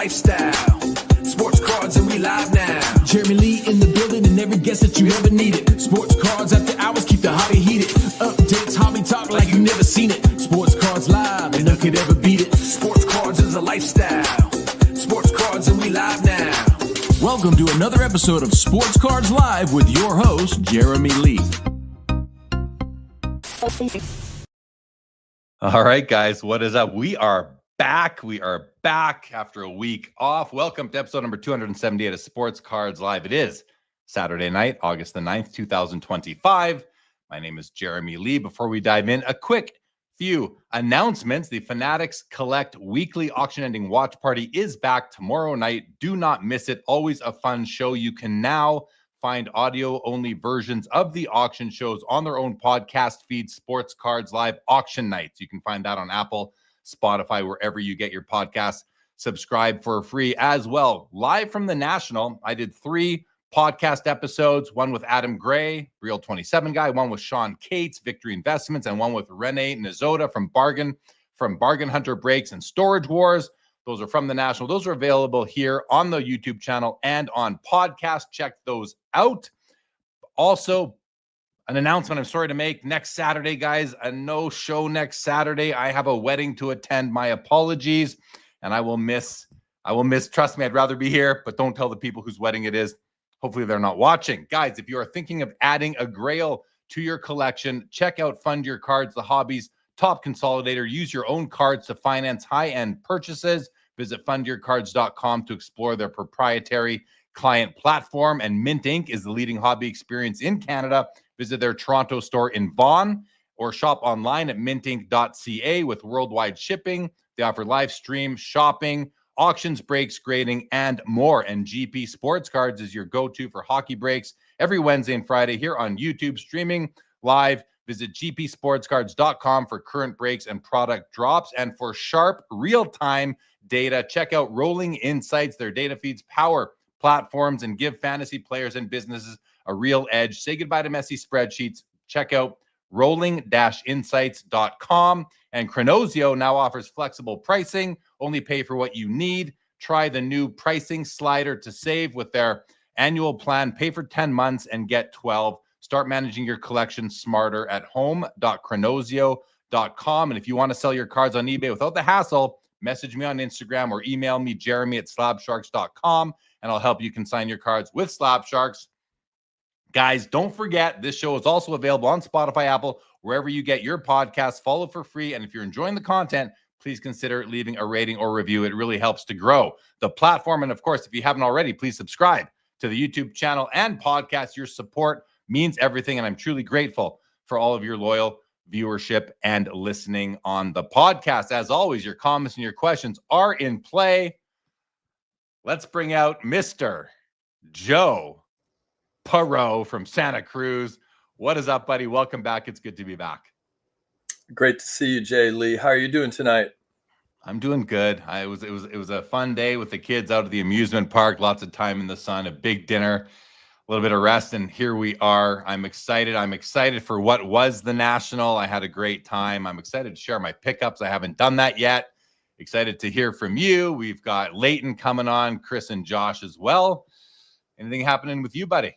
lifestyle. Sports cards and we live now. Jeremy Lee in the building and every guest that you ever needed. Sports cards after hours keep the hobby heated. Updates, hobby talk like you never seen it. Sports cards live and none could ever beat it. Sports cards is a lifestyle. Sports cards and we live now. Welcome to another episode of Sports Cards Live with your host, Jeremy Lee. All right, guys, what is up? We are back. We are back after a week off. Welcome to episode number 278 of Sports Cards Live. It is Saturday night, August the 9th, 2025. My name is Jeremy Lee. Before we dive in, a quick few announcements. The Fanatics Collect weekly auction ending watch party is back tomorrow night. Do not miss it. Always a fun show. You can now find audio-only versions of the auction shows on their own podcast feed, Sports Cards Live Auction Nights. You can find that on Apple, Spotify, wherever you get your podcasts. Subscribe for free as well. Live from the National, I did 3 podcast episodes, one with Adam Gray, Real 27 guy, one with Sean Cates, Victory Investments, and one with Renee Nizota from Bargain Hunter Breaks and Storage Wars. Those are from the National. Those are available here on the YouTube channel and on podcast. Check those out. Also, an announcement I'm sorry to make. Next Saturday, guys, a no show next Saturday. I have a wedding to attend. My apologies. And I will miss, trust me, I'd rather be here, but don't tell the people whose wedding it is. Hopefully they're not watching. Guys, if you are thinking of adding a grail to your collection, check out Fund Your Cards, the hobby's top consolidator. Use your own cards to finance high-end purchases. Visit fundyourcards.com to explore their proprietary client platform. And Mint Inc. is the leading hobby experience in Canada. Visit their Toronto store in Vaughan or shop online at mintinc.ca with worldwide shipping. They offer live stream shopping, auctions, breaks, grading, and more. And GP Sports Cards is your go-to for hockey breaks every Wednesday and Friday here on YouTube, streaming live. Visit gpsportscards.com for current breaks and product drops. And for sharp, real-time data, check out Rolling Insights. Their data feeds power platforms and give fantasy players and businesses a real edge. Say goodbye to messy spreadsheets. Check out rolling-insights.com. And Chronosio now offers flexible pricing. Only pay for what you need. Try the new pricing slider to save with their annual plan. Pay for 10 months and get 12. Start managing your collection smarter at home.chronosio.com. And if you want to sell your cards on eBay without the hassle, message me on Instagram or email me, jeremy@slabsharks.com, and I'll help you consign your cards with Slab Sharks. Guys, don't forget, this show is also available on Spotify, Apple, wherever you get your podcasts. Follow for free. And if you're enjoying the content, please consider leaving a rating or review. It really helps to grow the platform. And of course, if you haven't already, please subscribe to the YouTube channel and podcast. Your support means everything. And I'm truly grateful for all of your loyal viewership and listening on the podcast. As always, your comments and your questions are in play. Let's bring out Mr. Joe Poirot from Santa Cruz. What is up, buddy? Welcome back. It's good to be back. Great to see you, Jay Lee. How are you doing tonight? I'm doing good. It was a fun day with the kids out at the amusement park. Lots of time in the sun, a big dinner, a little bit of rest, and here we are. I'm excited. I'm excited for what was the National. I had a great time. I'm excited to share my pickups. I haven't done that yet. Excited to hear from you. We've got Leighton coming on, Chris and Josh as well. Anything happening with you, buddy?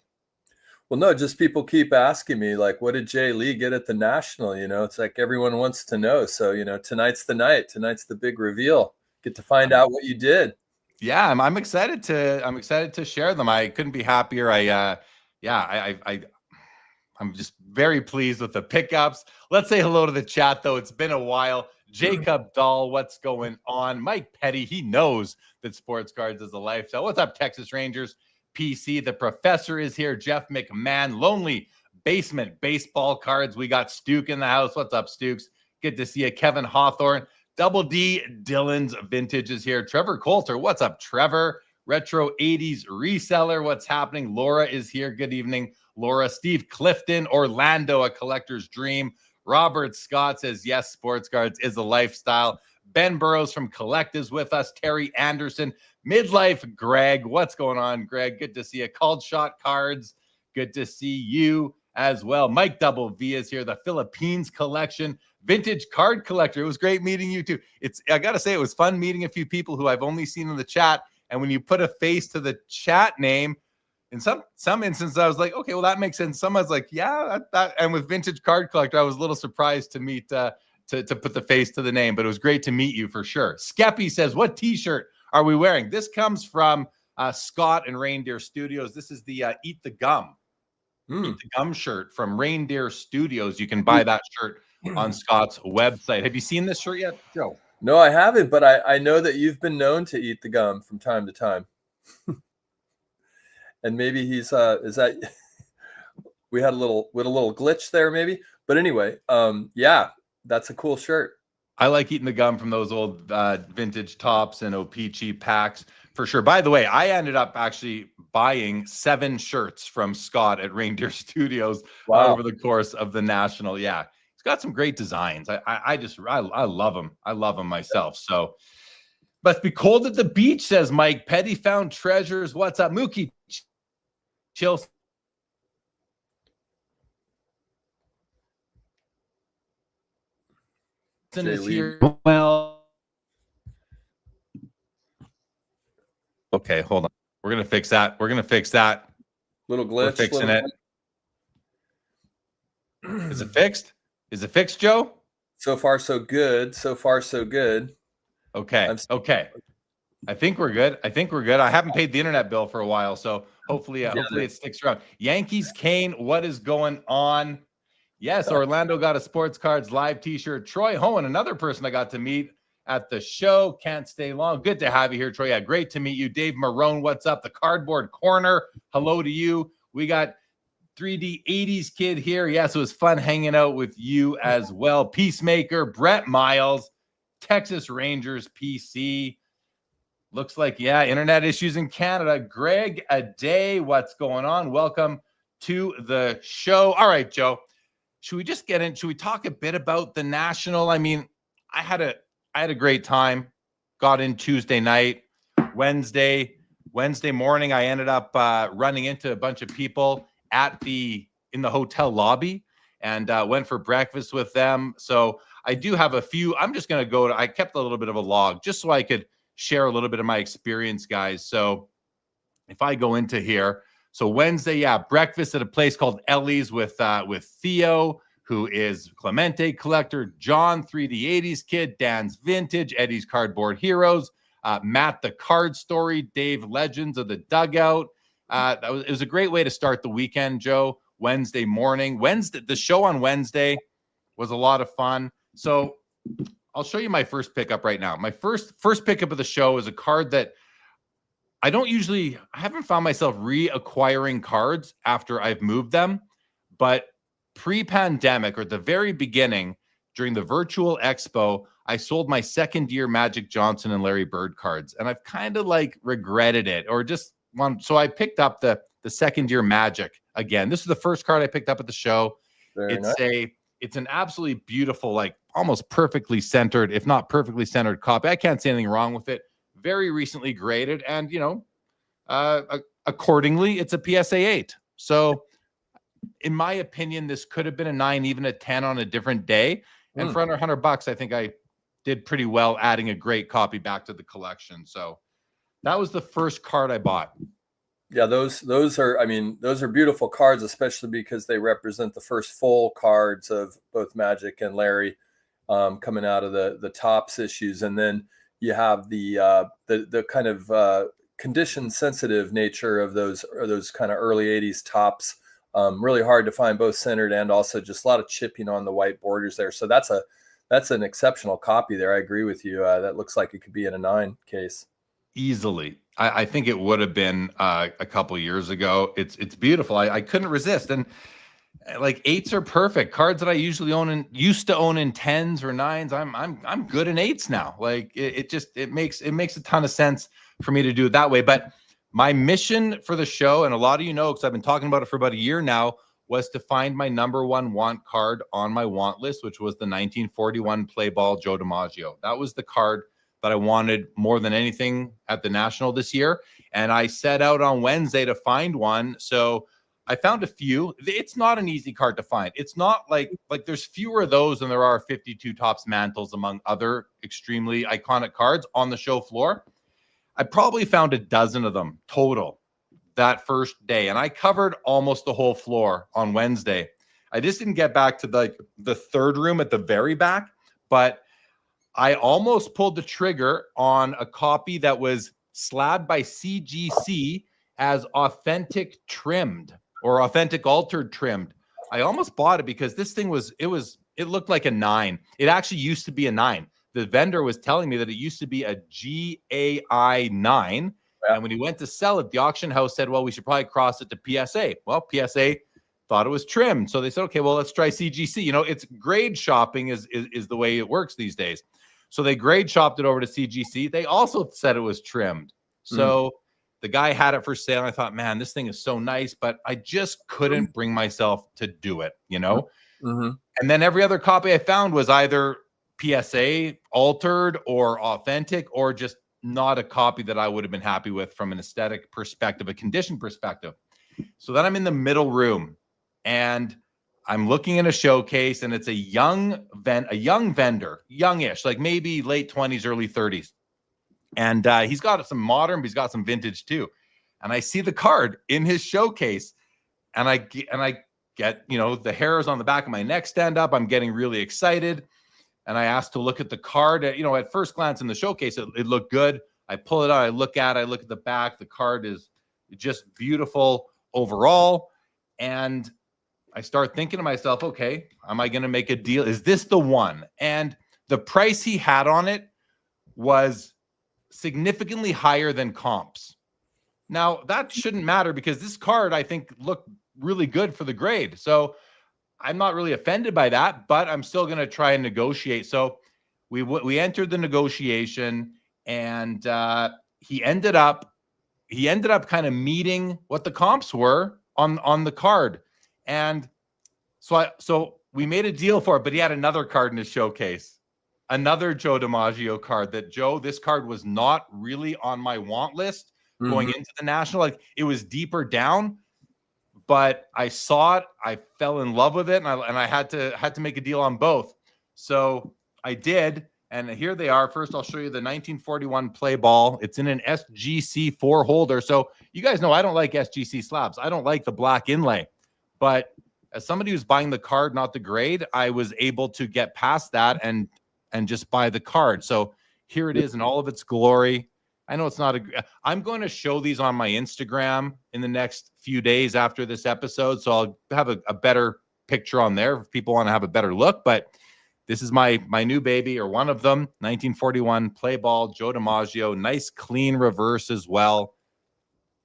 Well, no, just people keep asking me, like, what did Jay Lee get at the National? You know, it's like everyone wants to know. So, you know, tonight's the night. Tonight's the big reveal. Get to find out what you did. Yeah, I'm excited to share them. I couldn't be happier. I'm just very pleased with the pickups. Let's say hello to the chat, though. It's been a while. Jacob Dahl, what's going on? Mike Petty, he knows that sports cards is a lifestyle. What's up, Texas Rangers? PC, the professor is here. Jeff McMahon, Lonely Basement Baseball Cards. We got Stuke in the house. What's up, Stukes? Good to see you. Kevin Hawthorne, Double D, Dylan's Vintage is here. Trevor Coulter, what's up, Trevor? Retro 80s Reseller, what's happening? Laura is here. Good evening, Laura. Steve Clifton, Orlando, a collector's dream. Robert Scott says, yes, sports cards is a lifestyle. Ben Burrows from Collect is with us. Terry Anderson, Midlife Greg. What's going on, Greg? Good to see you. Called Shot Cards. Good to see you as well. Mike Double V is here. The Philippines collection. Vintage card collector. It was great meeting you too. I got to say, it was fun meeting a few people who I've only seen in the chat. And when you put a face to the chat name, in some instances, I was like, okay, well, that makes sense. Someone's like, yeah, that. And with Vintage Card Collector, I was a little surprised to meet, to put the face to the name, but it was great to meet you for sure. Skeppy says, what t-shirt are we wearing? This comes from Scott and Reindeer Studios. This is the Eat the Gum. Eat the Gum shirt from Reindeer Studios. You can buy that shirt on Scott's website. Have you seen this shirt yet, Joe? No, I haven't, but I know that you've been known to eat the gum from time to time. And maybe he's is that we had a little glitch there maybe, but anyway, yeah, that's a cool shirt. I like eating the gum from those old vintage tops and O-Pee-Chee packs for sure. By the way, I ended up actually buying 7 shirts from Scott at Reindeer Studios over the course of the National. Yeah, he's got some great designs. I love them. I love them myself. So must be cold at the beach, says Mike. Petty found treasures. What's up, Mookie? Chill. Is here. Well, okay, hold on. We're gonna fix that. Little glitch. We're fixing it. Is it fixed? Is it fixed, Joe? So far, so good. Okay. Okay. I think we're good. I haven't paid the internet bill for a while, so hopefully it sticks around. Yankees Kane, what is going on? Yes, Orlando got a Sports Cards live t-shirt. Troy Hohen, another person I got to meet at the show. Can't stay long. Good to have you here, Troy. Yeah, great to meet you. Dave Marone, what's up? The Cardboard Corner, hello to you. We got 3D 80s kid here. Yes, it was fun hanging out with you as well. Peacemaker, Brett Miles, Texas Rangers PC. Looks like, yeah, internet issues in Canada. Greg Aday, what's going on? Welcome to the show. All right, Joe, should we just get in? Should we talk a bit about the National? I mean, I had a great time. Got in Tuesday night. Wednesday morning, I ended up running into a bunch of people in the hotel lobby and went for breakfast with them. So I do have a few. I'm just going to I kept a little bit of a log just so I could share a little bit of my experience, guys. So if I go into here, so Wednesday, yeah, breakfast at a place called Ellie's with Theo, who is Clemente Collector, John 3D 80s Kid, Dan's Vintage, Eddie's Cardboard Heroes, Matt the Card Story, Dave Legends of the Dugout. It was a great way to start the weekend, Joe. Wednesday morning. The show on Wednesday was a lot of fun. So I'll show you my first pickup right now. My first pickup of the show is a card that I haven't found myself reacquiring cards after I've moved them, but pre-pandemic or at the very beginning during the virtual expo, I sold my second year Magic Johnson and Larry Bird cards, and I've kind of like regretted it or just so I picked up the second year Magic again. This is the first card I picked up at the show. It's an absolutely beautiful, like almost perfectly centered, if not perfectly centered copy. I can't see anything wrong with it. Very recently graded, and accordingly, it's a PSA 8. So, in my opinion, this could have been a 9, even a 10 on a different day. And for under $100, I think I did pretty well adding a great copy back to the collection. So that was the first card I bought. Yeah, those are beautiful cards, especially because they represent the first full cards of both Magic and Larry coming out of the Topps issues. And then you have the kind of condition sensitive nature of those kind of early 80s Topps. Really hard to find, both centered and also just a lot of chipping on the white borders there. So that's an exceptional copy there. I agree with you. That looks like it could be in a 9 case. Easily. I think it would have been a couple years ago. It's beautiful. I couldn't resist. And like 8s are perfect. Cards that I usually used to own in 10s or 9s. I'm good in 8s now. Like it makes a ton of sense for me to do it that way. But my mission for the show, and a lot of you know, because I've been talking about it for about a year now, was to find my number 1 want card on my want list, which was the 1941 play ball Joe DiMaggio. That was the card that I wanted more than anything at the National this year. And I set out on Wednesday to find one. So I found a few. It's not an easy card to find. It's not like there's fewer of those than there are 52 Topps mantles among other extremely iconic cards on the show floor. I probably found a dozen of them total that first day, and I covered almost the whole floor on Wednesday. I just didn't get back to the third room at the very back, but I almost pulled the trigger on a copy that was slabbed by CGC as authentic trimmed or authentic altered trimmed. I almost bought it because this thing it looked like a 9. It actually used to be a 9. The vendor was telling me that it used to be a GAI 9. Yeah. And when he went to sell it, the auction house said, well, we should probably cross it to PSA. Well, PSA thought it was trimmed. So they said, okay, well, let's try CGC. You know, it's grade shopping is the way it works these days. So they grade shopped it over to CGC. They also said it was trimmed. So the guy had it for sale. And I thought, man, this thing is so nice, but I just couldn't bring myself to do it, you know? And then every other copy I found was either PSA altered or authentic or just not a copy that I would have been happy with from an aesthetic perspective, a condition perspective. So then I'm in the middle room and I'm looking in a showcase, and it's a young vendor, youngish, like maybe late 20s, early 30s. And he's got some modern, but he's got some vintage too. And I see the card in his showcase, and I get, you know, the hairs on the back of my neck stand up. I'm getting really excited. And I asked to look at the card. You know, at first glance in the showcase, it looked good. I pull it out, I look at the back. The card is just beautiful overall. And I start thinking to myself, okay, am I going to make a deal? Is this the one? And the price he had on it was significantly higher than comps. Now, that shouldn't matter because this card, I think, looked really good for the grade. So I'm not really offended by that, but I'm still going to try and negotiate. So we entered the negotiation, and he ended up kind of meeting what the comps were on the card. And so we made a deal for it, but he had another card in his showcase, another Joe DiMaggio card this card was not really on my want list going into the National. Like, it was deeper down, but I saw it, I fell in love with it, and I had to make a deal on both. So I did, and here they are. First, I'll show you the 1941 play ball. It's in an SGC 4 holder. So you guys know I don't like SGC slabs. I don't like the black inlay. But as somebody who's buying the card, not the grade, I was able to get past that and just buy the card. So here it is in all of its glory. I know it's not I'm going to show these on my Instagram in the next few days after this episode. So I'll have a better picture on there if people want to have a better look. But this is my new baby, or one of them, 1941 play ball, Joe DiMaggio. Nice clean reverse as well.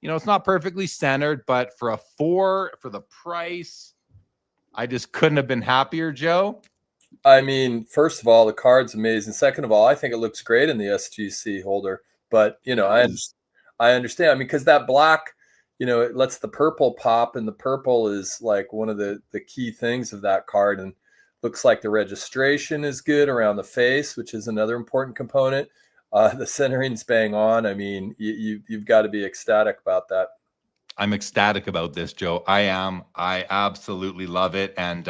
You know, it's not perfectly centered, but for a 4 for the price, I just couldn't have been happier, Joe. I mean, first of all, the card's amazing. Second of all, I think it looks great in the SGC holder. But, you know, I understand. I mean, because that black, you know, it lets the purple pop, and the purple is like one of the key things of that card. And looks like the registration is good around the face, which is another important component. The centering's bang on. I mean, you've got to be ecstatic about that. I'm ecstatic about this, Joe. I am. I absolutely love it. And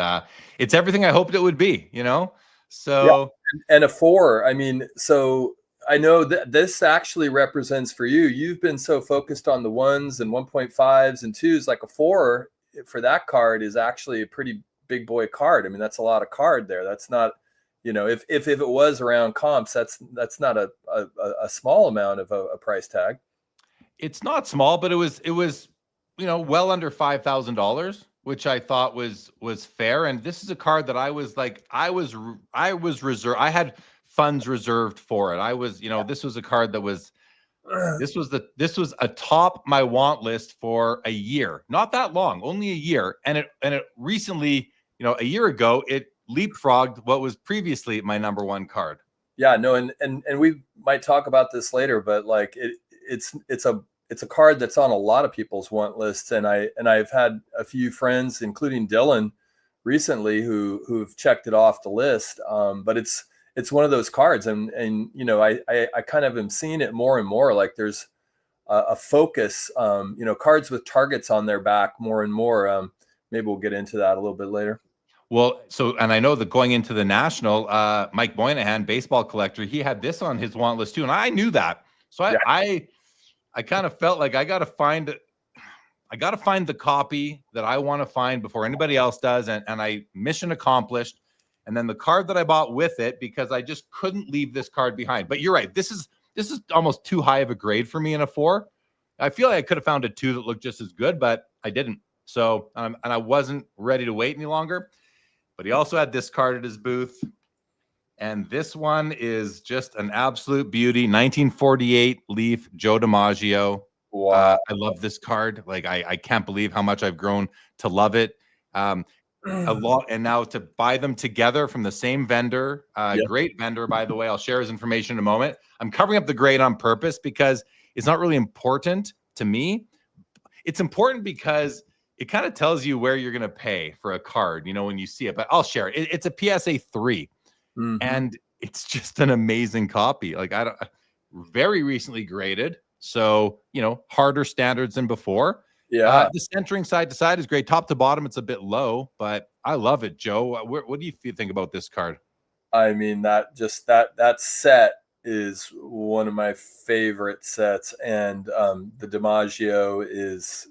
it's everything I hoped it would be, you know? So, yeah. And a 4, I mean, so I know that this actually represents for you. You've been so focused on the 1s and 1.5s and 2s. Like a 4 for that card is actually a pretty big boy card. I mean, that's a lot of card there. That's not, you know, if it was around comps, that's not a small amount of a price tag. It's not small, but it was, you know, well under $5,000, which I thought was fair. And this is a card that I was like, I was reserved. I had funds reserved for it. I was, you know, this was a card that was, this was atop my want list for a year, not that long, only a year. And it recently, you know, a year ago, it leapfrogged what was previously my number 1 card. Yeah, no. And we might talk about this later, but like it's a card that's on a lot of people's want lists. And I've had a few friends, including Dylan recently, who've checked it off the list. But it's one of those cards, and you know, I kind of am seeing it more and more. Like there's a focus. Cards with targets on their back more and more. Maybe we'll get into that a little bit later. Well, and I know that going into the National, Mike Moynihan, baseball collector, he had this on his want list too, and I knew that. So I kind of felt like I got to find the copy that I want to find before anybody else does, and I mission accomplished. And then the card that I bought with it, because I just couldn't leave this card behind. But you're right, this is almost too high of a grade for me in a 4. I feel like I could have found a 2 that looked just as good, but I didn't. So and I wasn't ready to wait any longer. But he also had this card at his booth. And this one is just an absolute beauty. 1948 Leaf Joe DiMaggio. Wow. I love this card. Like, I can't believe how much I've grown to love it. A lot. And now to buy them together from the same vendor, great vendor, by the way. I'll share his information in a moment. I'm covering up the grade on purpose because it's not really important to me. It's important because it kind of tells you where you're going to pay for a card, when you see it. But I'll share it. It's a PSA 3. Mm-hmm. And it's just an amazing copy. Like, very recently graded. So, harder standards than before. Yeah. The centering side to side is great. Top to bottom, it's a bit low, but I love it, Joe. What do you think about this card? I mean, that set is one of my favorite sets. And the DiMaggio is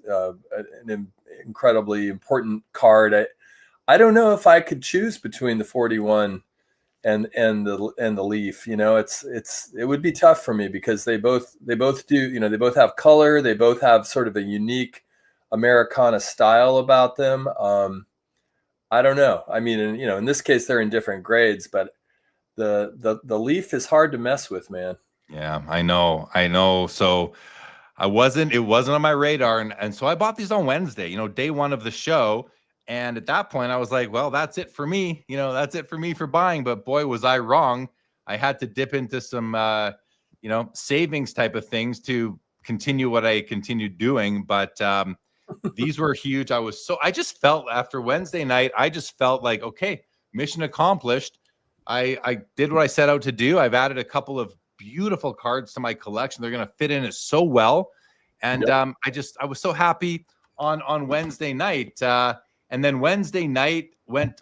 an incredibly important card. I don't know if I could choose between the 41 and the Leaf. It would be tough for me because they both do, they both have color. They both have sort of a unique Americana style about them. I don't know. I mean, in this case, they're in different grades, but the Leaf is hard to mess with, man. Yeah, I know. So it wasn't on my radar. And so I bought these on Wednesday, day one of the show. And at that point I was like, well, that's it for me. That's it for me for buying. But boy, was I wrong. I had to dip into some, savings type of things to continue what I continued doing. But these were huge. I just felt after Wednesday night, I just felt like, okay, mission accomplished. I did what I set out to do. I've added a couple of beautiful cards to my collection. They're going to fit in it so well. And I was so happy on Wednesday night. And then Wednesday night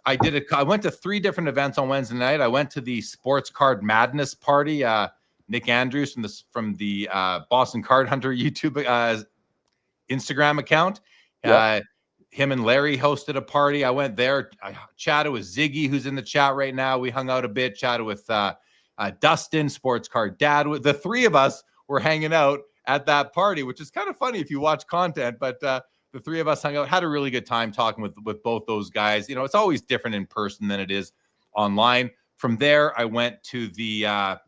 I went to 3 different events on Wednesday night. I went to the Sports Card Madness party. Nick Andrews from the Boston Card Hunter YouTube Instagram account. Him and Larry hosted a party. I went there. I chatted with Ziggy, who's in the chat right now. We hung out a bit, chatted with Dustin, Sports Card Dad. The 3 of us were hanging out at that party, which is kind of funny if you watch content. But the 3 of us hung out, had a really good time talking with both those guys. It's always different in person than it is online. From there, I went to the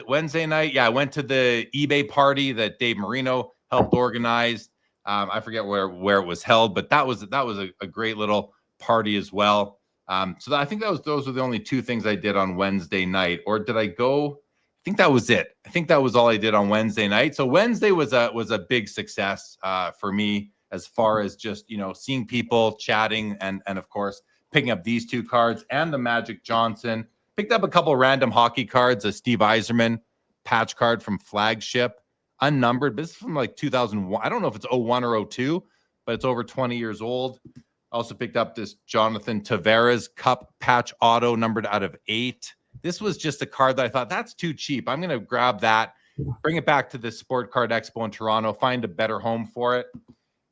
Wednesday night. Yeah, I went to the eBay party that Dave Marino helped organize. I forget where it was held, but that was a great little party as well. So I think those were the only 2 things I did on Wednesday night. Or did I go? I think that was it. I think that was all I did on Wednesday night. So Wednesday was a big success for me as far as just seeing people chatting and of course picking up these 2 cards and the Magic Johnson. Picked up a couple random hockey cards, a Steve Yzerman patch card from Flagship. Unnumbered, but this is from like 2001. I don't know if it's 01 or 02, but it's over 20 years old. I also picked up this Jonathan Tavares Cup patch auto numbered out of 8. This was just a card that I thought, that's too cheap. I'm going to grab that, bring it back to the Sport Card Expo in Toronto, find a better home for it.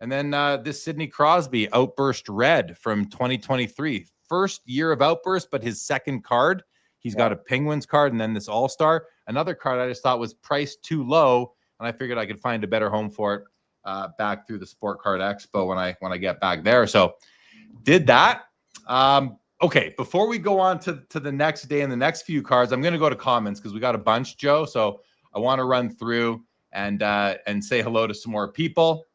And then this Sidney Crosby Outburst Red from 2023. First year of Outburst, but his second card. He's got a Penguins card and then this All-Star. Another card I just thought was priced too low, and I figured I could find a better home for it back through the Sport Card Expo when I get back there. So did that. Okay, before we go on to the next day and the next few cards, I'm going to go to comments because we got a bunch, Joe. So I want to run through and say hello to some more people.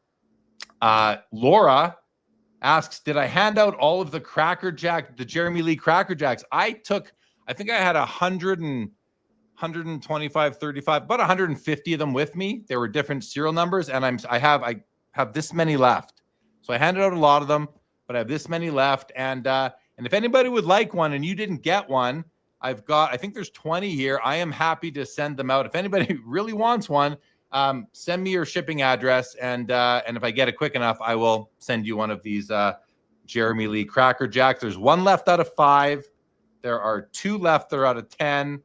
Laura asks, did I hand out all of the the Jeremy Lee Cracker Jacks? I think I had 125, 35, about 150 of them with me. There were different serial numbers, and I have this many left. So I handed out a lot of them, but I have this many left. And if anybody would like one and you didn't get one, I think there's 20 here. I am happy to send them out. If anybody really wants one, Send me your shipping address, and if I get it quick enough, I will send you one of these Jeremy Lee Cracker Jacks. There's 1 left out of 5. There are 2 left that are out of 10.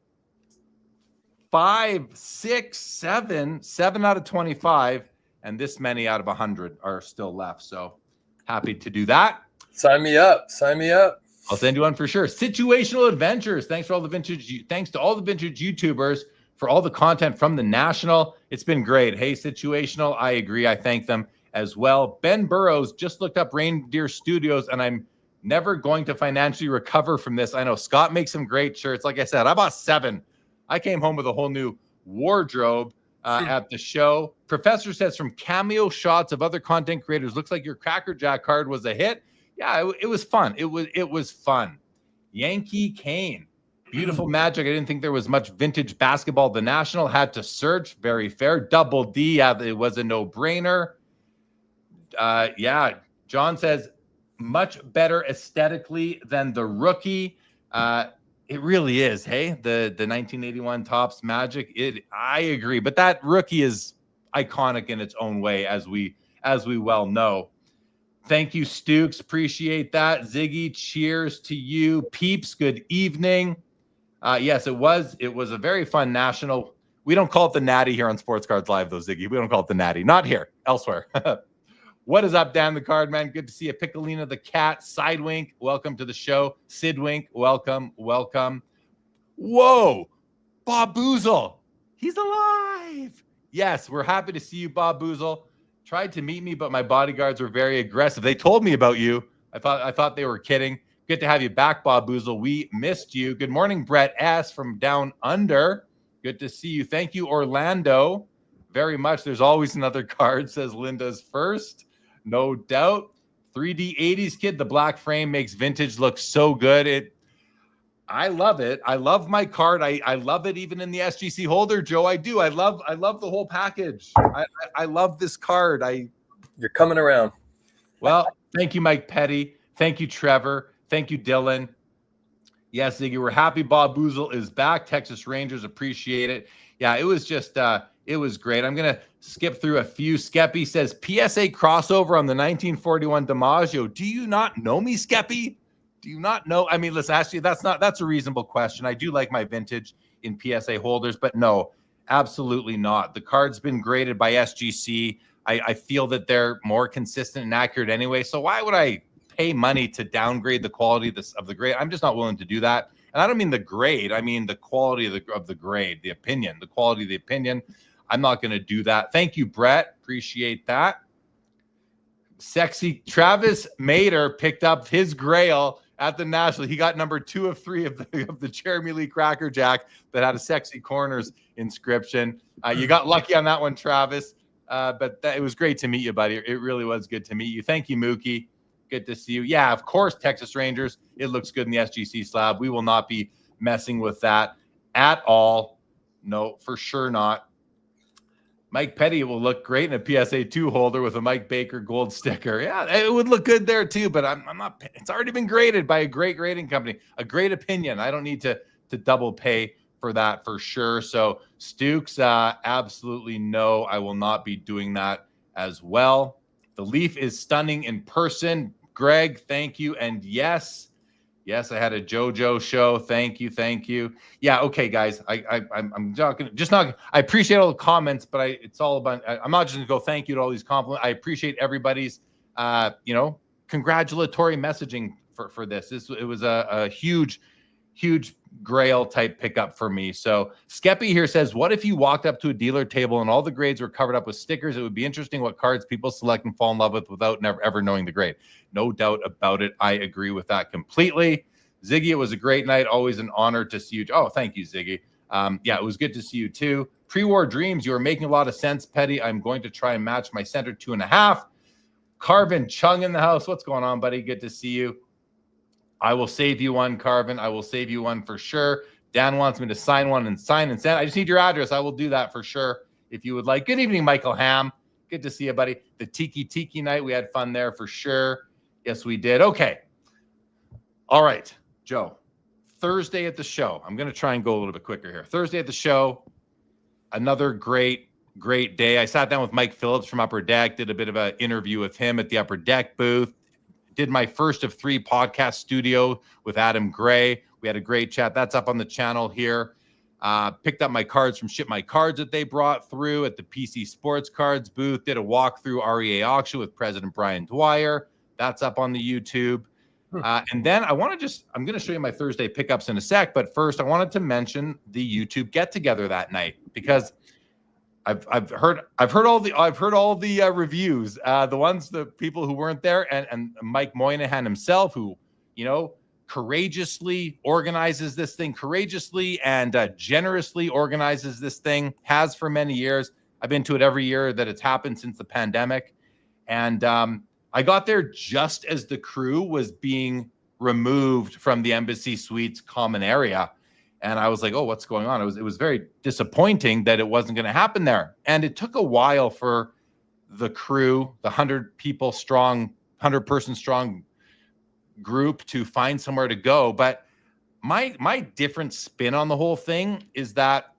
5, 6, 7 out of 25, and this many out of 100 are still left. So happy to do that. Sign me up. Sign me up. I'll send you one for sure. Situational Adventures. Thanks to all the vintage YouTubers for all the content from the National. It's been great. Hey, Situational, I agree. I thank them as well. Ben Burrows just looked up Reindeer Studios, and I'm never going to financially recover from this. I know Scott makes some great shirts. Like I said, I bought 7. I came home with a whole new wardrobe at the show. Professor says, from cameo shots of other content creators, looks like your Cracker Jack card was a hit. Yeah, it was fun. It was fun. Yankee Kane, beautiful Magic. I didn't think there was much vintage basketball. The National had to search. Very fair. Double D. Yeah, it was a no-brainer. Yeah, John says much better aesthetically than the rookie. It really is. Hey, the 1981 Topps Magic. I agree, but that rookie is iconic in its own way, as we well know. Thank you, Stukes. Appreciate that. Ziggy, cheers to you. Peeps, good evening. Yes, it was a very fun National. We don't call it the Natty here on Sports Cards Live, though, Ziggy. We don't call it the Natty. Not here, elsewhere. What is up, Dan the Card Man? Good to see you. Piccolina the Cat, Sidewink, welcome to the show. Sidwink, welcome. Whoa, Bob Boozle. He's alive. Yes, we're happy to see you, Bob Boozle. Tried to meet me, but my bodyguards were very aggressive. They told me about you. I thought they were kidding. Good to have you back, Bob Boozle. We missed you. Good morning, Brett S. from Down Under. Good to see you. Thank you, Orlando, very much. There's always another card, says Linda's First. No doubt. 3D 80s kid. The black frame makes vintage look so good. I love it. I love my card. I love it even in the SGC holder, Joe. I do. I love the whole package. I love this card. You're coming around. Well, thank you, Mike Petty. Thank you, Trevor. Thank you, Dylan. Yes, Ziggy, we're happy Bob Boozle is back. Texas Rangers appreciate it. Yeah, it was just it was great. I'm going to skip through a few. Skeppy says, PSA crossover on the 1941 DiMaggio. Do you not know me, Skeppy? Do you not know? I mean, listen, actually, that's a reasonable question. I do like my vintage in PSA holders, but no, absolutely not. The card's been graded by SGC. I feel that they're more consistent and accurate anyway. So why would I pay money to downgrade the quality of the grade? I'm just not willing to do that. And I don't mean the grade. I mean the quality of the grade, the opinion, the quality of the opinion. I'm not going to do that. Thank you, Brett. Appreciate that. Sexy Travis Mader picked up his grail at the National. He got number 2 of 3 of the Jeremy Lee Cracker Jack that had a Sexy Corners inscription. You got lucky on that one, Travis. But it was great to meet you, buddy. It really was good to meet you. Thank you, Mookie. Good to see you. Yeah, of course, Texas Rangers. It looks good in the SGC slab. We will not be messing with that at all. No, for sure not. Mike Petty will look great in a PSA 2 holder with a Mike Baker gold sticker. Yeah, it would look good there too, but I'm not. It's already been graded by a great grading company, a great opinion. I don't need to double pay for that for sure. So Stukes, absolutely no, I will not be doing that as well. The Leaf is stunning in person. Greg, thank you. And yes, I had a JoJo show. Thank you. Yeah, okay, guys. I'm not. I appreciate all the comments, but it's all about. I'm not just gonna go thank you to all these compliments. I appreciate everybody's, congratulatory messaging for this. It was a huge grail type pickup for me. So Skeppy here says, what if you walked up to a dealer table and all the grades were covered up with stickers? It would be interesting what cards people select and fall in love with without never ever knowing the grade. No doubt about it. I agree with that completely. Ziggy, it was a great night. Always an honor to see you. Oh, thank you, Ziggy. Yeah, it was good to see you too. Pre-war dreams, you are making a lot of sense, Petty. I'm going to try and match my center 2.5. Carvin Chung in the house. What's going on, buddy? Good to see you. I will save you one, Carvin. I will save you one for sure. Dan wants me to sign one and send. I just need your address. I will do that for sure if you would like. Good evening, Michael Ham. Good to see you, buddy. The Tiki night, we had fun there for sure. Yes, we did. Okay. All right, Joe. Thursday at the show. I'm going to try and go a little bit quicker here. Thursday at the show, another great great day. I sat down with Mike Phillips from Upper Deck, did a bit of an interview with him at the Upper Deck booth, did my first of 3 podcast studio with Adam Gray. We had a great chat. That's up on the channel here. Picked up my cards from Ship My Cards that they brought through at the PC Sports Cards booth. Did a walkthrough REA auction with President Brian Dwyer. That's up on the YouTube. And then I'm going to show you my Thursday pickups in a sec. But first, I wanted to mention the YouTube get together that night because I've heard all the reviews. The people who weren't there, and Mike Moynihan himself, who courageously organizes this thing, generously organizes this thing, has for many years. I've been to it every year that it's happened since the pandemic. And I got there just as the crew was being removed from the Embassy Suites common area. And I was like, oh, what's going on? It was very disappointing that it wasn't going to happen there. And it took a while for the crew, the 100-person strong group, to find somewhere to go. But my different spin on the whole thing is that,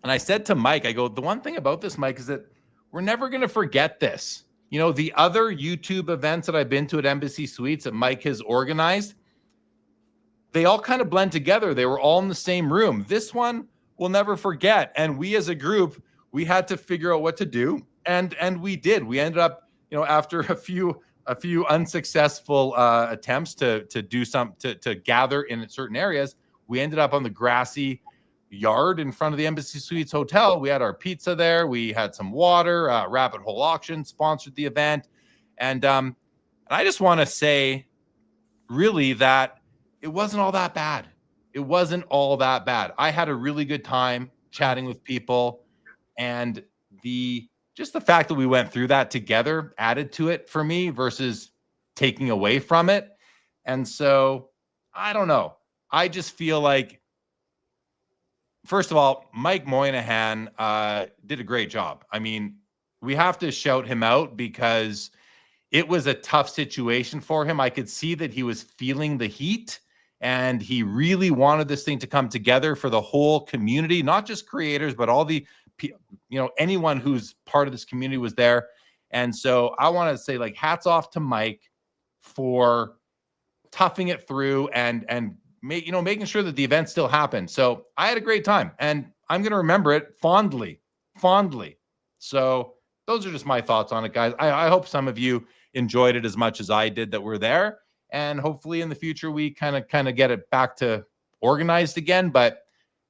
and I said to Mike, I go, the one thing about this, Mike, is that we're never going to forget this. The other YouTube events that I've been to at Embassy Suites that Mike has organized, they all kind of blend together. They were all in the same room. This one we'll never forget. And we as a group, we had to figure out what to do. And we did. We ended up, after a few unsuccessful attempts to gather in certain areas, we ended up on the grassy yard in front of the Embassy Suites Hotel. We had our pizza there. We had some water. Rabbit Hole Auction sponsored the event. And I just want to say, really, that it wasn't all that bad. It wasn't all that bad. I had a really good time chatting with people. And just the fact that we went through that together added to it for me versus taking away from it. And so, I don't know. I just feel like, first of all, Mike Moynihan did a great job. I mean, we have to shout him out because it was a tough situation for him. I could see that he was feeling the heat, and he really wanted this thing to come together for the whole community, not just creators, but all the, anyone who's part of this community was there. And so I want to say, hats off to Mike for toughing it through and making sure that the event still happened. So I had a great time, and I'm going to remember it fondly. So those are just my thoughts on it, guys. I hope some of you enjoyed it as much as I did that were there. And hopefully in the future, we kind of get it back to organized again. But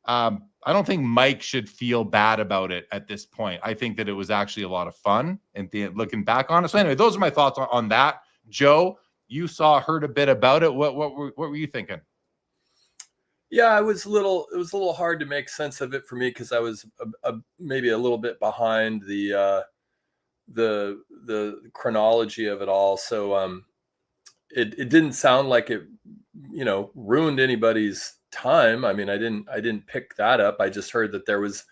I don't think Mike should feel bad about it at this point. I think that it was actually a lot of fun and looking back on it. So anyway, those are my thoughts on that. Joe, you heard a bit about it. What were you thinking? Yeah, it was a little hard to make sense of it for me because I was maybe a little bit behind the chronology of it all. So it didn't sound like it, ruined anybody's time. I mean, I didn't pick that up. I just heard that there was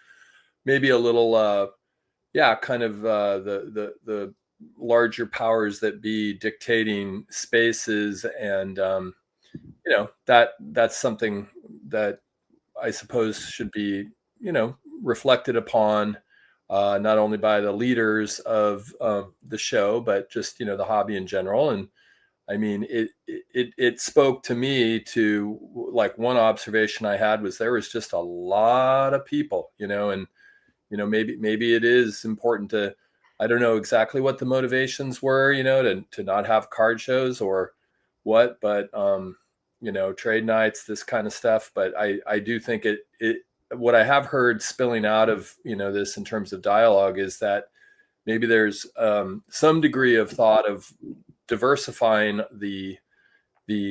maybe a little, the larger powers that be dictating spaces, and that's something that I suppose should be, reflected upon, not only by the leaders of the show, but just, the hobby in general. And I mean, it spoke to me to, one observation I had was there was just a lot of people, and, maybe it is important to, I don't know exactly what the motivations were, to not have card shows or what, but, trade nights, this kind of stuff. But I do think what I have heard spilling out of, this in terms of dialogue is that maybe there's some degree of thought of diversifying the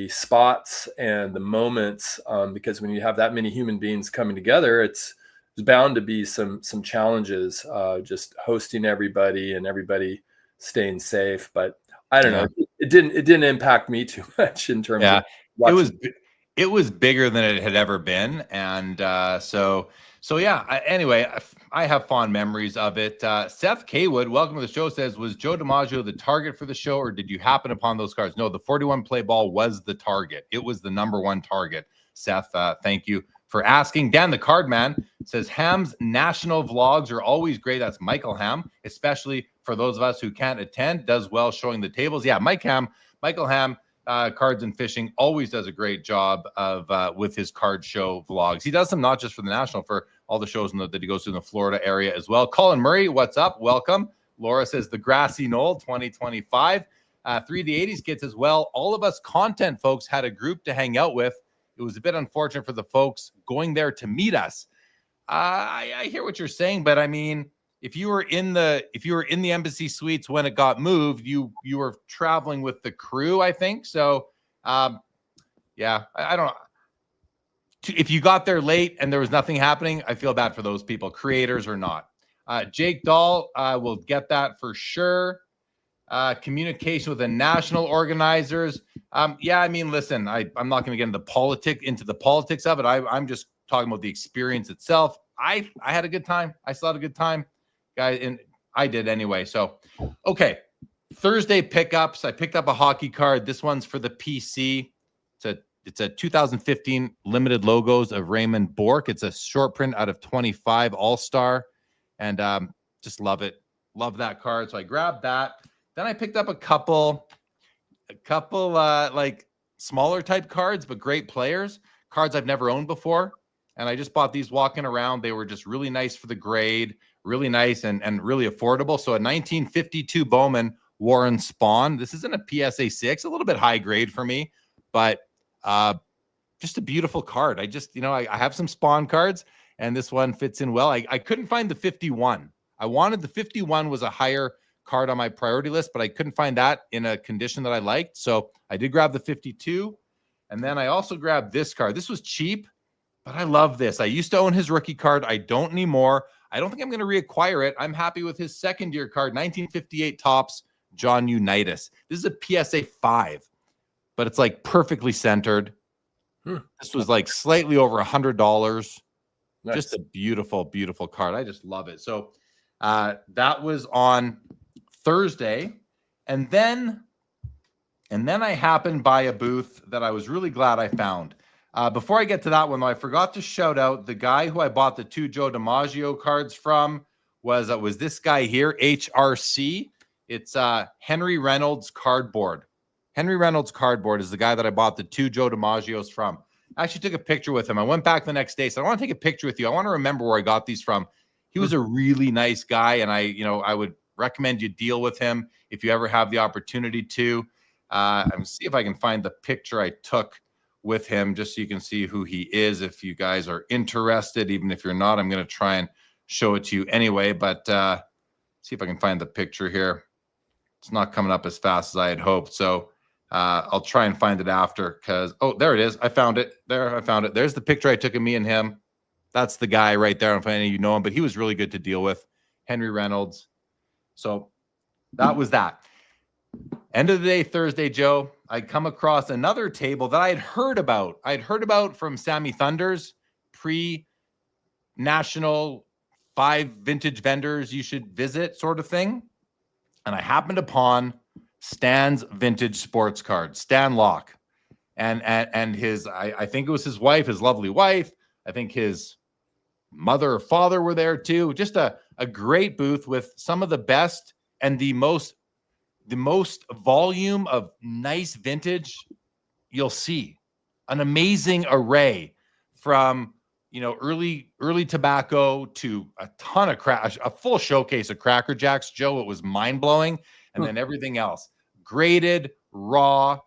spots and the moments, because when you have that many human beings coming together, it's bound to be some challenges, just hosting everybody and everybody staying safe. But I don't know. It didn't impact me too much in terms of watching. It was bigger than it had ever been. And so anyway, I have fond memories of it. Seth Kaywood, welcome to the show, says, was Joe DiMaggio the target for the show, or did you happen upon those cards? No, the 41 play ball was the target. It was the number one target. Seth, thank you for asking. Dan the Card Man says Ham's national vlogs are always great. That's Michael Ham, especially for those of us who can't attend. Does well showing the tables. Yeah, Michael Ham, Cards and Fishing, always does a great job of with his card show vlogs. He does them not just for the national, for all the shows that he goes to in the Florida area as well. Colin Murray, what's up? Welcome. Laura says the Grassy Knoll 2025. 3D80s kids as well. All of us content folks had a group to hang out with. It was a bit unfortunate for the folks going there to meet us. I hear what you're saying, but I mean, if you were in the embassy suites when it got moved, you were traveling with the crew, I think. So, yeah, I don't know. If you got there late and there was nothing happening, I feel bad for those people, creators or not. Jake Dahl will get that for sure. Communication with the national organizers. Yeah, I mean, listen, I'm not going to get into the politics of it. I'm just talking about the experience itself. I had a good time. I still had a good time, guys, and I did anyway. So, okay, Thursday pickups. I picked up a hockey card. This one's for the PC. It's a 2015 limited logos of Raymond Bourque. It's a short print out of 25 All-Star, and just love it. Love that card. So I grabbed that. Then I picked up a couple like smaller type cards, but great players. Cards I've never owned before. And I just bought these walking around. They were just really nice for the grade, really nice and really affordable. So a 1952 Bowman Warren Spahn. This isn't a PSA 6, a little bit high grade for me, but just a beautiful card. I have some Spahn cards, and this one fits in well. I couldn't find the 51. I wanted the 51 was a higher card on my priority list, but I couldn't find that in a condition that I liked. So I did grab the 52. And then I also grabbed this card. This was cheap, but I love this. I used to own his rookie card. I don't anymore. I don't think I'm going to reacquire it. I'm happy with his second year card, 1958 Topps John Unitas. This is a PSA 5, but it's like perfectly centered. This was like slightly over $100. Nice. Just a beautiful, beautiful card. I just love it. So that was on Thursday. And then I happened by a booth that I was really glad I found. Before I get to that one, though, I forgot to shout out the guy who I bought the 2 Joe DiMaggio cards from was this guy here, HRC. It's Henry Reynolds Cardboard. Henry Reynolds Cardboard is the guy that I bought the 2 Joe DiMaggios from. I actually took a picture with him. I went back the next day. So I want to take a picture with you. I want to remember where I got these from. He was a really nice guy, and I would recommend you deal with him if you ever have the opportunity to. I'm see if I can find the picture I took with him, just so you can see who he is. If you guys are interested, even if you're not, I'm going to try and show it to you anyway. But see if I can find the picture here. It's not coming up as fast as I had hoped. So I'll try and find it after because, oh, there it is. I found it. I found it. There's the picture I took of me and him. That's the guy right there. I don't know if any of you know him, but he was really good to deal with. Henry Reynolds. So that was that. End of the day, Thursday, Joe, I come across another table that I had heard about. I'd heard about from Sammy Thunder's pre-national 5 vintage vendors you should visit sort of thing. And I happened upon Stan's vintage sports card, Stan Locke. And his, I think it was his wife, his lovely wife. I think his mother or father were there too. Just a great booth with some of the best and the most volume of nice vintage you'll see. An amazing array from, early tobacco to a ton of a full showcase of Cracker Jacks. Joe, it was mind-blowing. And then everything else, graded, raw.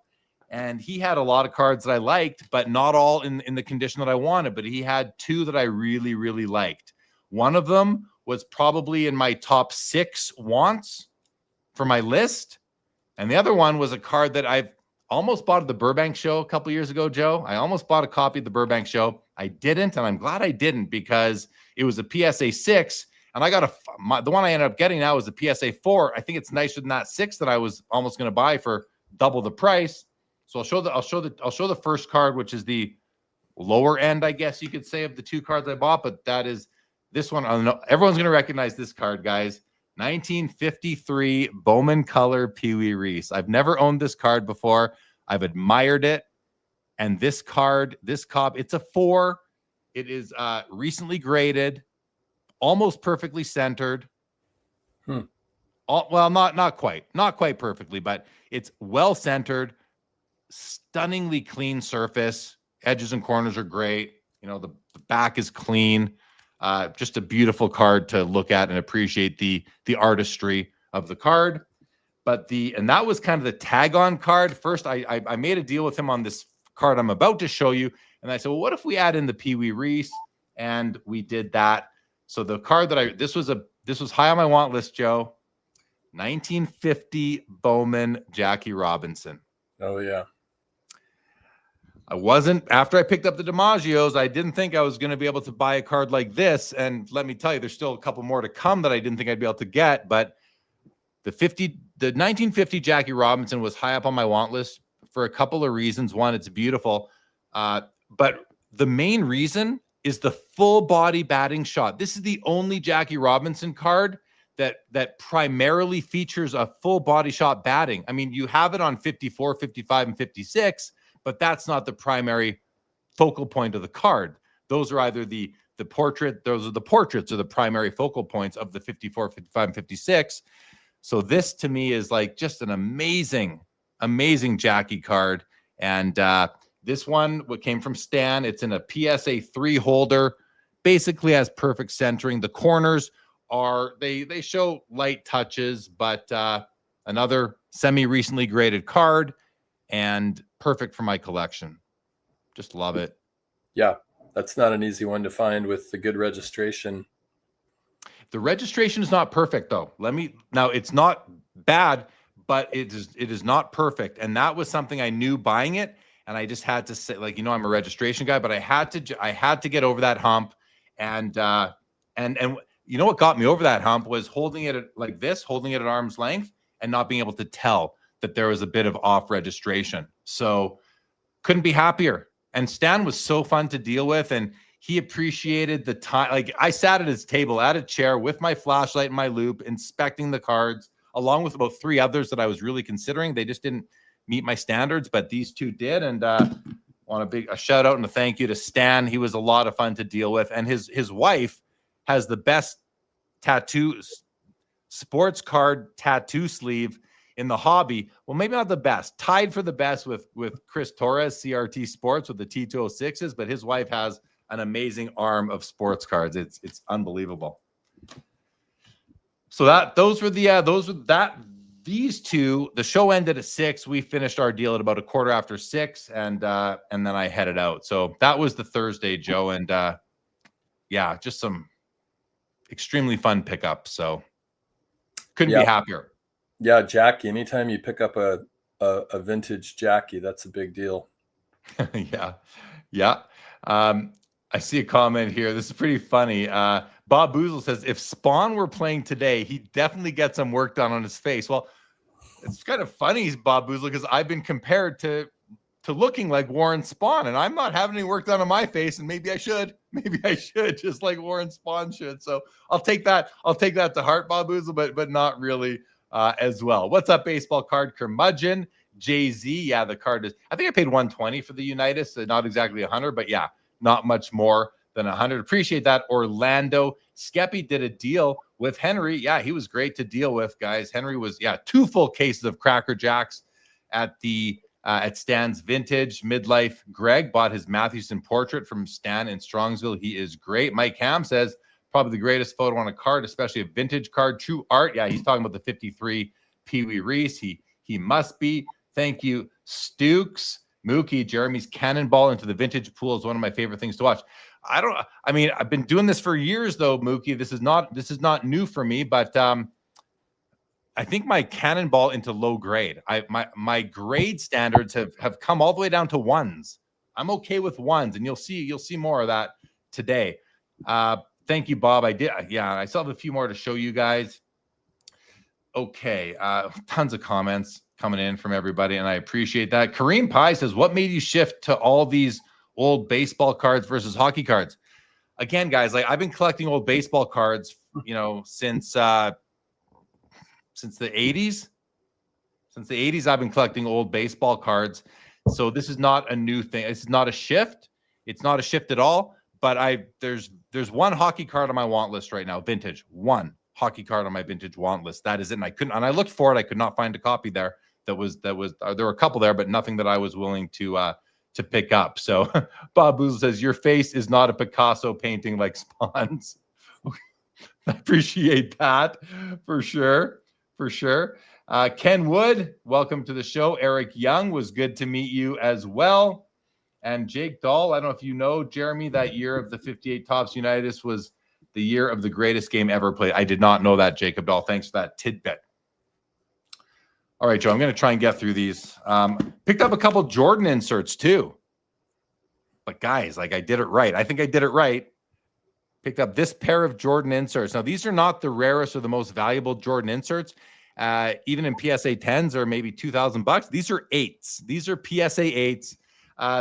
And he had a lot of cards that I liked, but not all in the condition that I wanted. But he had 2 that I really, really liked. One of them was probably in my top 6 wants for my list. And the other one was a card that I've almost bought at the Burbank show a couple years ago, Joe. I almost bought a copy of the Burbank show. I didn't, and I'm glad I didn't because it was a PSA 6. And I got the one I ended up getting now is a PSA 4. I think it's nicer than that 6 that I was almost going to buy for double the price. So I'll show the first card, which is the lower end, I guess you could say, of the 2 cards I bought. But that is this one. I don't know. Everyone's going to recognize this card, guys. 1953 Bowman Color Pee Wee Reese. I've never owned this card before. I've admired it. And this card, it's a 4. It is recently graded, almost perfectly centered. Well, not quite perfectly, but it's well centered, stunningly clean surface. Edges and corners are great. The back is clean. Just a beautiful card to look at and appreciate the artistry of the card. And that was kind of the tag on card. First, I made a deal with him on this card I'm about to show you. And I said, well, what if we add in the Pee Wee Reese? And we did that. So the card this was high on my want list, Joe. 1950 Bowman Jackie Robinson. Oh, yeah. After I picked up the DiMaggios, I didn't think I was going to be able to buy a card like this. And let me tell you, there's still a couple more to come that I didn't think I'd be able to get. But the 1950 Jackie Robinson was high up on my want list for a couple of reasons. One, it's beautiful. But the main reason is the full body batting shot. This is the only Jackie Robinson card that primarily features a full body shot batting. I mean, you have it on 54, 55, and 56, but that's not the primary focal point of the card. Those are either the portraits are the primary focal points of the 54, 55, and 56. So this to me is like just an amazing Jackie card. And this one, what came from Stan, it's in a PSA 3 holder, basically has perfect centering. The corners they show light touches, but another semi-recently graded card and perfect for my collection. Just love it. Yeah, that's not an easy one to find with the good registration. The registration is not perfect, though. Now it's not bad, but it is not perfect. And that was something I knew buying it. And I just had to say, I'm a registration guy, but I had to get over that hump. And you know what got me over that hump was holding it like this, holding it at arm's length and not being able to tell that there was a bit of off registration. So couldn't be happier. And Stan was so fun to deal with, and he appreciated the time. Like, I sat at his table at a chair with my flashlight and my loupe, inspecting the cards, along with about 3 others that I was really considering. They just didn't meet my standards, but these 2 did. And want a shout out and a thank you to Stan. He was a lot of fun to deal with. And his wife has the best sports card tattoo sleeve in the hobby. Well, maybe not the best, tied for the best with Chris Torres, CRT Sports, with the T206s, but his wife has an amazing arm of sports cards. It's unbelievable. So these 2. The show ended at 6. We finished our deal at about 6:15, and then I headed out. So that was the Thursday, Joe, and just some extremely fun pickup. So couldn't be happier. Yeah, Jackie. Anytime you pick up a vintage Jackie, that's a big deal. Yeah. I see a comment here. This is pretty funny. Bob Boozle says, if Spawn were playing today, he'd definitely get some work done on his face. Well, it's kind of funny, Bob Boozle, because I've been compared to looking like Warren Spahn, and I'm not having any work done on my face, and maybe I should, just like Warren Spahn should. So I'll take that to heart, Bob Boozle, but not really as well. What's up, baseball card curmudgeon? Jay-Z, yeah, the card is, I think I paid $120 for the Unitas, so not exactly 100, but yeah, not much more than 100. Appreciate that. Orlando Skeppy did a deal with Henry. Yeah, he was great to deal with, guys. Henry was 2 full cases of Cracker Jacks at Stan's Vintage Midlife. Greg bought his Mathewson portrait from Stan in Strongsville. He is great. Mike Ham says probably the greatest photo on a card, especially a vintage card. True art. Yeah, he's talking about the 53 Pee Wee Reese. He must be. Thank you, Stukes. Mookie, Jeremy's cannonball into the vintage pool is one of my favorite things to watch. I've been doing this for years though, Mookie. This is not new for me, but I think my cannonball into low grade. My grade standards have come all the way down to 1s. I'm okay with 1s, and you'll see more of that today. Thank you, Bob. I still have a few more to show you guys. Okay, tons of comments coming in from everybody, and I appreciate that. Kareem Pie says, what made you shift to all these old baseball cards versus hockey cards? Again, guys, like, I've been collecting old baseball cards, since the 80s. Since the 80s, I've been collecting old baseball cards. So this is not a new thing. This is not a shift. It's not a shift at all. but there's one hockey card on my want list right now, vintage. One hockey card on my vintage want list. That is it. And I looked for it. I could not find a copy there. There were a couple there, but nothing that I was willing to pick up. So Bob Boozle says, your face is not a Picasso painting like Spawn's. I appreciate that for sure. Ken Wood, welcome to the show. Eric Young, was good to meet you as well. And Jake Dahl, I don't know if you know, Jeremy, that year of the 58 Topps Unitas was the year of the greatest game ever played. I did not know that, Jacob Dahl. Thanks for that tidbit. All right, Joe, I'm going to try and get through these. Picked up a couple Jordan inserts too. But guys, like I did it right. I think I did it right. Picked up this pair of Jordan inserts. Now, these are not the rarest or the most valuable Jordan inserts. Even in PSA 10s or maybe $2,000. These are 8s. These are PSA 8s.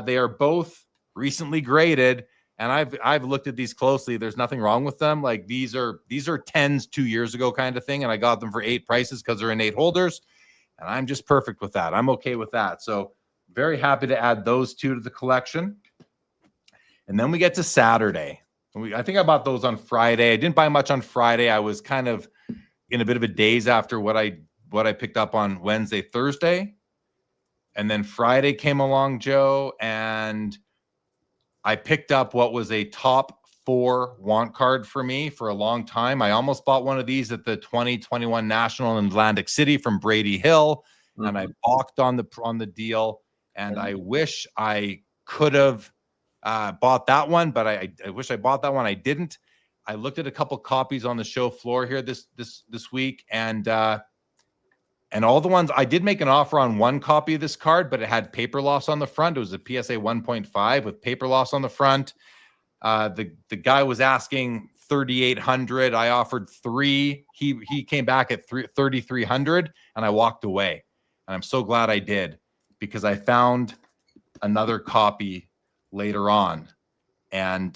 They are both recently graded. And I've looked at these closely. There's nothing wrong with them. Like these are 10s 2 years ago kind of thing. And I got them for 8 prices because they're in 8 holders. And I'm just perfect with that. I'm okay with that. So very happy to add those 2 to the collection. And then we get to Saturday. I think I bought those on Friday. I didn't buy much on Friday. I was kind of in a bit of a daze after what I picked up on Wednesday, Thursday. And then Friday came along, Joe, and I picked up what was a top 4 want card for me for a long time. I almost bought one of these at the 2021 National in Atlantic City from Brady Hill, and I balked on the deal. And I wish I could have bought that one, but I wish I bought that one. I didn't. I looked at a couple copies on the show floor here this week, and all the ones I did make an offer on one copy of this card, but it had paper loss on the front. It was a PSA 1.5 with paper loss on the front. The guy was asking 3,800. I offered 3. He came back at 3,300, and I walked away. And I'm so glad I did, because I found another copy later on. And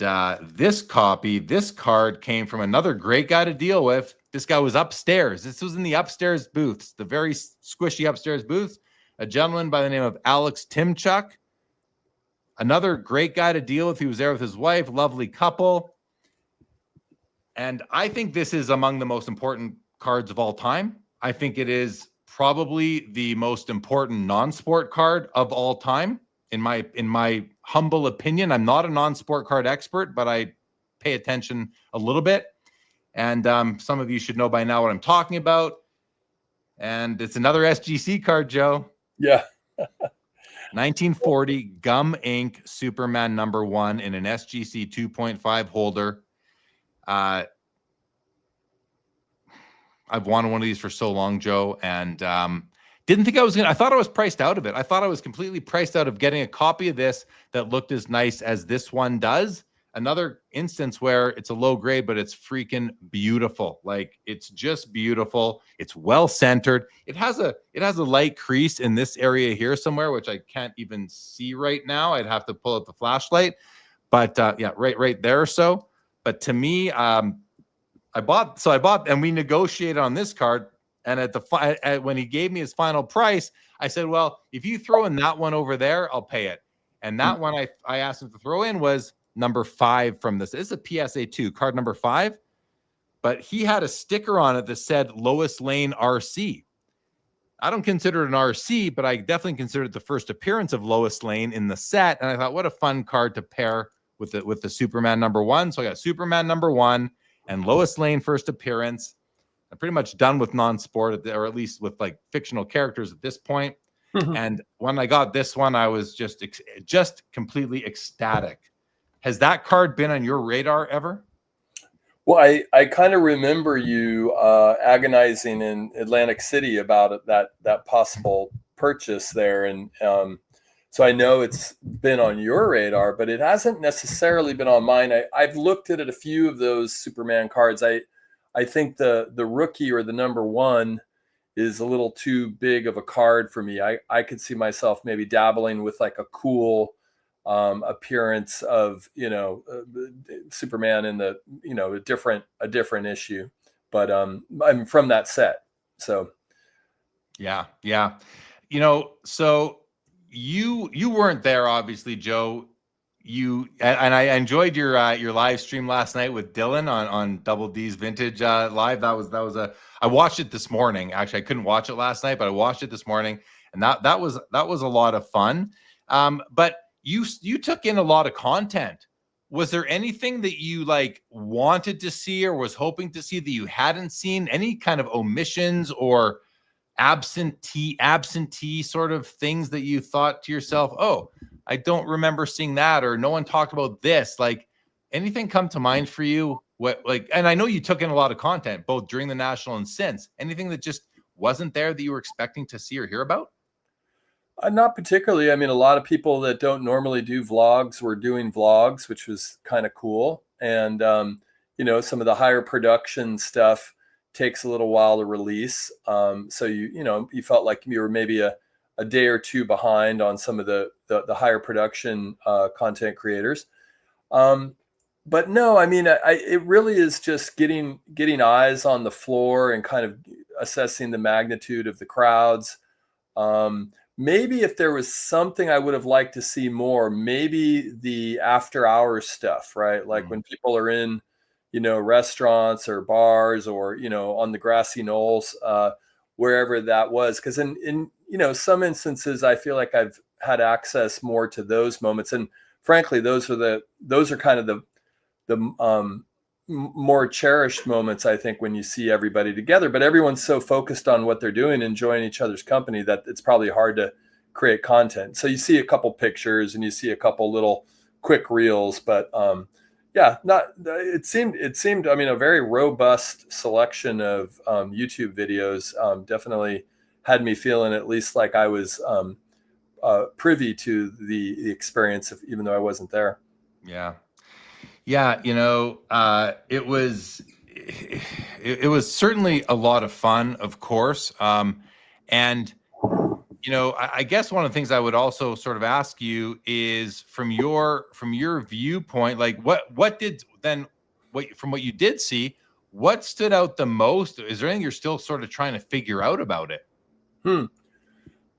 this card came from another great guy to deal with. This guy was upstairs. This was in the upstairs booths, the very squishy upstairs booths. A gentleman by the name of Alex Timchuk. Another great guy to deal with. He was there with his wife, lovely couple. And I think this is among the most important cards of all time. I think it is probably the most important non-sport card of all time. In my humble opinion, I'm not a non-sport card expert, but I pay attention a little bit. And some of you should know by now what I'm talking about. And it's another SGC card, Joe. Yeah. 1940 Gum Ink Superman #1 in an SGC 2.5 holder. I've wanted one of these for so long, Joe, and didn't think I thought I was priced out of it. I thought I was completely priced out of getting a copy of this that looked as nice as this one does. Another instance where it's a low grade, but it's freaking beautiful. Like, it's just beautiful. It's well centered. It has a light crease in this area here somewhere, which I can't even see right now. I'd have to pull out the flashlight, but yeah, right there or so. But to me, I bought, and we negotiated on this card. And when he gave me his final price, I said, well, if you throw in that one over there, I'll pay it. And that one I asked him to throw in was number 5 from this. This is a PSA 2, card number 5. But he had a sticker on it that said Lois Lane RC. I don't consider it an RC, but I definitely consider it the first appearance of Lois Lane in the set. And I thought, what a fun card to pair with the Superman #1. So I got Superman #1 and Lois Lane first appearance. I'm pretty much done with non-sport, or at least with like fictional characters at this point. And when I got this one, I was just completely ecstatic. Has that card been on your radar ever? Well, I kind of remember you agonizing in Atlantic City about it, that possible purchase there. And so I know it's been on your radar, but it hasn't necessarily been on mine. I've looked at a few of those Superman cards. I think the rookie or the #1 is a little too big of a card for me. I could see myself maybe dabbling with like a cool appearance of, Superman in the, a different issue, but I'm from that set. So. Yeah. So you weren't there, obviously, Joe. and I enjoyed your live stream last night with Dylan on Double D's Vintage Live. That was I watched it this morning. Actually, I couldn't watch it last night, but I watched it this morning, and that was a lot of fun. But you took in a lot of content. Was there anything that you like wanted to see or was hoping to see that you hadn't seen? Any kind of omissions or absentee sort of things that you thought to yourself, oh, I don't remember seeing that, or no one talked about this? Like, anything come to mind for you? And I know you took in a lot of content both during the national and since. Anything that just wasn't there that you were expecting to see or hear about? Not particularly. I mean, a lot of people that don't normally do vlogs were doing vlogs, which was kind of cool. And, some of the higher production stuff takes a little while to release. So you felt like you were maybe a day or two behind on some of the higher production content creators. But no, I mean, it really is just getting eyes on the floor and kind of assessing the magnitude of the crowds. Maybe if there was something I would have liked to see more, maybe the after hours stuff, right? Like when people are in, restaurants or bars or, on the grassy knolls, wherever that was. Because in some instances, I feel like I've had access more to those moments. And frankly, those are kind of the more cherished moments, I think, when you see everybody together. But everyone's so focused on what they're doing, enjoying each other's company, that it's probably hard to create content. So you see a couple pictures and you see a couple little quick reels, but it seemed, I mean, a very robust selection of YouTube videos definitely had me feeling at least like I was privy to the experience, even though I wasn't there. Yeah. Yeah, it was certainly a lot of fun, of course. And I guess one of the things I would also sort of ask you is from your viewpoint, like from what you did see, what stood out the most? Is there anything you're still sort of trying to figure out about it?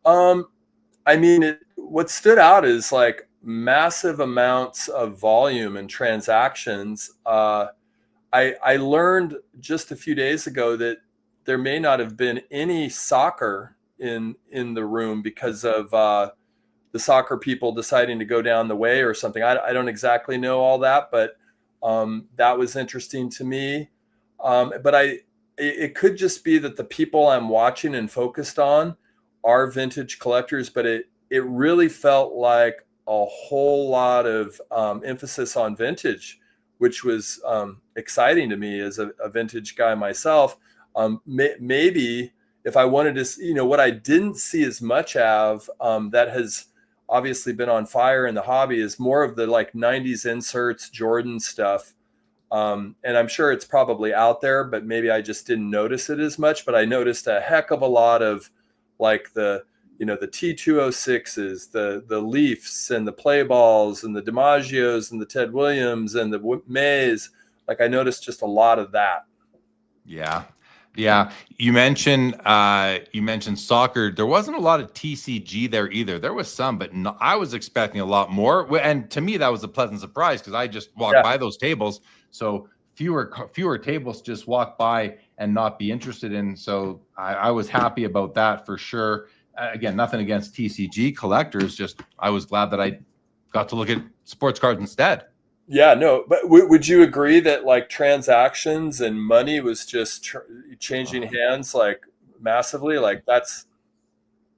I mean, what stood out is like massive amounts of volume and transactions. I learned just a few days ago that there may not have been any soccer in the room because of the soccer people deciding to go down the way or something. I don't exactly know all that, but that was interesting to me. But it could just be that the people I'm watching and focused on are vintage collectors, but it really felt like a whole lot of emphasis on vintage, which was exciting to me as a vintage guy myself. Maybe if I wanted to, what I didn't see as much of that has obviously been on fire in the hobby is more of the like 90s inserts, Jordan stuff. And I'm sure it's probably out there, but maybe I just didn't notice it as much. But I noticed a heck of a lot of like the T206s, the Leafs and the play balls and the DiMaggios and the Ted Williams and the Mays. Like I noticed just a lot of that. Yeah. Yeah. You mentioned soccer. There wasn't a lot of TCG there either. There was some, but I was expecting a lot more. And to me, that was a pleasant surprise because I just walked by those tables. So fewer tables just walk by and not be interested in. So I was happy about that for sure. Again, nothing against TCG collectors. Just I was glad that I got to look at sports cards instead. Yeah, no, but would you agree that like transactions and money was just changing hands like massively? Like that's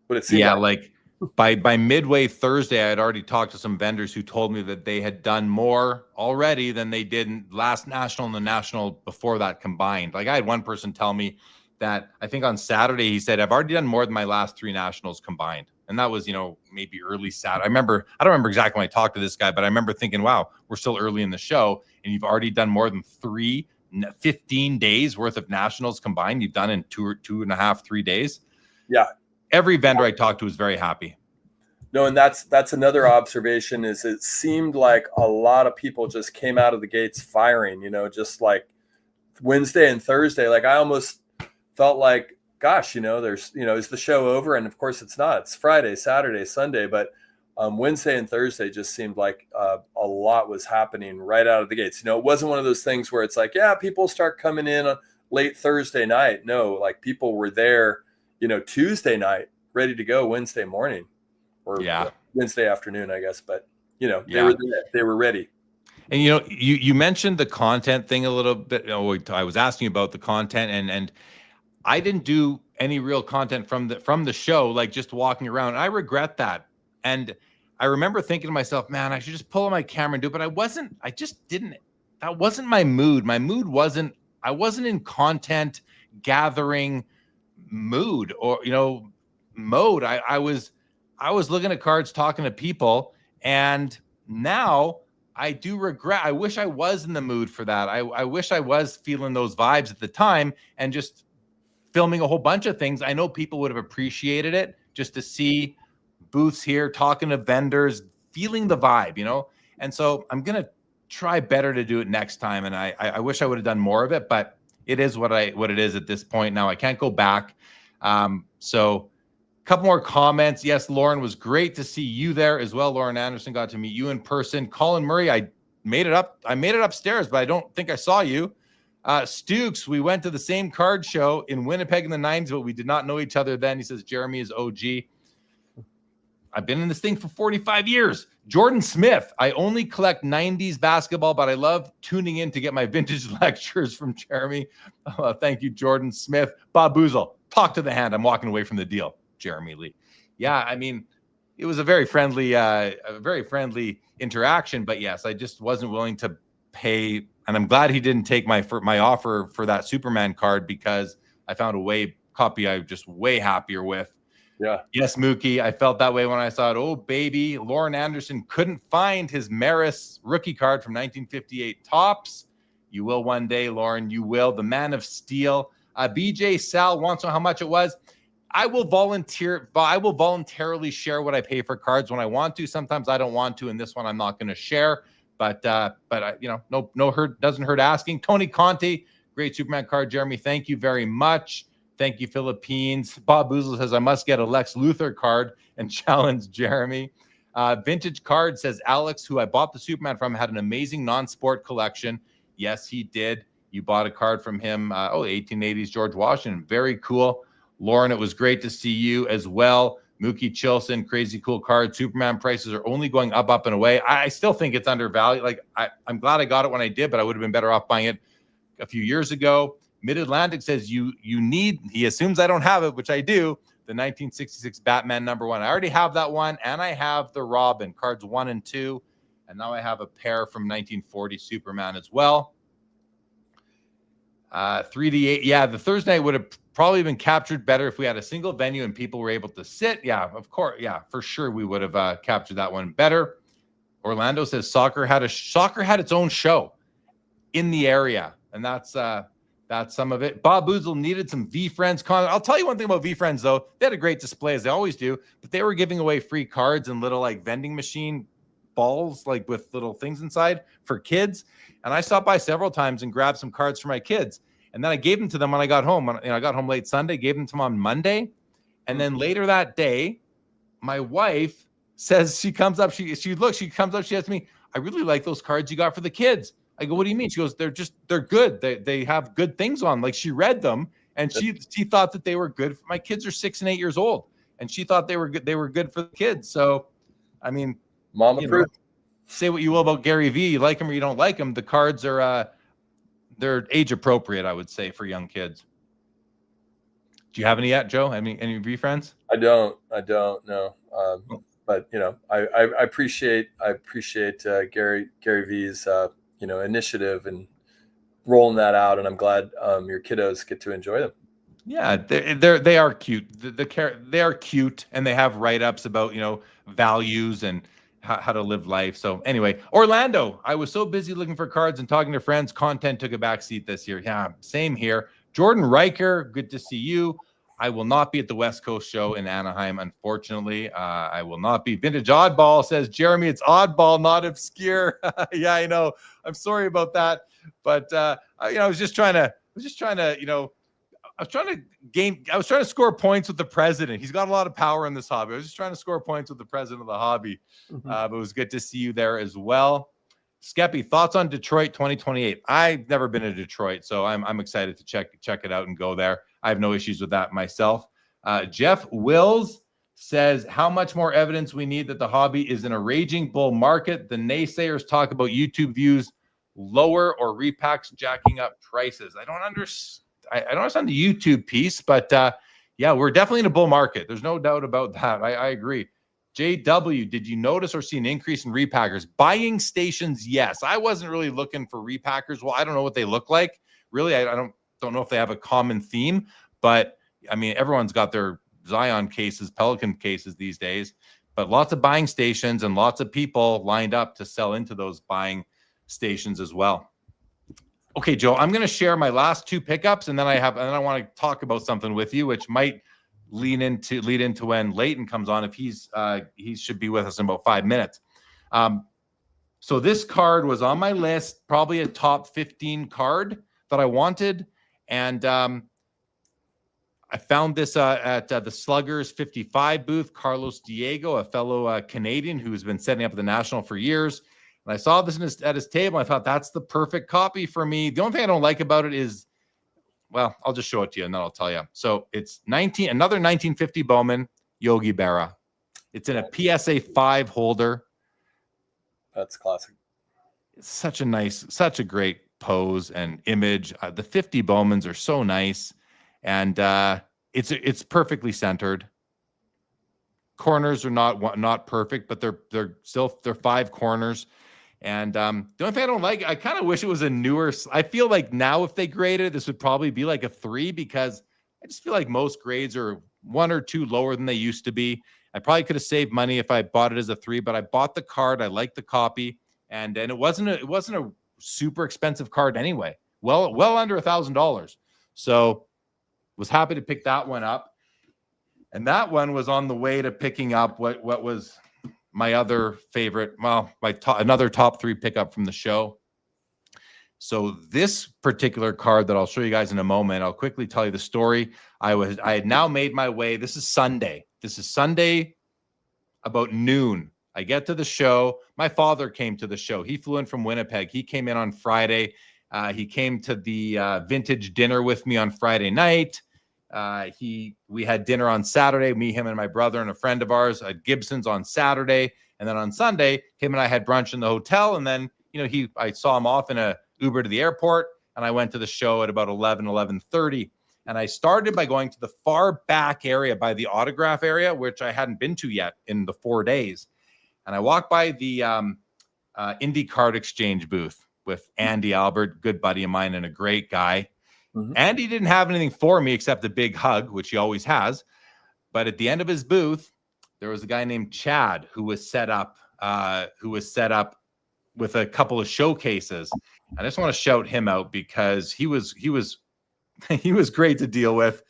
what it seemed like. Like by midway Thursday, I had already talked to some vendors who told me that they had done more already than they did in last national and the national before that combined. Like I had one person tell me that I think on Saturday, he said, I've already done more than my last 3 nationals combined. And that was, maybe early Saturday. I don't remember exactly when I talked to this guy, but I remember thinking, wow, we're still early in the show and you've already done more than 15 days worth of nationals combined. You've done in 2.5, 3 days. Yeah. Every vendor I talked to was very happy. No, and that's another observation is it seemed like a lot of people just came out of the gates firing, just like Wednesday and Thursday. Like I almost felt like, gosh, there's, is the show over? And of course it's not. It's Friday, Saturday, Sunday. But Wednesday and Thursday just seemed like a lot was happening right out of the gates. It wasn't one of those things where it's like, yeah, people start coming in on late Thursday night. No, like people were there, Tuesday night, ready to go Wednesday morning or Wednesday afternoon, I guess. But, they were there, they were ready. And, you mentioned the content thing a little bit. I was asking you about the content and I didn't do any real content from the show, like just walking around. I regret that. And I remember thinking to myself, man, I should just pull out my camera and do it. But that wasn't my mood. My mood I wasn't in content gathering mood or, mode. I was looking at cards, talking to people. And now I do regret, I wish I was in the mood for that. I wish I was feeling those vibes at the time and just filming a whole bunch of things. I know people would have appreciated it just to see booths here, talking to vendors, feeling the vibe, And so I'm going to try better to do it next time. And I wish I would have done more of it, but it is what it is at this point. Now I can't go back. So a couple more comments. Yes, Lauren, was great to see you there as well. Lauren Anderson, got to meet you in person. Colin Murray, I made it upstairs, but I don't think I saw you. Stukes, we went to the same card show in Winnipeg in the 90s, but we did not know each other then. He says, Jeremy is OG. I've been in this thing for 45 years. Jordan Smith, I only collect 90s basketball, but I love tuning in to get my vintage lectures from Jeremy. Thank you, Jordan Smith. Bob Boozle, talk to the hand. I'm walking away from the deal. Jeremy Lee. Yeah, I mean, it was a very friendly interaction, but yes, I just wasn't willing to pay. And I'm glad he didn't take my offer for that Superman card because I found a copy I'm just way happier with. Yeah. Yes, Mookie. I felt that way when I saw it. Oh, baby. Lauren Anderson couldn't find his Maris rookie card from 1958 Topps. You will one day, Lauren. You will. The Man of Steel. BJ Sal wants to know how much it was. I will voluntarily share what I pay for cards when I want to. Sometimes I don't want to, and this one I'm not going to share. But no hurt, doesn't hurt asking. Tony Conte, great Superman card. Jeremy, thank you very much. Thank you, Philippines. Bob Boozle says, I must get a Lex Luthor card and challenge Jeremy. Vintage Card says, Alex, who I bought the Superman from, had an amazing non-sport collection. Yes, he did. You bought a card from him. 1880s George Washington. Very cool. Lauren, it was great to see you as well. Mookie Chilson, crazy cool card. Superman prices are only going up and away. I still think it's undervalued. Like I'm glad I got it when I did, but I would have been better off buying it a few years ago. Mid-Atlantic says he assumes I don't have it, which I do, the 1966 Batman #1. I already have that one, and I have the Robin, cards 1 and 2, and now I have a pair from 1940 Superman as well. 3D8, yeah, the Thursday night would have probably been captured better if we had a single venue and people were able to sit. Yeah, of course, yeah, for sure we would have captured that one better. Orlando says soccer had its own show in the area, and that's some of it. Bob Boozle needed some V-Friends content. I'll tell you one thing about V-Friends, though. They had a great display, as they always do, but they were giving away free cards and little, like, vending machine balls, like, with little things inside for kids. And I stopped by several times and grabbed some cards for my kids. And then I gave them to them when I got home. I got home late Sunday, gave them to them on Monday. And then later that day, my wife says, she comes up, she asks me, I really like those cards you got for the kids. I go, what do you mean? She goes, they're good. They have good things on. Like, she read them and she thought that they were good. My kids are 6 and 8 years old, and she thought they were good. They were good for the kids. So, I mean, Mama approved. Say what you will about Gary V. You like him or you don't like him. The cards are they're age appropriate, I would say, for young kids. Do you have any yet, Joe? Any V friends? I don't know. But I appreciate Gary V's initiative and rolling that out, and I'm glad your kiddos get to enjoy them. Yeah, they are cute. They are cute, and they have write-ups about values and how to live life. So anyway, Orlando, I was so busy looking for cards and talking to friends, content took a back seat this year. Yeah, same here. Jordan Riker, good to see you. I will not be at the West Coast show in Anaheim, unfortunately. I will not be. Vintage Oddball says, Jeremy, it's Oddball, not obscure. Yeah, I know. I'm sorry about that, but I was just trying to. I was trying to score points with the president. He's got a lot of power in this hobby. I was just trying to score points with the president of the hobby. But it was good to see you there as well. Skeppy, thoughts on Detroit 2028? I've never been to Detroit, so I'm excited to check it out and go there. I have no issues with that myself. Jeff Wills says, how much more evidence we need that the hobby is in a raging bull market? The naysayers talk about YouTube views lower or repacks jacking up prices. I don't understand the YouTube piece, but yeah, we're definitely in a bull market. There's no doubt about that. I agree. JW, did you notice or see an increase in repackers? Buying stations, yes. I wasn't really looking for repackers. Well, I don't know what they look like. Really, I don't know if they have a common theme, but I mean, everyone's got their Zion cases, Pelican cases these days, but lots of buying stations and lots of people lined up to sell into those buying stations as well. Okay, Joe, I'm going to share my last two pickups, and then I want to talk about something with you, which might lead into when Leighton comes on, if he should be with us in about 5 minutes. So this card was on my list, probably a top 15 card that I wanted, and I found this at the Sluggers 55 booth. Carlos Diego, a fellow Canadian who's been setting up at the National for years. And I saw this at his table. I thought, that's the perfect copy for me. The only thing I don't like about it is, well, I'll just show it to you and then I'll tell you. So it's another 1950 Bowman Yogi Berra. It's in a PSA 5 holder. That's classic. It's such a great pose and image. The 50 Bowmans are so nice. And it's perfectly centered. Corners are not perfect, but they're still 5 corners. And the only thing I don't like, I kind of wish it was a newer. I feel like now if they graded it, this would probably be like a 3, because I just feel like most grades are 1 or 2 lower than they used to be. I probably could have saved money if I bought it as a 3, but I bought the card. I like the copy, and it wasn't a super expensive card anyway. Well under $1,000. So was happy to pick that one up. And that one was on the way to picking up what was my other favorite, another top 3 pickup from the show. So this particular card that I'll show you guys in a moment, I'll quickly tell you the story. I had now made my way. This is Sunday about noon. I get to the show. My father came to the show. He flew in from Winnipeg. He came in on Friday. He came to the vintage dinner with me on Friday night. We had dinner on Saturday, me, him, and my brother and a friend of ours at Gibson's on Saturday. And then on Sunday, him and I had brunch in the hotel. And then, I saw him off in a Uber to the airport, and I went to the show at about 11:30. And I started by going to the far back area by the autograph area, which I hadn't been to yet in the 4 days. And I walked by the Indie Card Exchange booth with Andy Albert, good buddy of mine and a great guy. Mm-hmm. Andy didn't have anything for me except a big hug, which he always has. But at the end of his booth, there was a guy named Chad who was set up with a couple of showcases. I just want to shout him out because he was great to deal with.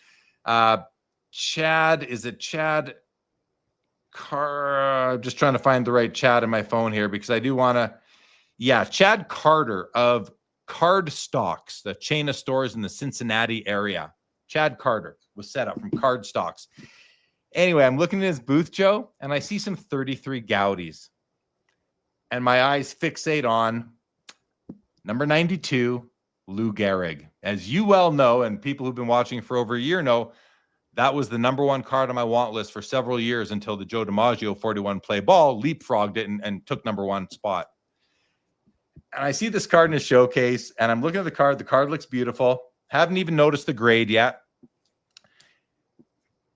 Chad, is it Chad? I'm just trying to find the right Chad in my phone here because I do want to. Yeah, Chad Carter of Card Stocks, the chain of stores in the Cincinnati area. Chad Carter was set up from Card Stocks. Anyway, I'm looking at his booth, Joe, and I see some 33 Gaudis. And my eyes fixate on number 92, Lou Gehrig. As you well know, and people who've been watching for over a year know, that was the number 1 card on my want list for several years until the Joe DiMaggio 41 play ball leapfrogged it and took number 1 spot. And I see this card in a showcase, and I'm looking at the card. The card looks beautiful. Haven't even noticed the grade yet.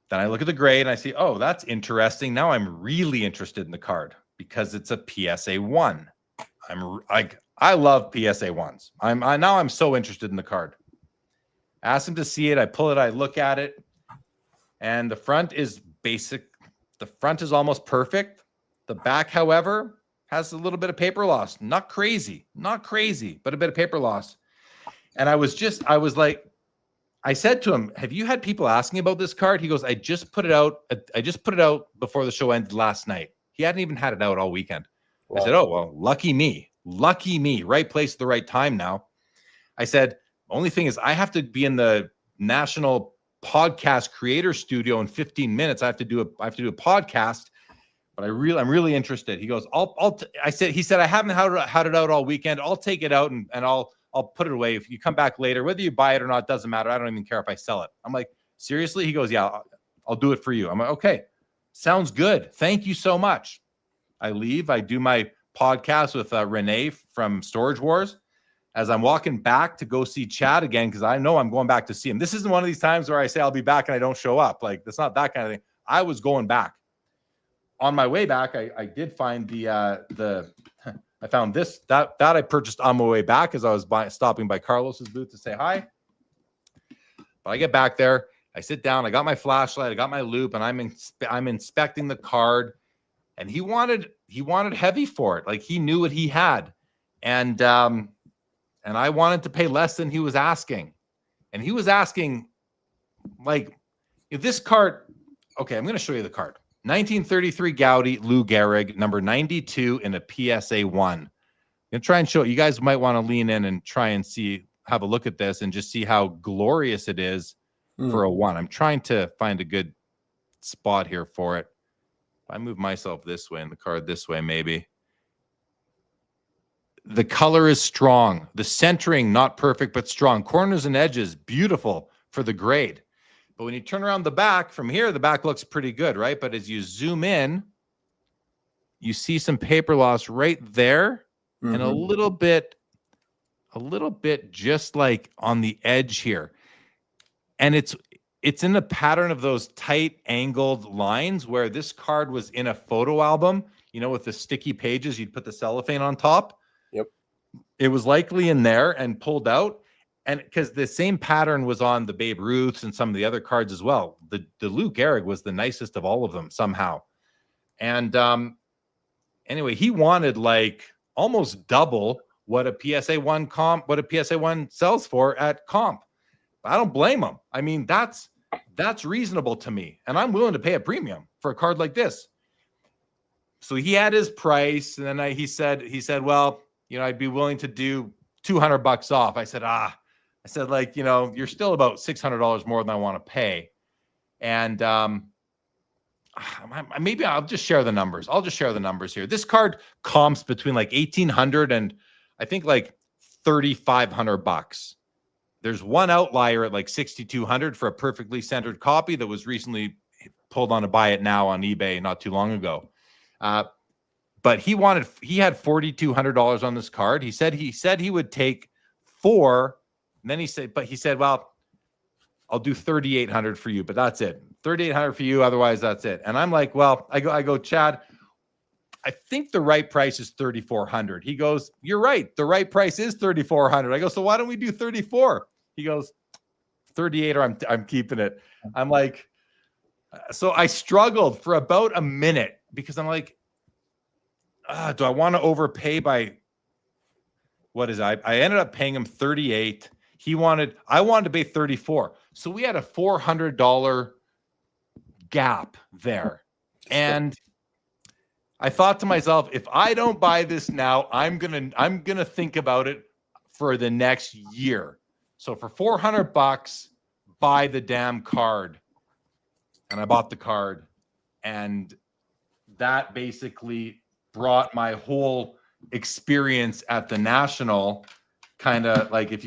Then I look at the grade, and I see, oh, that's interesting. Now I'm really interested in the card because it's a PSA 1. I love PSA 1s. I'm so interested in the card. Ask him to see it. I pull it. I look at it, and the front is basic. The front is almost perfect. The back, however, has a little bit of paper loss. Not crazy, but a bit of paper loss. And I said to him, have you had people asking about this card? He goes, I just put it out before the show ended last night. He hadn't even had it out all weekend. Wow. I said, oh, well, lucky me, right place at the right time now. I said, only thing is I have to be in the national podcast creator studio in 15 minutes. I have to do a podcast, but I'm really interested. He goes, he said, I haven't had it out all weekend. I'll take it out and I'll put it away. If you come back later, whether you buy it or not, doesn't matter. I don't even care if I sell it. I'm like, seriously? He goes, yeah, I'll do it for you. I'm like, okay, sounds good. Thank you so much. I leave. I do my podcast with Renee from Storage Wars. As I'm walking back to go see Chad again, because I know I'm going back to see him. This isn't one of these times where I say I'll be back and I don't show up. Like, that's not that kind of thing. I was going back. On my way back, I did find I found this that I purchased on my way back as I was stopping by Carlos's booth to say hi. But I get back there, I sit down, I got my flashlight, I got my loop, and I'm inspecting the card. And he wanted heavy for it. Like, he knew what he had, and I wanted to pay less than he was asking. And he was asking, like, if this card. Okay, I'm going to show you the card. 1933 Gaudi Lou Gehrig, number 92 in a PSA 1. I'm going to try and show it. You guys might want to lean in and try and have a look at this and just see how glorious it is for a 1. I'm trying to find a good spot here for it. If I move myself this way and the card this way, maybe. The color is strong. The centering, not perfect, but strong. Corners and edges, beautiful for the grade. But when you turn around the back from here, the back looks pretty good, right? But as you zoom in, you see some paper loss right there, and a little bit just like on the edge here. And it's in the pattern of those tight angled lines where this card was in a photo album, with the sticky pages, you'd put the cellophane on top. Yep. It was likely in there and pulled out. And because the same pattern was on the Babe Ruths and some of the other cards as well. The Lou Gehrig was the nicest of all of them somehow. And anyway, he wanted like almost double what a PSA 1 sells for at comp. I don't blame him. I mean, that's reasonable to me. And I'm willing to pay a premium for a card like this. So he had his price. And then he said, well, I'd be willing to do $200 off. I said, like, you're still about $600 more than I want to pay. And maybe I'll just share the numbers. I'll just share the numbers here. This card comps between like $1,800 and I think like $3,500. There's one outlier at like $6,200 for a perfectly centered copy that was recently pulled on to buy it now on eBay not too long ago. But he had $4,200 on this card. He said he would take 4. And then he said, well, I'll do $3,800 for you, but that's it. $3,800 for you. Otherwise, that's it. And I'm like, well, I go, Chad, I think the right price is $3,400. He goes, you're right. The right price is $3,400. I go, so why don't we do 34? He goes, 38 or I'm keeping it. I'm like, so I struggled for about a minute because I'm like, do I want to overpay by what is I ended up paying him 38. I wanted to pay 34. So we had a $400 gap there. And I thought to myself, if I don't buy this now, I'm gonna think about it for the next year. So for $400, buy the damn card. And I bought the card. And that basically brought my whole experience at the National kind of like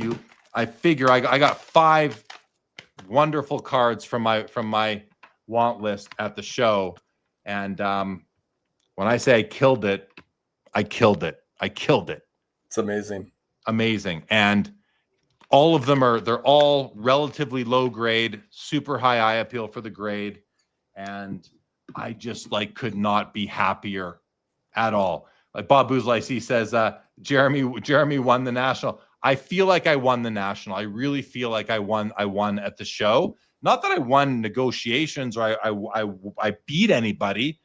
I figure I got 5 wonderful cards from my want list at the show. And when I say I killed it, I killed it. It's amazing. And all of them they're all relatively low grade, super high eye appeal for the grade. And I just could not be happier at all. Like Bob Boozley, he says, Jeremy won the National. I feel like I won the National. I really feel like I won at the show. Not that I won negotiations or I beat anybody.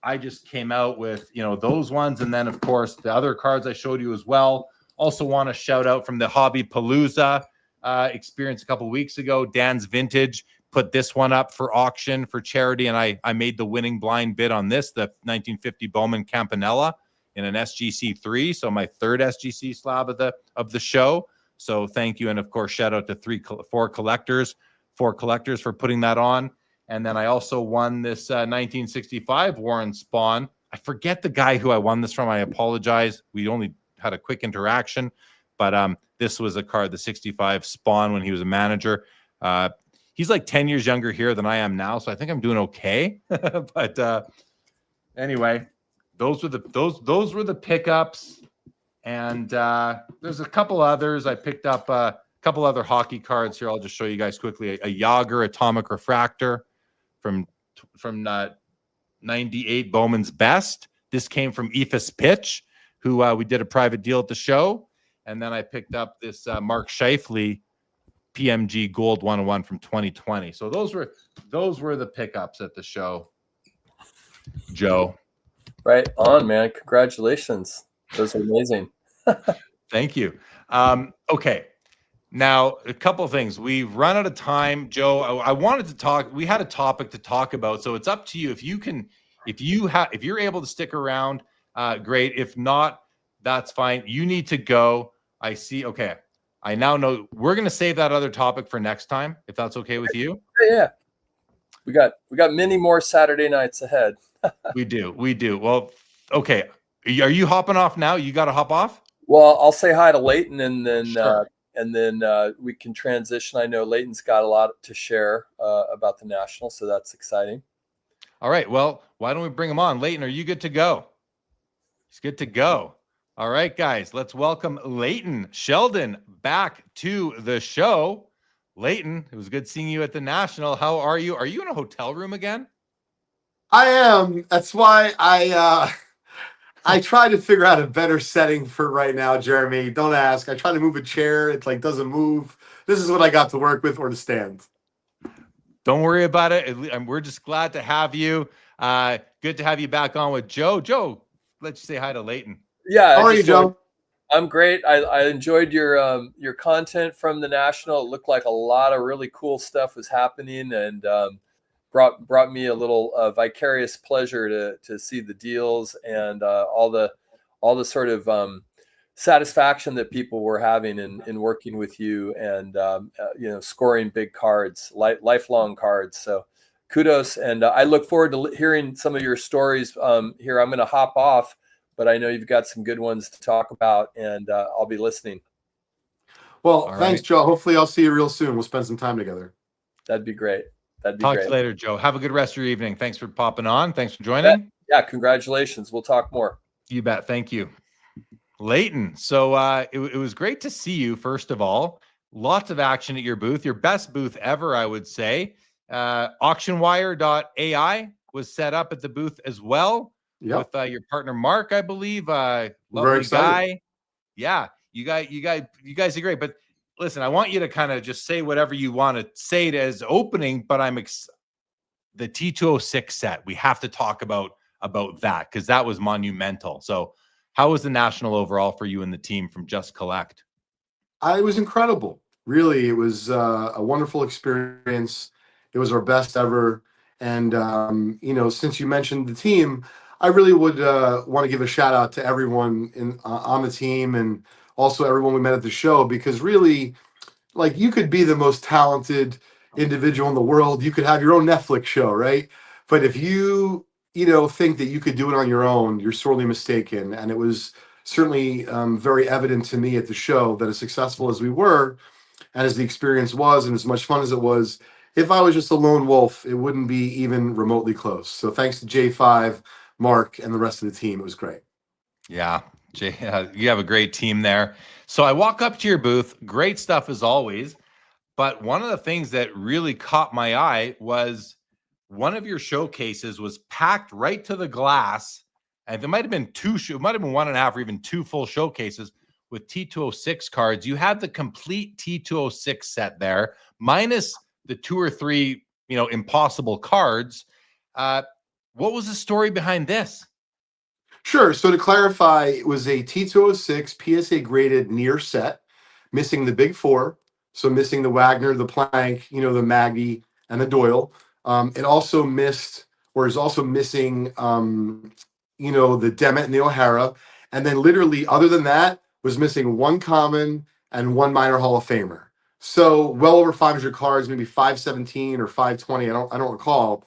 I just came out with, those ones. And then, of course, the other cards I showed you as well. Also want to shout out from the Hobby Palooza experience a couple weeks ago. Dan's Vintage put this one up for auction for charity. And I made the winning blind bid on this, the 1950 Bowman Campanella in an SGC 3. So my third SGC slab of the show. So thank you. And of course, shout out to four collectors for putting that on. And then I also won this 1965 Warren Spahn. I forget the guy who I won this from. I apologize. We only had a quick interaction, but this was a card, the 65 Spahn, when he was a manager. He's like 10 years younger here than I am now, so I think I'm doing okay. But anyway, those were the pickups, and there's a couple others. I picked up a couple other hockey cards here. I'll just show you guys quickly. A Yager Atomic Refractor from 98 Bowman's Best. This came from Ephus Pitch, who we did a private deal at the show. And then I picked up this Mark Scheifele PMG Gold 101 from 2020. So those were the pickups at the show, Joe. Right on, man. Congratulations. Those are amazing. Thank you. Okay. Now, a couple of things. We've run out of time, Joe. I wanted to talk. We had a topic to talk about, so it's up to you. If you're able to stick around, great. If not, that's fine. You need to go. I see. Okay. I now know we're going to save that other topic for next time, if that's okay with you. Yeah. We got many more Saturday nights ahead. We do. Well, okay. Are you hopping off now? You got to hop off? Well, I'll say hi to Leighton, and then Sure. We can transition. I know Leighton's got a lot to share about the National, so that's exciting. All right. Well, why don't we bring him on? Leighton, are you good to go? He's good to go. All right, guys, let's welcome Leighton Sheldon back to the show. Leighton, it was good seeing you at the National. How are you? Are you in a hotel room again? I am. That's why I try to figure out a better setting for right now, Jeremy. Don't ask. I try to move a chair. It doesn't move. This is what I got to work with, or to stand. Don't worry about it. We're just glad to have you. Good to have you back on with Joe. Joe, let's say hi to Leighton. Yeah. How are you, Joe? I'm great. I enjoyed your content from the National. It looked like a lot of really cool stuff was happening, and brought me a little vicarious pleasure to see the deals and all the sort of satisfaction that people were having in working with you, and scoring big cards, lifelong cards. So kudos, and I look forward to hearing some of your stories here. I'm going to hop off, but I know you've got some good ones to talk about, and I'll be listening. Well, thanks, Joe. Hopefully I'll see you real soon. We'll spend some time together. That'd be great. Talk to you later, Joe. Have a good rest of your evening. Thanks for popping on. Thanks for joining. Yeah, congratulations. We'll talk more. You bet. Thank you. Leighton, so it was great to see you, first of all. Lots of action at your booth. Your best booth ever, I would say. AuctionWire.ai was set up at the booth as well. Yep. With your partner, Mark, I believe. Lovely guy. Yeah, you guys are great. But listen, I want you to kind of just say whatever you want to say as opening, but the T206 set, we have to talk about that, because that was monumental. So how was the National overall for you and the team from Just Collect? It was incredible. Really, it was a wonderful experience. It was our best ever. And, since you mentioned the team, I really would want to give a shout out to everyone on the team, and also everyone we met at the show, because really, you could be the most talented individual in the world. You could have your own Netflix show, right? But if you think that you could do it on your own, you're sorely mistaken. And it was certainly very evident to me at the show that as successful as we were, and as the experience was, and as much fun as it was, if I was just a lone wolf, it wouldn't be even remotely close. So thanks to J5, Mark, and the rest of the team. It was great. Yeah. Jay, you have a great team there. So I walk up to your booth, great stuff as always. But one of the things that really caught my eye was one of your showcases was packed right to the glass. And there might have been it might have been 1.5 or even 2 full showcases with T206 cards. You had the complete T206 set there, minus the 2 or 3, impossible cards. What was the story behind this? Sure. So to clarify, it was a T206 PSA graded near set, missing the big 4. So missing the Wagner, the Plank, the Maggie, and the Doyle. It also missed, or is also missing, the Demet and the O'Hara. And then literally, other than that, was missing 1 common and one minor Hall of Famer. So well over 500 cards, maybe 517 or 520. I don't recall.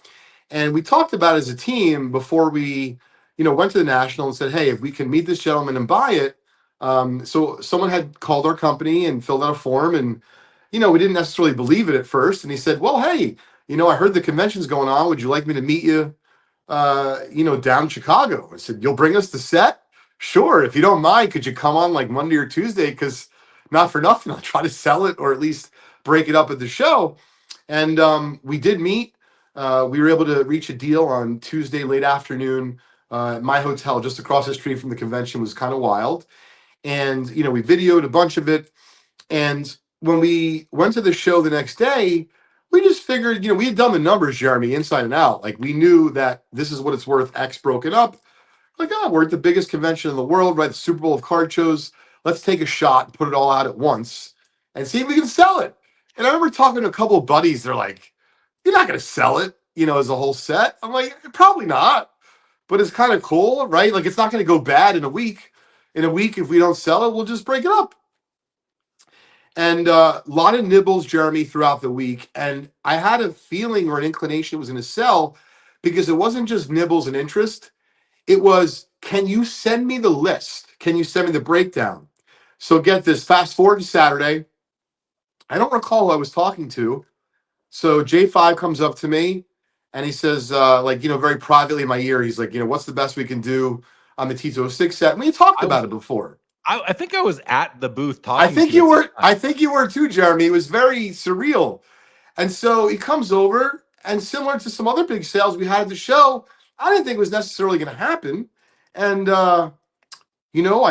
And we talked about it as a team before we, went to the National and said, hey, if we can meet this gentleman and buy it. So someone had called our company and filled out a form, and we didn't necessarily believe it at first. And he said, well, hey, I heard the convention's going on. Would you like me to meet you, down in Chicago? I said, you'll bring us the set? Sure. If you don't mind, could you come on like Monday or Tuesday? Because not for nothing, I'll try to sell it or at least break it up at the show. And we did meet. We were able to reach a deal on Tuesday late afternoon. My hotel just across the street from the convention was kind of wild. And, we videoed a bunch of it. And when we went to the show the next day, we just figured, we had done the numbers, Jeremy, inside and out. Like, we knew that this is what it's worth, X broken up. Like, we're at the biggest convention in the world, right? The Super Bowl of card shows. Let's take a shot and put it all out at once and see if we can sell it. And I remember talking to a couple of buddies. They're like, you're not going to sell it, as a whole set. I'm like, probably not, but it's kind of cool, right? Like, it's not going to go bad in a week. In a week, if we don't sell it, we'll just break it up. And a lot of nibbles, Jeremy, throughout the week. And I had a feeling or an inclination it was going to sell because it wasn't just nibbles and interest. It was, can you send me the list? Can you send me the breakdown? So get this, fast forward to Saturday. I don't recall who I was talking to. So J5 comes up to me and he says, very privately in my ear, he's like, what's the best we can do on the T206 set? And we talked about it before. I think I was at the booth talking. I think you were too, Jeremy. It was very surreal. And so he comes over, and similar to some other big sales we had at the show, I didn't think it was necessarily going to happen. And, I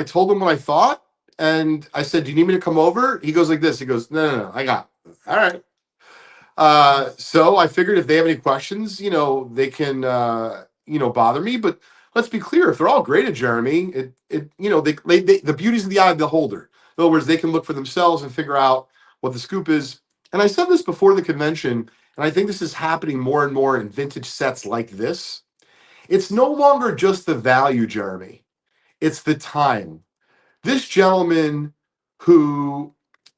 told him what I thought. And I said, do you need me to come over? He goes like this. He goes, no, I got it. All right. So I figured if they have any questions, they can, bother me. But let's be clear, if they're all graded, Jeremy, the beauty's in the eye of the beholder. In other words, they can look for themselves and figure out what the scoop is. And I said this before the convention, and I think this is happening more and more in vintage sets like this. It's no longer just the value, Jeremy. It's the time. This gentleman, who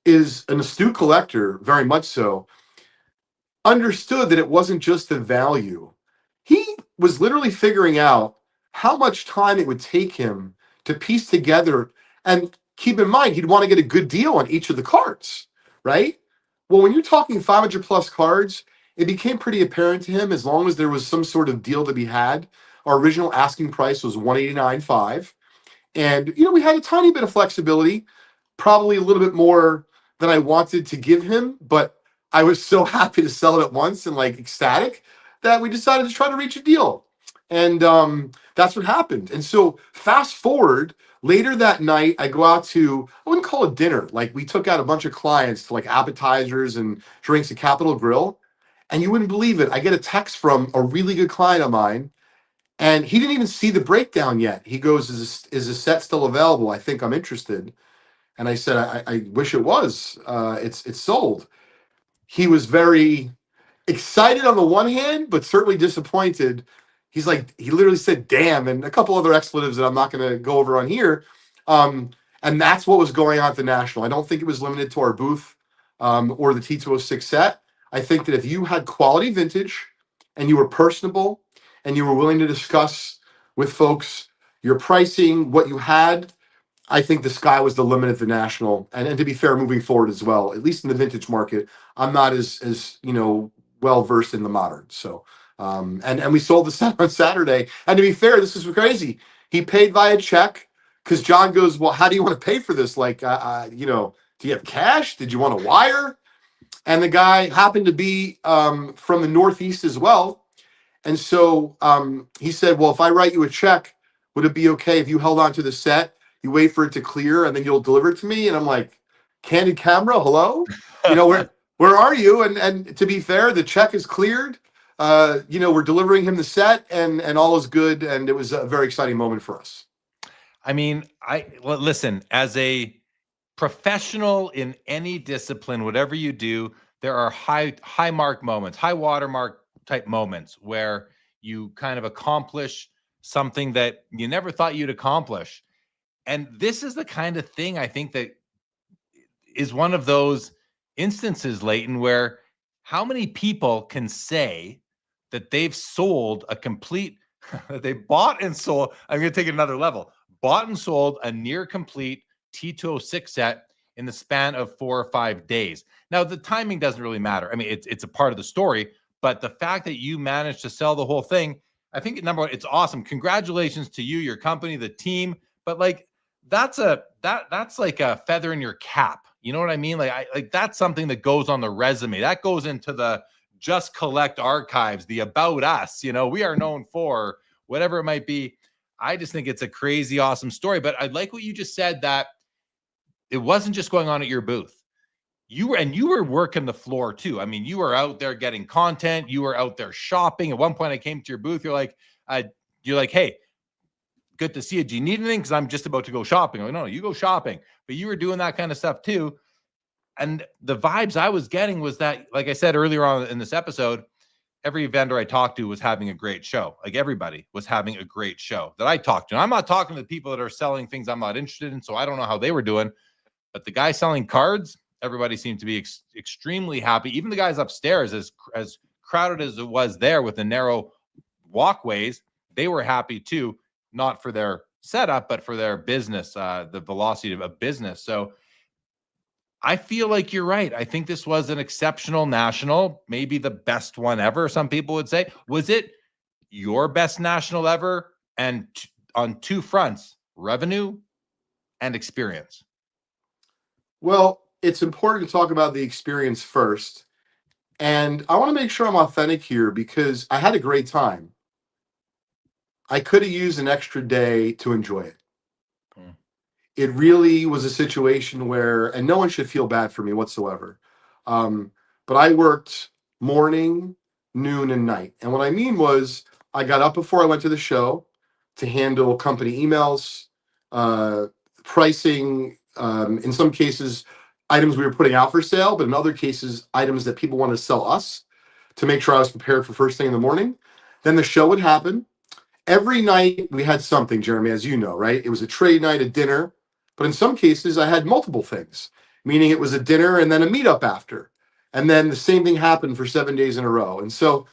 is an astute collector, very much so, understood that it wasn't just the value. He was literally figuring out how much time it would take him to piece together. And keep in mind, he'd want to get a good deal on each of the cards, right? Well, when you're talking 500 plus cards, it became pretty apparent to him, as long as there was some sort of deal to be had. Our original asking price was $189.5. And, we had a tiny bit of flexibility, probably a little bit more than I wanted to give him, but I was so happy to sell it at once and ecstatic that we decided to try to reach a deal. And that's what happened. And so fast forward, later that night, I go out to, I wouldn't call it dinner. We took out a bunch of clients to appetizers and drinks at Capitol Grill. And you wouldn't believe it. I get a text from a really good client of mine, and he didn't even see the breakdown yet. He goes, is the set still available? I think I'm interested. And I said, I wish it was. It's sold. He was very excited on the one hand, but certainly disappointed. He literally said, damn, and a couple other expletives that I'm not going to go over on here. And that's what was going on at the National. I don't think it was limited to our booth or the T206 set. I think that if you had quality vintage and you were personable and you were willing to discuss with folks your pricing, what you had, I think the sky was the limit at the National. And to be fair, moving forward as well, at least in the vintage market, I'm not as well versed in the modern. So and we sold the set on Saturday. And to be fair, this is crazy. He paid via check because John goes, well, how do you want to pay for this? Do you have cash? Did you want a wire? And the guy happened to be from the Northeast as well. And so he said, well, if I write you a check, would it be okay if you held on to the set? You wait for it to clear and then you'll deliver it to me. And I'm like, candid camera, hello? Where are you? And to be fair, the check is cleared. We're delivering him the set and all is good. And it was a very exciting moment for us. I mean, listen, as a professional in any discipline, whatever you do, there are high mark moments, high watermark type moments where you kind of accomplish something that you never thought you'd accomplish. And this is the kind of thing I think that is one of those instances, Leighton, where how many people can say that they've sold a complete, they bought and sold, I'm going to take it another level, bought and sold a near complete T206 set in the span of 4 or 5 days. Now, the timing doesn't really matter. I mean, it's a part of the story, but the fact that you managed to sell the whole thing, I think, number one, it's awesome. Congratulations to you, your company, the team. But like, that's like a feather in your cap. You know what I mean? Like that's something that goes on the resume. That goes into the Just Collect archives, the About Us. You know, we are known for whatever it might be. I just think it's a crazy, awesome story. But I like what you just said, that it wasn't just going on at your booth. You were working the floor too. I mean, you were out there getting content. You were out there shopping. At one point, I came to your booth. You're like, hey, good to see you. Do you need anything? Because I'm just about to go shopping. I'm like, no, you go shopping. But you were doing that kind of stuff too. And the vibes I was getting was that, like I said earlier on in this episode, every vendor I talked to was having a great show. Like everybody was having a great show that I talked to. And I'm not talking to the people that are selling things I'm not interested in, so I don't know how they were doing. But the guy selling cards, everybody seemed to be extremely happy. Even the guys upstairs, as crowded as it was there with the narrow walkways, they were happy too, not for their setup, but for their business, the velocity of business. So I feel like you're right. I think this was an exceptional national, maybe the best one ever, some people would say. Was it your best national ever? And on two fronts, revenue and experience. Well, it's important to talk about the experience first. And I want to make sure I'm authentic here because I had a great time. I could have used an extra day to enjoy it. It really was a situation where, and no one should feel bad for me whatsoever. But I worked morning, noon, and night. And what I mean was I got up before I went to the show to handle company emails, pricing, in some cases, items we were putting out for sale, but in other cases, items that people wanted to sell us, to make sure I was prepared for first thing in the morning. Then the show would happen. Every night we had something, Jeremy, as you know, right? It was a trade night, a dinner. But in some cases, I had multiple things, meaning it was a dinner and then a meetup after. And then the same thing happened for 7 days in a row. And so,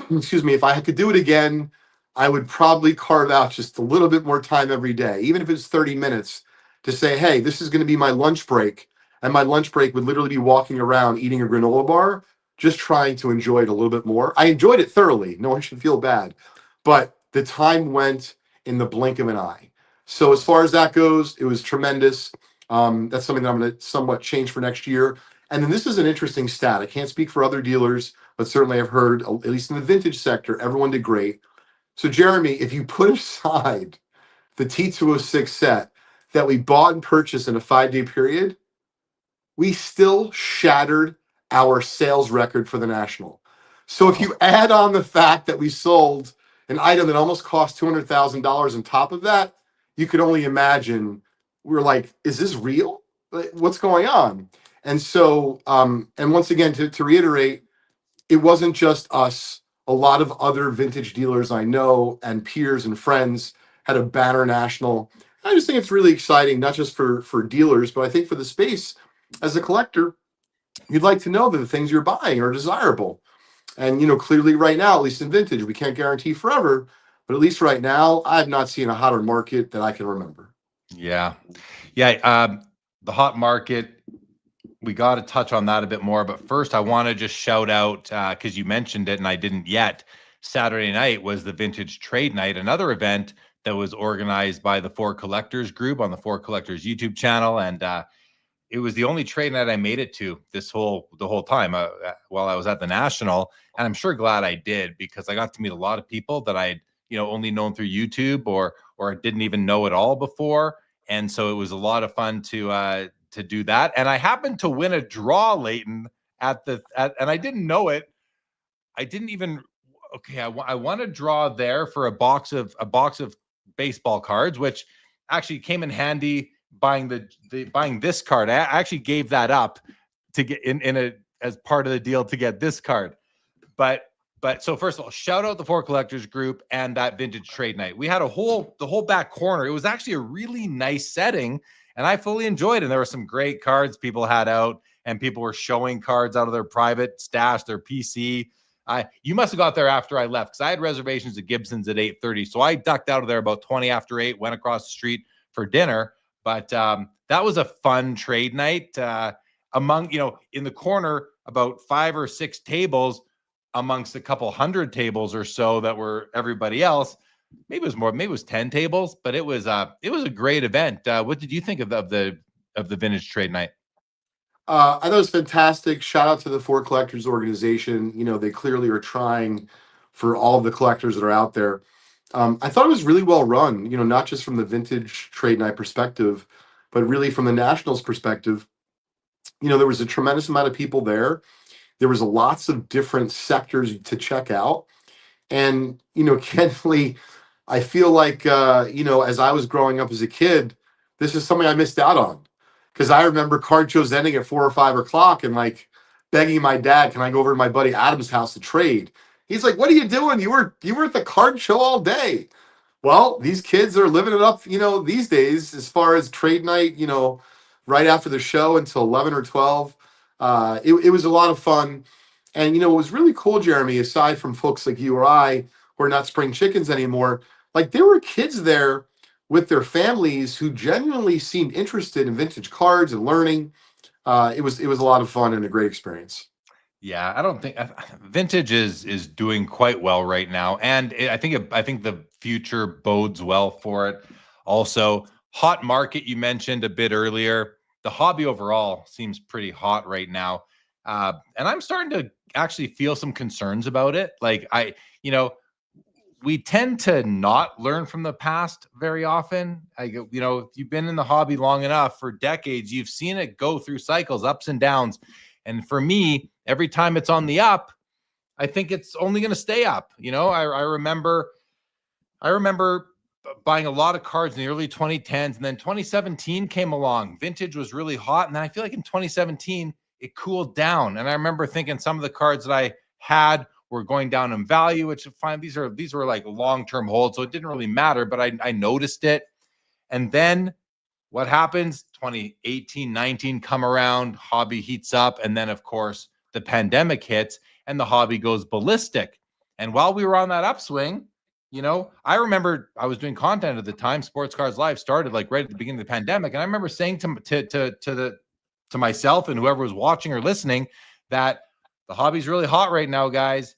excuse me, if I could do it again, I would probably carve out just a little bit more time every day, even if it's 30 minutes, to say, hey, this is going to be my lunch break. And my lunch break would literally be walking around eating a granola bar, just trying to enjoy it a little bit more. I enjoyed it thoroughly. No one should feel bad. But the time went in the blink of an eye. So as far as that goes, it was tremendous. That's something that I'm going to somewhat change for next year. And then this is an interesting stat. I can't speak for other dealers, but certainly I've heard, at least in the vintage sector, everyone did great. So Jeremy, if you put aside the T206 set that we bought and purchased in a 5-day period, we still shattered our sales record for the National. So if you add on the fact that we sold an item that almost cost $200,000 on top of that, you could only imagine. We're like, is this real? What's going on? And so, and once again, to reiterate, it wasn't just us. A lot of other vintage dealers I know and peers and friends had a banner national. I just think it's really exciting, not just for dealers, but I think for the space. As a collector, you'd like to know that the things you're buying are desirable. And, you know, clearly right now, at least in vintage, we can't guarantee forever, but at least right now, I've not seen a hotter market that I can remember. Yeah. The hot market, we got to touch on that a bit more. But first, I want to just shout out, because you mentioned it and I didn't yet. Saturday night was the Vintage Trade Night, another event that was organized by the Four Collectors group on the Four Collectors YouTube channel. And it was the only trade night I made it to the whole time while I was at the National. And I'm sure glad I did, because I got to meet a lot of people that I'd, only known through YouTube or didn't even know at all before. And so it was a lot of fun to do that. And I happened to win a draw, Leighton, and I didn't know it. I didn't even, I won a draw there for a box of baseball cards, which actually came in handy buying buying this card. I actually gave that up to get as part of the deal to get this card. But so first of all, shout out the Four Collectors group and that Vintage Trade Night. We had the whole back corner. It was actually a really nice setting. and I fully enjoyed it. And there were some great cards people had out, and people were showing cards out of their private stash, their PC. You must have got there after I left, because I had reservations at Gibson's at 8:30. So I ducked out of there about 20 after 8, went across the street for dinner. But that was a fun trade night. Among, in the corner, about 5 or 6 tables amongst a couple hundred tables or so that were everybody else. Maybe it was more, maybe it was 10 tables, but it was a great event. What did you think of the vintage trade night? I thought it was fantastic. Shout out to the Ford Collectors organization. They clearly are trying for all of the collectors that are out there. I thought it was really well run, not just from the vintage trade night perspective, but really from the Nationals perspective. There was a tremendous amount of people there. There was lots of different sectors to check out. And, candidly, I feel like, as I was growing up as a kid, this is something I missed out on. Because I remember card shows ending at 4 or 5 o'clock and like begging my dad, can I go over to my buddy Adam's house to trade? He's like, what are you doing? You were at the card show all day. Well, these kids are living it up, these days, as far as trade night, right after the show until 11 or 12. It was a lot of fun. And, it was really cool, Jeremy, aside from folks like you or I who are not spring chickens anymore, like there were kids there with their families who genuinely seemed interested in vintage cards and learning. It was a lot of fun and a great experience. Yeah, I don't think vintage is doing quite well right now, and I think the future bodes well for it. Also, hot market you mentioned a bit earlier. The hobby overall seems pretty hot right now, and I'm starting to actually feel some concerns about it. Like we tend to not learn from the past very often. If you've been in the hobby long enough, for decades, you've seen it go through cycles, ups and downs. And for me, every time it's on the up, I think it's only going to stay up. I remember buying a lot of cards in the early 2010s, and then 2017 came along. Vintage was really hot, and then I feel like in 2017 it cooled down. And I remember thinking some of the cards that I had were going down in value, which fine. These were like long-term holds, so it didn't really matter, but I noticed it. And then what happens? 2018, 19 come around, hobby heats up, and then of course the pandemic hits and the hobby goes ballistic. And while we were on that upswing, I remember I was doing content at the time. Sports Cards Live started like right at the beginning of the pandemic, and I remember saying to myself and whoever was watching or listening that the hobby's really hot right now, guys.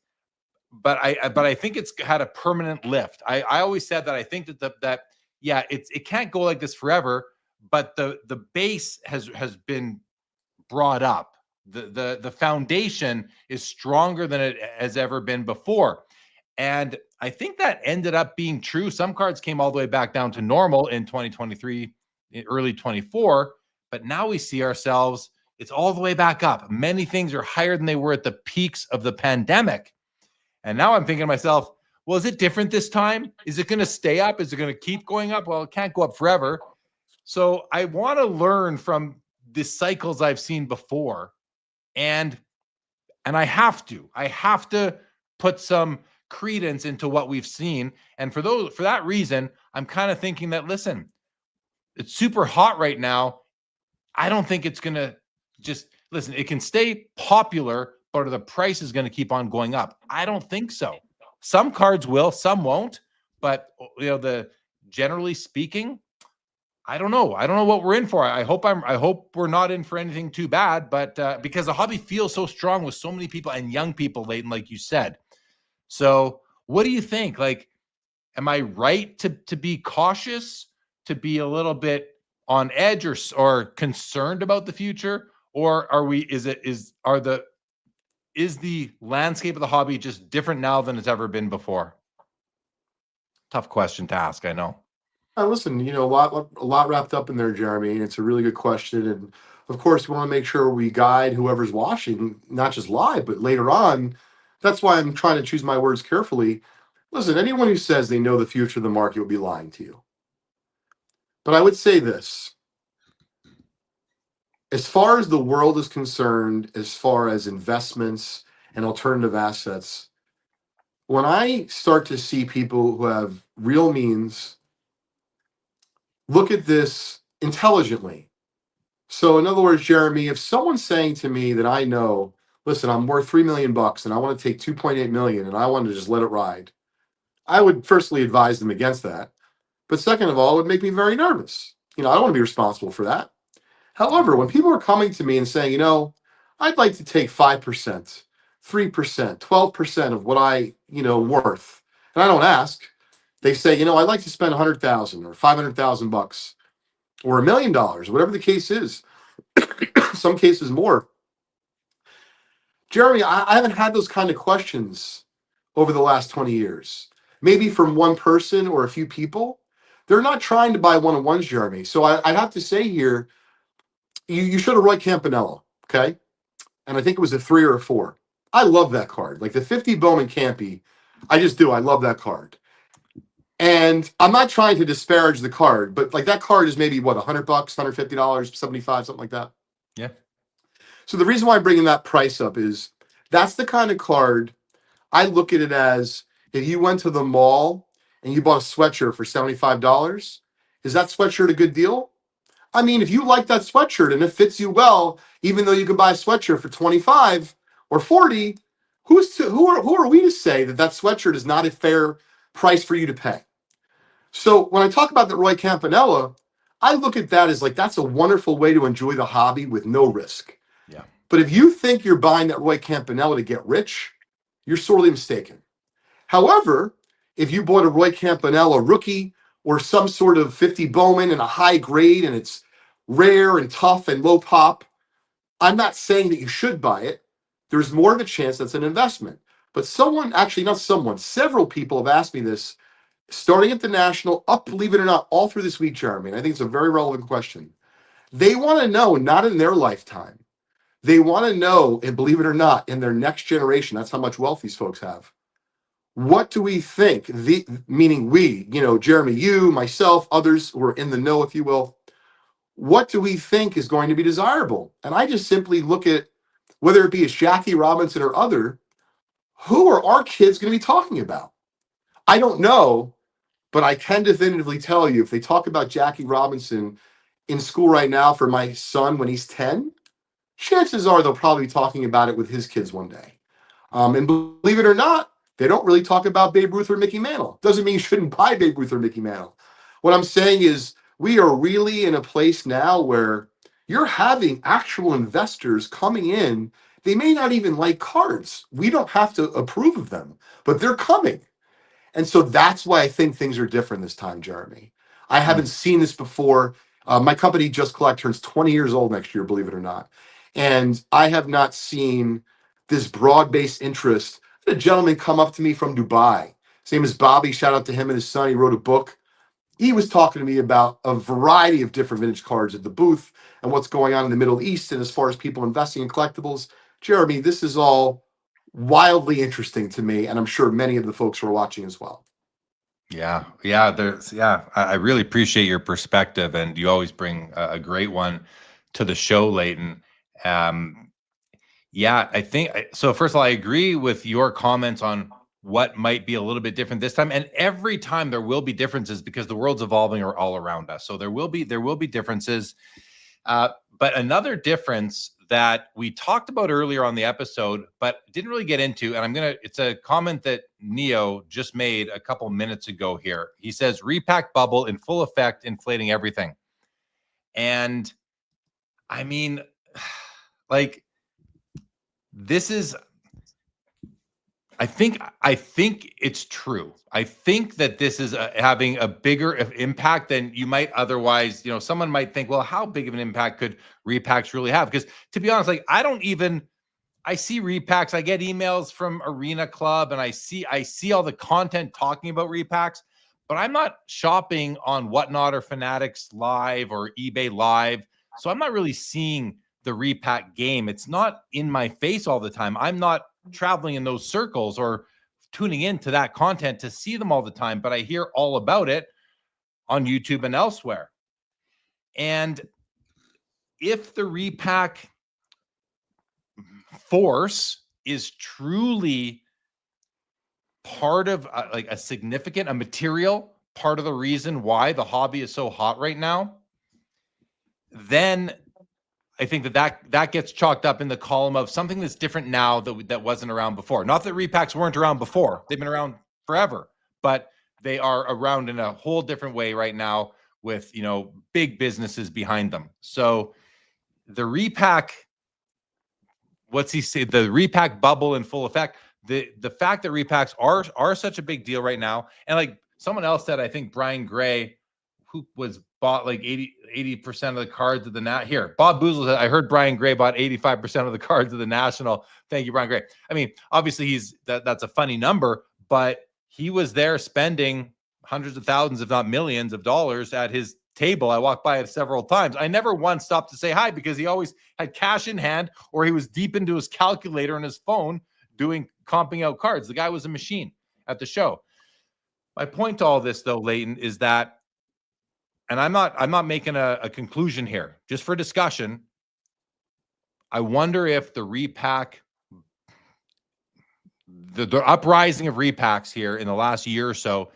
But I think it's had a permanent lift. I always said that I think that it can't go like this forever, but the base has been brought up. The foundation is stronger than it has ever been before. And I think that ended up being true. Some cards came all the way back down to normal in 2023, early 24, but now we see ourselves, it's all the way back up. Many things are higher than they were at the peaks of the pandemic. And now I'm thinking to myself, well, is it different this time? Is it going to stay up? Is it going to keep going up? Well, it can't go up forever. So I want to learn from the cycles I've seen before. And I have to put some credence into what we've seen. And for that reason, I'm kind of thinking that, listen, it's super hot right now. I don't think it's going to it can stay popular, but the price is going to keep on going up. I don't think so. Some cards will, some won't, but generally speaking, I don't know. I don't know what we're in for. I hope we're not in for anything too bad, but because the hobby feels so strong with so many people and young people, Leighton, like you said. So what do you think? Like, am I right to be cautious, to be a little bit on edge or concerned about the future? Or is the landscape of the hobby just different now than it's ever been before? Tough question to ask, I know. Listen, a lot wrapped up in there, Jeremy. And it's a really good question. And of course, we want to make sure we guide whoever's watching, not just live, but later on. That's why I'm trying to choose my words carefully. Listen, anyone who says they know the future of the market will be lying to you. But I would say this. As far as the world is concerned, as far as investments and alternative assets, when I start to see people who have real means look at this intelligently. So in other words, Jeremy, if someone's saying to me that I know, listen, I'm worth $3 million and I want to take 2.8 million and I want to just let it ride, I would firstly advise them against that. But second of all, it would make me very nervous. I don't want to be responsible for that. However, when people are coming to me and saying, I'd like to take 5%, 3%, 12% of what I, worth, and I don't ask, they say, I'd like to spend 100,000 or 500,000 bucks or $1 million, whatever the case is. Some cases more. Jeremy, I haven't had those kind of questions over the last 20 years. Maybe from one person or a few people. They're not trying to buy one-on-ones, Jeremy. So I'd have to say here, you showed a Roy Campanella, okay? And I think it was a 3 or a 4. I love that card. Like the 50 Bowman Campy, I just do. I love that card. And I'm not trying to disparage the card, but like that card is maybe what, $100, $150, 75, something like that. Yeah. So the reason why I'm bringing that price up is that's the kind of card I look at it as. If you went to the mall and you bought a sweatshirt for $75, is that sweatshirt a good deal? I mean, if you like that sweatshirt and it fits you well, even though you could buy a sweatshirt for 25 or 40, who are we to say that sweatshirt is not a fair price for you to pay? So when I talk about the Roy Campanella, I look at that as like that's a wonderful way to enjoy the hobby with no risk. Yeah. But if you think you're buying that Roy Campanella to get rich, you're sorely mistaken. However, if you bought a Roy Campanella rookie or some sort of 50 Bowman in a high grade and it's rare and tough and low pop, I'm not saying that you should buy it. There's more of a chance that's an investment. But several people have asked me this, starting at the National, up, believe it or not, all through this week, Jeremy. And I think it's a very relevant question. They want to know, not in their lifetime, they want to know, and believe it or not, in their next generation, that's how much wealth these folks have. What do we think, meaning we, Jeremy, you, myself, others who are in the know, if you will, what do we think is going to be desirable? And I just simply look at, whether it be as Jackie Robinson or other, who are our kids going to be talking about? I don't know, but I can definitively tell you, if they talk about Jackie Robinson in school right now for my son when he's 10, chances are they'll probably be talking about it with his kids one day. And believe it or not, they don't really talk about Babe Ruth or Mickey Mantle. Doesn't mean you shouldn't buy Babe Ruth or Mickey Mantle. What I'm saying is we are really in a place now where you're having actual investors coming in. They may not even like cards. We don't have to approve of them, but they're coming. And so that's why I think things are different this time, Jeremy. I haven't seen this before. My company, Just Collect, turns 20 years old next year, believe it or not. And I have not seen this broad-based interest. I had a gentleman come up to me from Dubai. His name is Bobby. Shout out to him and his son. He wrote a book. He was talking to me about a variety of different vintage cards at the booth and what's going on in the Middle East. And as far as people investing in collectibles, Jeremy, this is all wildly interesting to me. And I'm sure many of the folks who are watching as well. Yeah. I really appreciate your perspective, and you always bring a great one to the show, Leighton. I think so. First of all, I agree with your comments on what might be a little bit different this time. And every time there will be differences because the world's evolving all around us. So there will be differences. But another difference that we talked about earlier on the episode, but didn't really get into, and it's a comment that Neo just made a couple minutes ago here. He says, repack bubble in full effect, inflating everything. And I mean, like, this is, I think it's true. I think that this is having a bigger impact than you might otherwise. Someone might think, well, how big of an impact could repacks really have? Because to be honest, like I see repacks. I get emails from Arena Club, and I see all the content talking about repacks, but I'm not shopping on Whatnot or Fanatics Live or eBay Live, so I'm not really seeing the repack game. It's not in my face all the time. I'm not traveling in those circles or tuning into that content to see them all the time, but I hear all about it on YouTube and elsewhere. And if the repack force is truly part of like a material part of the reason why the hobby is so hot right now, then I think that gets chalked up in the column of something that's different now that wasn't around before. Not that repacks weren't around before. They've been around forever, but they are around in a whole different way right now with, big businesses behind them. So the repack, what's he say? The repack bubble in full effect. The fact that repacks are such a big deal right now. And like someone else said, I think Brian Gray, who was bought like 80% of the cards of the here. Bob Boozle said, I heard Brian Gray bought 85% of the cards of the National. Thank you, Brian Gray. I mean, obviously that's a funny number, but he was there spending hundreds of thousands, if not millions of dollars at his table. I walked by it several times. I never once stopped to say hi because he always had cash in hand or he was deep into his calculator on his phone comping out cards. The guy was a machine at the show. My point to all this, though, Leighton, is that, and I'm not making a conclusion here, just for discussion. I wonder if the repack, the uprising of repacks here in the last year or so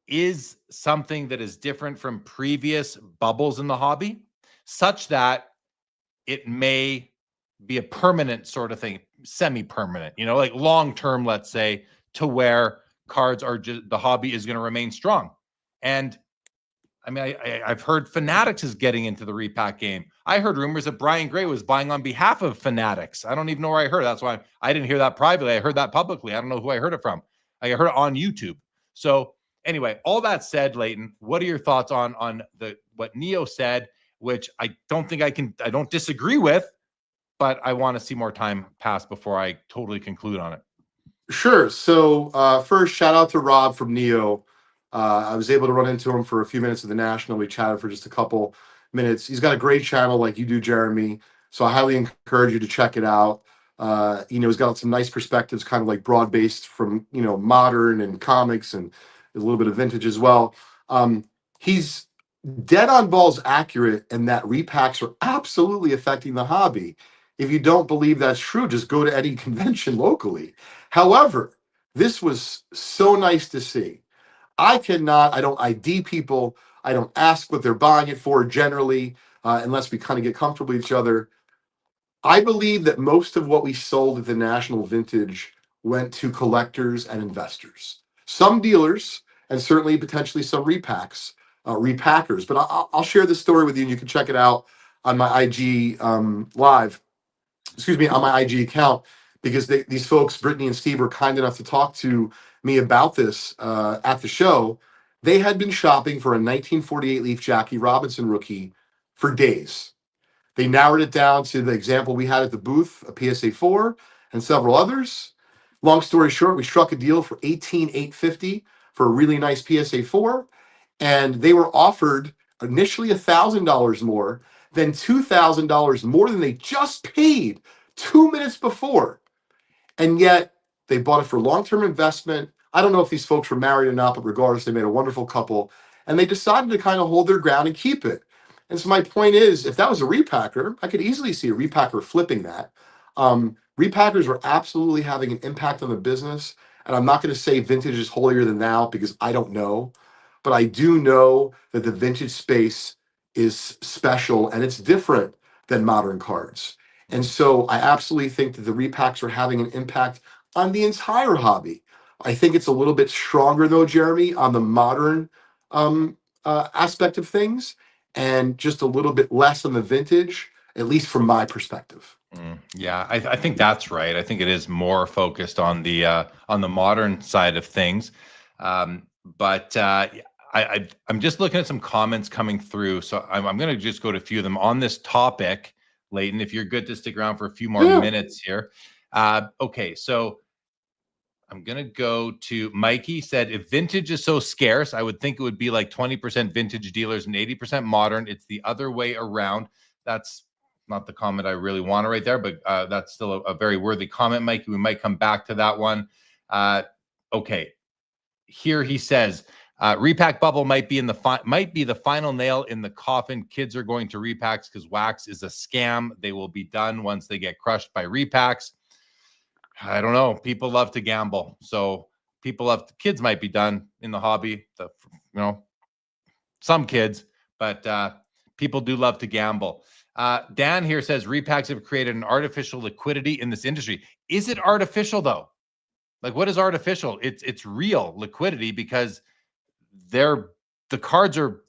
is something that is different from previous bubbles in the hobby, such that it may be a permanent sort of thing, semi-permanent, like long-term, let's say, to where cards are just, the hobby is going to remain strong. And I mean, I've heard Fanatics is getting into the repack game. I heard rumors that Brian Gray was buying on behalf of Fanatics. I don't even know where I heard. That's why I didn't hear that privately. I heard that publicly. I don't know who I heard it from. I heard it on YouTube. So anyway, all that said, Leighton, what are your thoughts on what Neo said, which I don't disagree with, but I want to see more time pass before I totally conclude on it. Sure. So first, shout out to Rob from Neo. I was able to run into him for a few minutes at the National. We chatted for just a couple minutes. He's got a great channel like you do, Jeremy. So I highly encourage you to check it out. He's got some nice perspectives, kind of like broad-based from, modern and comics and a little bit of vintage as well. He's dead on balls accurate in that repacks are absolutely affecting the hobby. If you don't believe that's true, just go to any convention locally. However, this was so nice to see. I don't ID people. I don't ask what they're buying it for generally, unless we kind of get comfortable with each other. I believe that most of what we sold at the National Vintage went to collectors and investors. Some dealers, and certainly potentially some repackers. But I'll share this story with you, and you can check it out on my IG on my IG account, because these folks, Brittany and Steve, were kind enough to talk to me about this at the show. They had been shopping for a 1948 Leaf Jackie Robinson rookie for days. They narrowed it down to the example we had at the booth, a PSA 4, and several others. Long story short, we struck a deal for $18,850 for a really nice PSA 4, and they were offered initially $1,000 more, then $2,000 more than they just paid 2 minutes before. And yet they bought it for long-term investment. I don't know if these folks were married or not, but regardless, they made a wonderful couple, and they decided to kind of hold their ground and keep it. And so my point is, if that was a repacker, I could easily see a repacker flipping that. Repackers were absolutely having an impact on the business. And I'm not going to say vintage is holier than thou because I don't know. But I do know that the vintage space is special and it's different than modern cards. And so I absolutely think that the repacks are having an impact on the entire hobby. I think it's a little bit stronger, though, Jeremy, on the modern aspect of things, and just a little bit less on the vintage, at least from my perspective. Yeah, I think that's right. I think it is more focused on the modern side of things. But I'm just looking at some comments coming through. So I'm going to just go to a few of them on this topic, Leighton, if you're good to stick around for a few more minutes here. Okay, so I'm going to go to Mikey. Said, if vintage is so scarce, I would think it would be like 20% vintage dealers and 80% modern. It's the other way around. That's not the comment I really want to write there, but that's still a very worthy comment, Mikey. We might come back to that one. Okay. Here he says, repack bubble might be the final nail in the coffin. Kids are going to repacks because wax is a scam. They will be done once they get crushed by repacks. I don't know. People love to gamble. So kids might be done in the hobby, some kids, but people do love to gamble. Dan here says repacks have created an artificial liquidity in this industry. Is it artificial though? Like, what is artificial? It's real liquidity because the cards are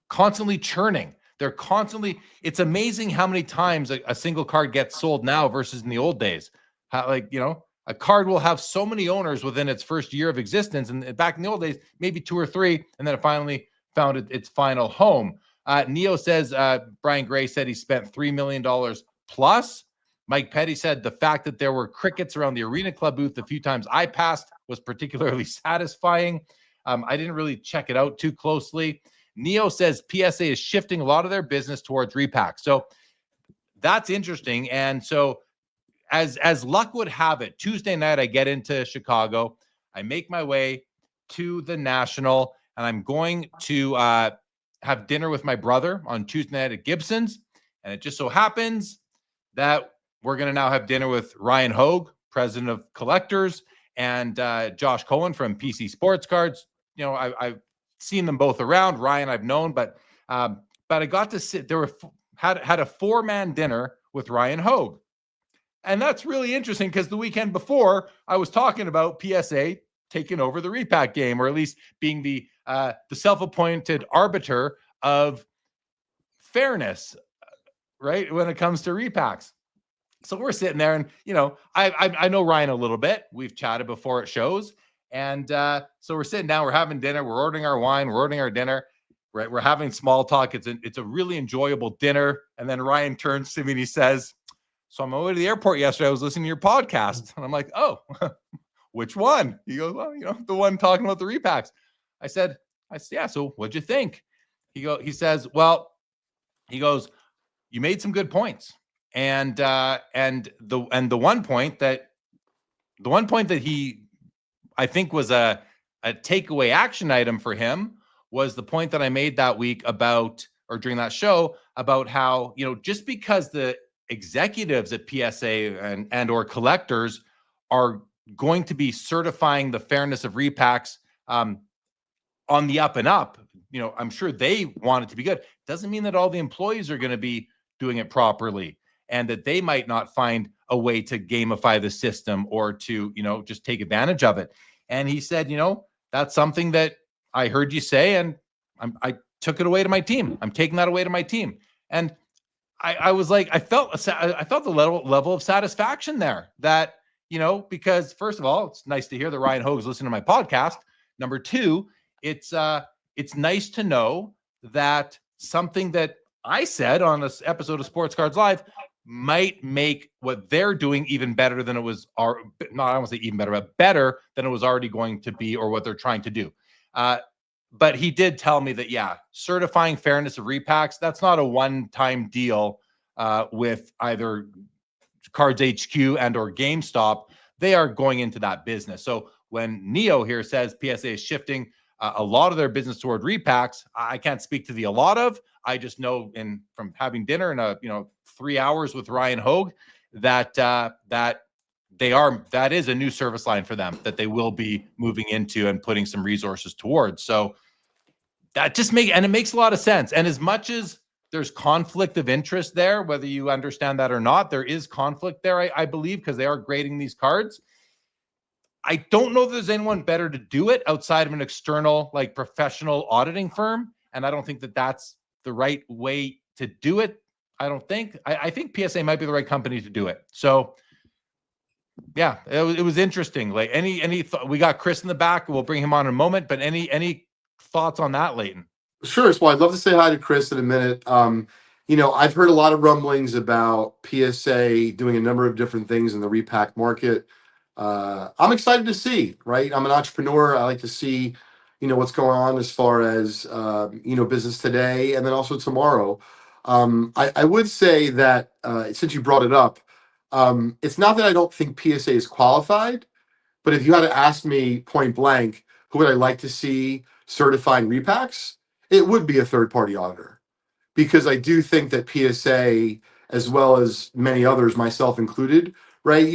constantly churning. They're constantly. It's amazing how many times a single card gets sold now versus in the old days. How, like, a card will have so many owners within its first year of existence, and back in the old days, maybe 2 or 3, and then it finally found its final home. Neo says Brian Gray said he spent $3 million plus. Mike Petty said the fact that there were crickets around the Arena Club booth the few times I passed was particularly satisfying. I didn't really check it out too closely. Neo says PSA is shifting a lot of their business towards repacks. So that's interesting. And so as luck would have it, Tuesday night I get into Chicago. I make my way to the National, and I'm going to have dinner with my brother on Tuesday night at Gibson's. And it just so happens that we're going to now have dinner with Ryan Hogue, president of Collectors, and Josh Cohen from PC Sports Cards. I've seen them both around. Ryan I've known, but I got to sit. Had a 4-man dinner with Ryan Hogue, and that's really interesting because the weekend before I was talking about PSA taking over the repack game, or at least being the self-appointed arbiter of fairness, right, when it comes to repacks. So we're sitting there, and I know Ryan a little bit. We've chatted before at shows, and so we're sitting down, we're having dinner, we're ordering our wine, we're ordering our dinner, right? We're having small talk. It's a really enjoyable dinner, and then Ryan turns to me and he says, "So on my way to the airport yesterday, I was listening to your podcast," and I'm like, "Oh, which one?" He goes, "Well, the one talking about the repacks." I said, "Yeah. So what'd you think?" He says, "Well," he goes, "you made some good points." And the one point that he, I think, was a takeaway action item for him was the point that I made that week during that show about how, just because the executives at PSA and or collectors are going to be certifying the fairness of repacks on the up and up, I'm sure they want it to be good. Doesn't mean that all the employees are going to be doing it properly, and that they might not find a way to gamify the system or to, just take advantage of it. And he said, that's something that I heard you say, and I took it away to my team. I'm taking that away to my team. And I was like, I felt the level of satisfaction there that, because first of all, it's nice to hear that Ryan Hogue's listening to my podcast. Number 2, it's nice to know that something that I said on this episode of Sports Cards Live might make what they're doing even better than it was, I don't want to say even better, but better than it was already going to be, or what they're trying to do. But he did tell me that, certifying fairness of repacks, that's not a one-time deal with either Cards HQ and or GameStop. They are going into that business. So when Neo here says PSA is shifting a lot of their business toward repacks, I can't speak to the a lot of. I just know from having dinner in 3 hours with Ryan Hogue that that is a new service line for them that they will be moving into and putting some resources towards. So that it makes a lot of sense. And as much as there's conflict of interest there, whether you understand that or not, there is conflict there, I believe, because they are grading these cards. I don't know if there's anyone better to do it outside of an external, like, professional auditing firm. And I don't think that that's the right way to do it. I don't think. I think PSA might be the right company to do it. So, yeah, it was interesting. Like, we got Chris in the back. We'll bring him on in a moment. But any thoughts on that, Leighton? Sure. So I'd love to say hi to Chris in a minute. I've heard a lot of rumblings about PSA doing a number of different things in the repack market. I'm excited to see, right? I'm an entrepreneur. I like to see, what's going on as far as, business today and then also tomorrow. I would say that since you brought it up, it's not that I don't think PSA is qualified, but if you had to ask me point blank, who would I like to see certifying repacks, it would be a third-party auditor, because I do think that PSA, as well as many others, myself included, right?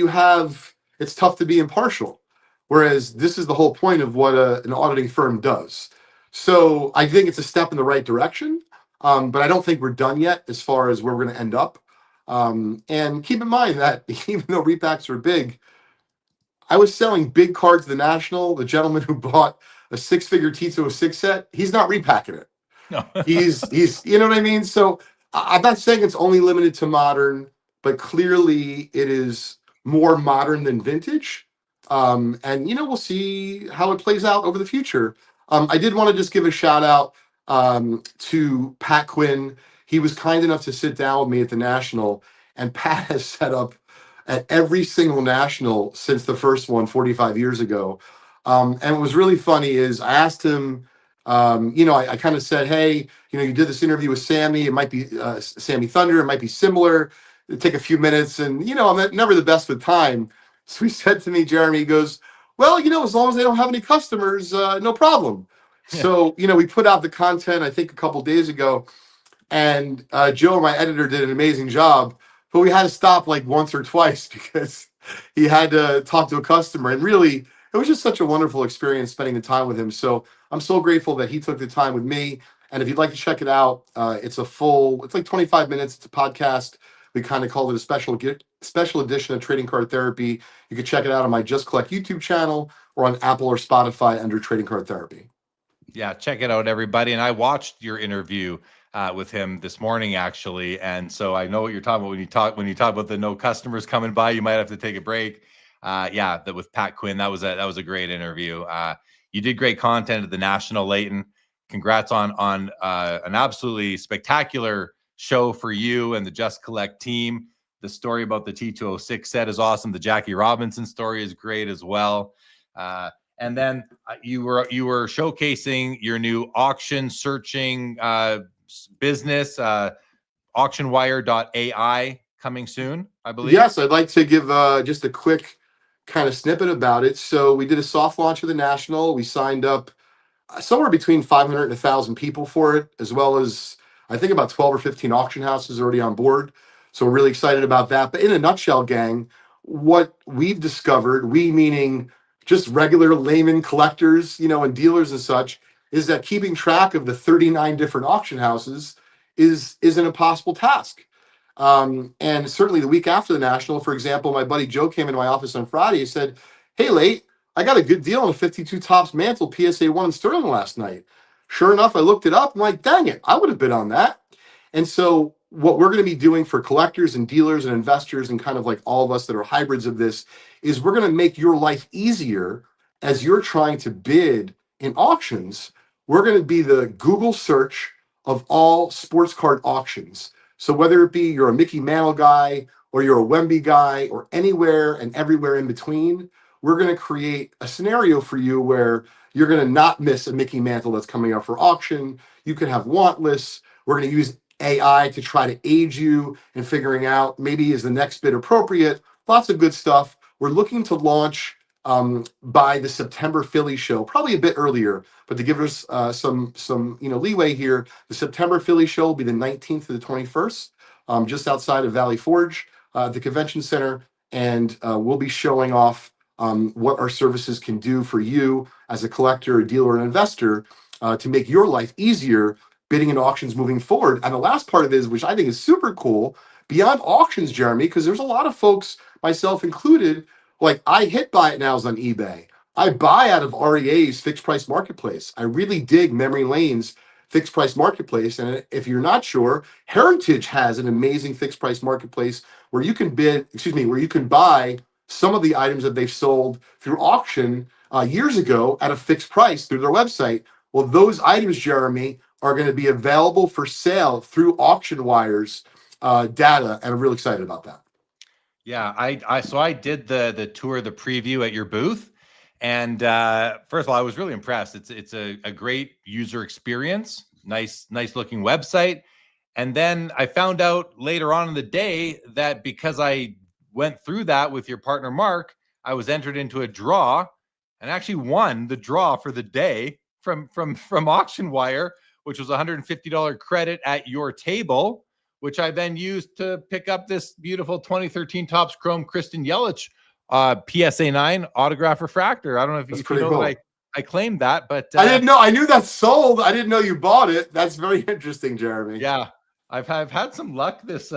It's tough to be impartial, whereas this is the whole point of what an auditing firm does. So I think it's a step in the right direction. but I don't think we're done yet as far as where we're going to end up. And keep in mind that even though repacks are big, I was selling big cards to the National. The gentleman who bought a 6-figure T206 set, he's not repacking it. No. He's you know what I mean? So I'm not saying it's only limited to modern, but clearly it is more modern than vintage. And we'll see how it plays out over the future. I did want to just give a shout out to Pat Quinn. He was kind enough to sit down with me at the National, and Pat has set up at every single National since the first one 45 years ago. And what was really funny is I asked him, I kind of said, hey, you did this interview with Sammy. It might be Sammy Thunder. It might be similar. It'd take a few minutes. And, I'm never the best with time. So he said to me, Jeremy, he goes, well, as long as they don't have any customers, no problem. Yeah. So, we put out the content, I think a couple days ago, and Joe, my editor, did an amazing job, but we had to stop like once or twice because he had to talk to a customer. And really, it was just such a wonderful experience spending the time with him. So I'm so grateful that he took the time with me. And if you'd like to check it out, it's like 25 minutes. It's a podcast. We kind of called it a special edition of Trading Card Therapy. You can check it out on my Just Collect YouTube channel or on Apple or Spotify under Trading Card Therapy. Yeah, check it out, everybody. And I watched your interview with him this morning, actually, and so I know what you're talking about when you talk about the no customers coming by. You might have to take a break. That with Pat Quinn, that was a great interview. You did great content at the National, Leighton. Congrats on an absolutely spectacular show for you and the Just Collect team. The story about the T206 set is awesome. The Jackie Robinson story is great as well. And then you were showcasing your new auction searching business, AuctionWire.ai, coming soon, I believe. Yes, I'd like to give just a quick kind of snippet about it. So we did a soft launch of the National. We signed up somewhere between 500 and 1,000 people for it, as well as I think about 12 or 15 auction houses already on board. So we're really excited about that. But in a nutshell, gang, what we've discovered, we meaning just regular layman collectors, and dealers and such, is that keeping track of the 39 different auction houses is an impossible task. And certainly the week after the National, for example, my buddy Joe came into my office on Friday. He said, hey, Leight, I got a good deal on a 52 Topps mantle PSA 1 in Sterling last night. Sure enough, I looked it up. I'm like, dang it, I would have bid on that. And so what we're going to be doing for collectors and dealers and investors and kind of like all of us that are hybrids of this is we're going to make your life easier as you're trying to bid in auctions. We're going to be the Google search of all sports card auctions. So whether it be you're a Mickey Mantle guy or you're a Wemby guy or anywhere and everywhere in between, we're going to create a scenario for you where you're going to not miss a Mickey Mantle that's coming up for auction. You can have want lists. We're going to use AI to try to aid you in figuring out maybe is the next bid appropriate. Lots of good stuff. We're looking to launch by the September Philly show, probably a bit earlier, but to give us some leeway here, the September Philly show will be the 19th to the 21st, just outside of Valley Forge, the convention center, and we'll be showing off what our services can do for you as a collector, a dealer, an investor to make your life easier bidding in auctions moving forward. And the last part of it is, which I think is super cool, beyond auctions, Jeremy, because there's a lot of folks, myself included, like I hit buy it nows on eBay. I buy out of REA's fixed price marketplace. I really dig Memory Lane's fixed price marketplace. And if you're not sure, Heritage has an amazing fixed price marketplace where you can where you can buy some of the items that they've sold through auction years ago at a fixed price through their website. Well, those items, Jeremy, are going to be available for sale through AuctionWire's data, and I'm really excited about that. Yeah, I did the tour, the preview at your booth, and first of all, I was really impressed. It's a great user experience, nice looking website, and then I found out later on in the day that because I went through that with your partner Mark, I was entered into a draw, and actually won the draw for the day from AuctionWire, which was $150 credit at your table, which I then used to pick up this beautiful 2013 Topps Chrome Kristen Yelich PSA 9 autograph refractor. I don't know if you know cool. that I claimed that, but I didn't know. I knew that sold. I didn't know you bought it. That's very interesting, Jeremy. yeah, I've had some luck this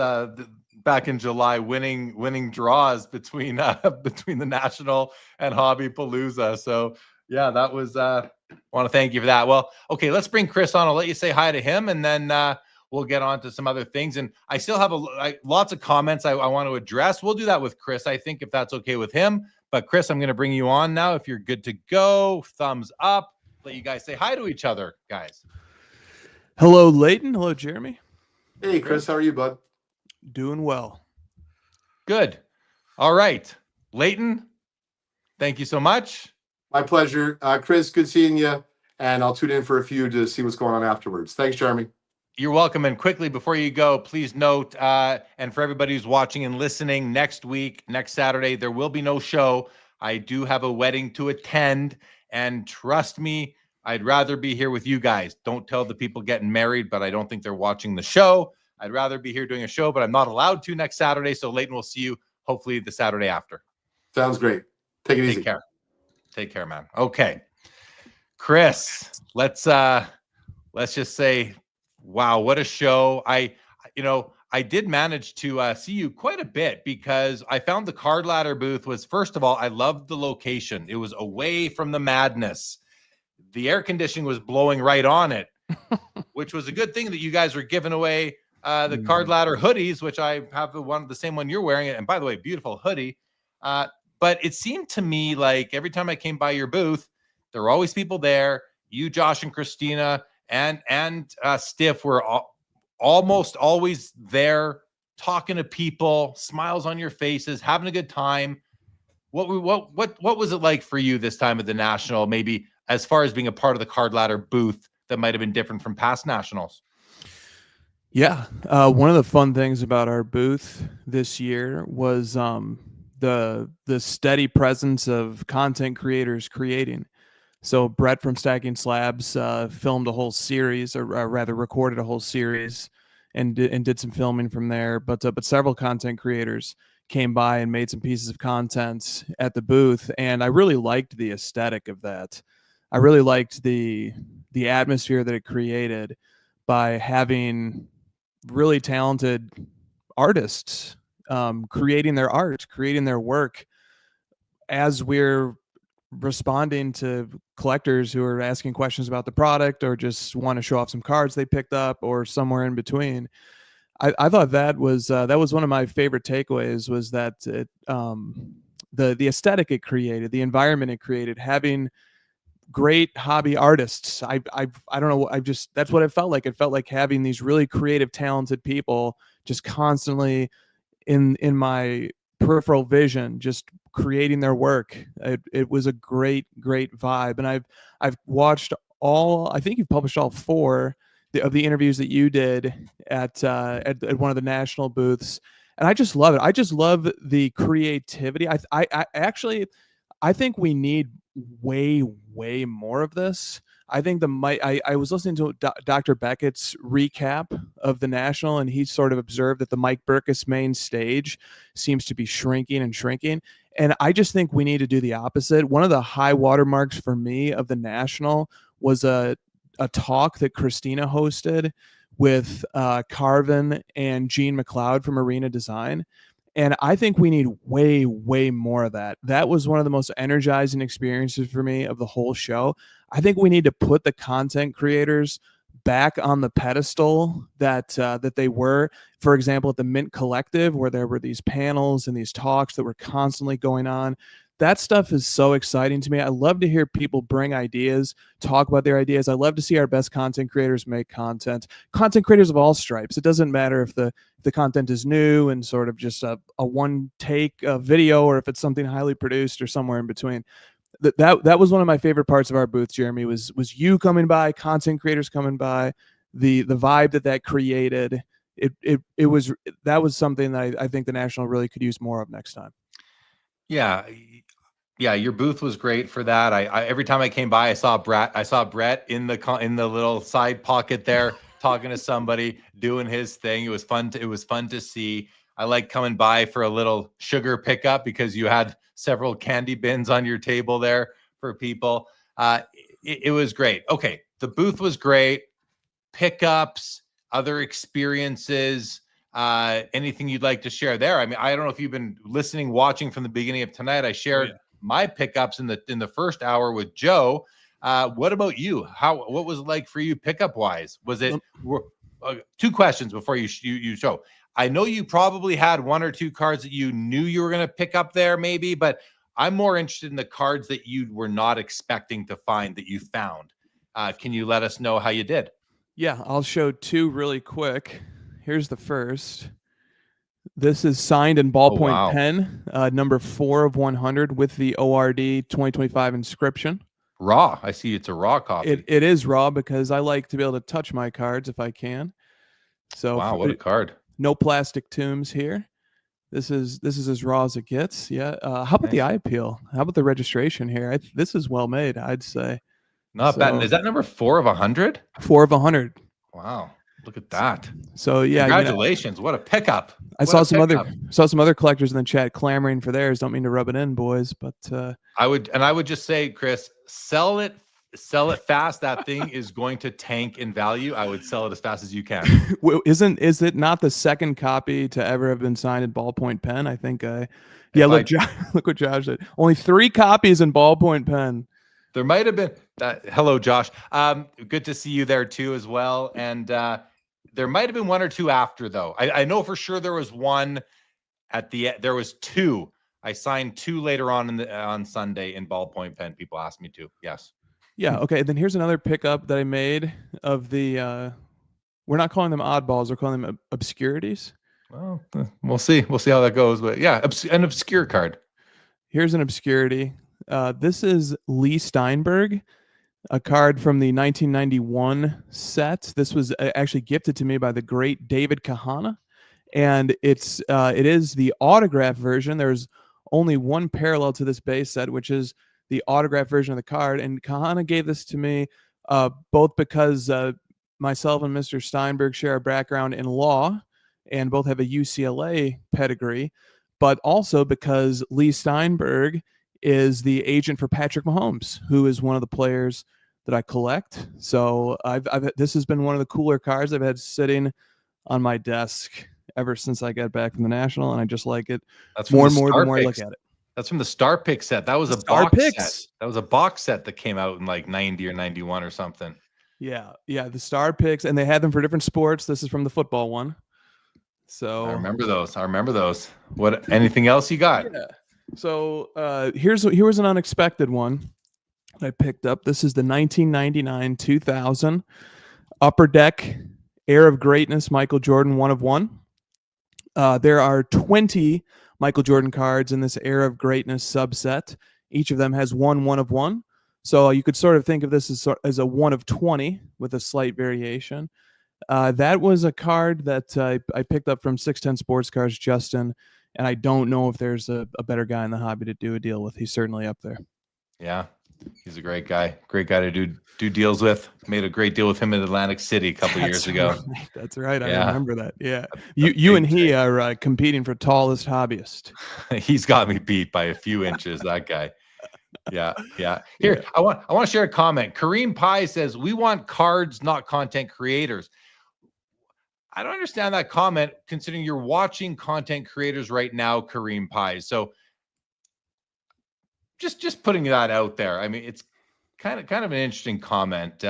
back in July winning draws between between the National and Hobby Palooza. So yeah, that was want to thank you for that. Well, okay, let's bring Chris on. I'll let you say hi to him, and then we'll get on to some other things. And I still have lots of comments I want to address. We'll do that with Chris, I think, if that's okay with him. But Chris, I'm going to bring you on now. If you're good to go, thumbs up. Let you guys say hi to each other, guys. Hello, Leighton. Hello, Jeremy. Hey, Chris, how are you, bud? Doing well. Good. All right. Leighton, thank you so much. My pleasure. Chris, good seeing you. And I'll tune in for a few to see what's going on afterwards. Thanks, Jeremy. You're welcome. And quickly, before you go, please note, and for everybody who's watching and listening, next week, next Saturday, there will be no show. I do have a wedding to attend. And trust me, I'd rather be here with you guys. Don't tell the people getting married, but I don't think they're watching the show. I'd rather be here doing a show, but I'm not allowed to next Saturday. So Leighton will see you hopefully the Saturday after. Sounds great. Take it easy. Take care. Take care, man. Okay. Chris, let's just say, wow, what a show. I did manage to see you quite a bit because I found the card ladder booth was, first of all, I loved the location. It was away from the madness. The air conditioning was blowing right on it, which was a good thing that you guys were giving away the card ladder hoodies, which I have the same one you're wearing. And by the way, beautiful hoodie. But it seemed to me like every time I came by your booth, there were always people there. You, Josh, and Christina and Stiff were almost always there, talking to people, smiles on your faces, having a good time. What was it like for you this time at the National? Maybe as far as being a part of the card ladder booth that might have been different from past Nationals. Yeah, one of the fun things about our booth this year was the steady presence of content creators creating. So Brett from Stacking Slabs filmed a whole series, or rather recorded a whole series, and did some filming from there. But several content creators came by and made some pieces of content at the booth, and I really liked the aesthetic of that. I really liked the atmosphere that it created by having really talented artists creating their art, creating their work as we're responding to collectors who are asking questions about the product or just want to show off some cards they picked up or somewhere in between. I thought that was one of my favorite takeaways, was that the aesthetic it created, the environment it created, having great hobby artists. I don't know. That's what it felt like. It felt like having these really creative, talented people just constantly in my peripheral vision, just creating their work. It was a great vibe. And I've watched I think you've published all 4 of the interviews that you did at one of the National booths. And I just love it. I just love the creativity. I think we need way more of this. I think I was listening to Dr. Beckett's recap of the National, and he sort of observed that the Mike Burkus main stage seems to be shrinking. And I just think we need to do the opposite. One of the high watermarks for me of the National was a talk that Christina hosted with Carvin and Gene McLeod from Arena Design. And I think we need way more of that. That was one of the most energizing experiences for me of the whole show. I think we need to put the content creators back on the pedestal that they were. For example, at the Mint Collective, where there were these panels and these talks that were constantly going on. That stuff is so exciting to me. I love to hear people bring ideas, talk about their ideas. I love to see our best content creators make content creators of all stripes. It doesn't matter if the content is new and sort of just a one take video, or if it's something highly produced or somewhere in between. That was one of my favorite parts of our booth, Jeremy, was you coming by, content creators coming by, the vibe that created. That was something that I think the National really could use more of next time. Yeah, your booth was great for that. I every time I came by, I saw Brett in the little side pocket there talking to somebody, doing his thing. It was fun to see. I like coming by for a little sugar pickup because you had several candy bins on your table there for people. It was great. Okay, the booth was great. Pickups, other experiences, anything you'd like to share there? I mean, I don't know if you've been listening, watching from the beginning of tonight. I shared my pickups in the first hour with Joe. What about you? What was it like for you pickup wise? Was it two questions before you show? I know you probably had one or two cards that you knew you were going to pick up there, maybe, but I'm more interested in the cards that you were not expecting to find that you found. Can you let us know how you did? Yeah, I'll show two really quick. Here's the first. This is signed in ballpoint pen, number 4 of 100 with the ORD 2025 inscription. Raw. I see it's a raw copy. It is raw because I like to be able to touch my cards if I can. So wow, what a card. No plastic tombs here. This is as raw as it gets. Yeah. How about the eye appeal? How about the registration here? This is well made, I'd say. Not bad. Is that number 4 of 100? 4 of 100. Wow. Look at that. So yeah, congratulations. What a pickup. I saw some other collectors in the chat clamoring for theirs. Don't mean to rub it in, boys, but I would just say, Chris, sell it fast. That thing is going to tank in value. I would sell it as fast as you can. Is it not the second copy to ever have been signed in ballpoint pen? I think look what Josh said. Only 3 copies in ballpoint pen. There might have been hello, Josh. Good to see you there too as well. And there might have been 1 or 2 after, though. I know for sure there was one at the end. There was 2. I signed 2 later on Sunday in ballpoint pen. People asked me to. Yes. Yeah. Okay. Then here's another pickup that I made of the. We're not calling them oddballs. We're calling them obscurities. Well, we'll see. We'll see how that goes. But yeah, an obscure card. Here's an obscurity. This is Lee Steinberg, a card from the 1991 set. This was actually gifted to me by the great David Kahana, and it is the autograph version. There's only one parallel to this base set, which is the autograph version of the card. And Kahana gave this to me both because myself and Mr. Steinberg share a background in law and both have a UCLA pedigree, but also because Lee Steinberg is the agent for Patrick Mahomes, who is one of the players that I collect. So this has been one of the cooler cards I've had sitting on my desk ever since I got back from the National, and I just like it more and more the more I look at it. That's from the Star Pick set. That was a box set. That was a box set that came out in like 90 or 91 or something. Yeah, the Star Picks, and they had them for different sports. This is from the football one. So I remember those. What? Anything else you got? Yeah. So here was an unexpected one I picked up. This is the 1999-2000 Upper Deck Air of Greatness Michael Jordan 1 of 1. There are 20 Michael Jordan cards in this Air of Greatness subset. Each of them has 1 of 1. So you could sort of think of this as a 1 of 20 with a slight variation. That was a card that I picked up from 610 Sports Cards, Justin. And I don't know if there's a better guy in the hobby to do a deal with. He's certainly up there. Yeah, he's a great guy. Great guy to do deals with. Made a great deal with him in Atlantic City a couple years ago. Right. That's right. I remember that. Yeah. You and he are competing for tallest hobbyist. He's got me beat by a few inches, that guy. Yeah. Here, I want to share a comment. Kareem Pie says, we want cards, not content creators. I don't understand that comment, considering you're watching content creators right now, Kareem Pie. So just putting that out there. I mean, it's kind of an interesting comment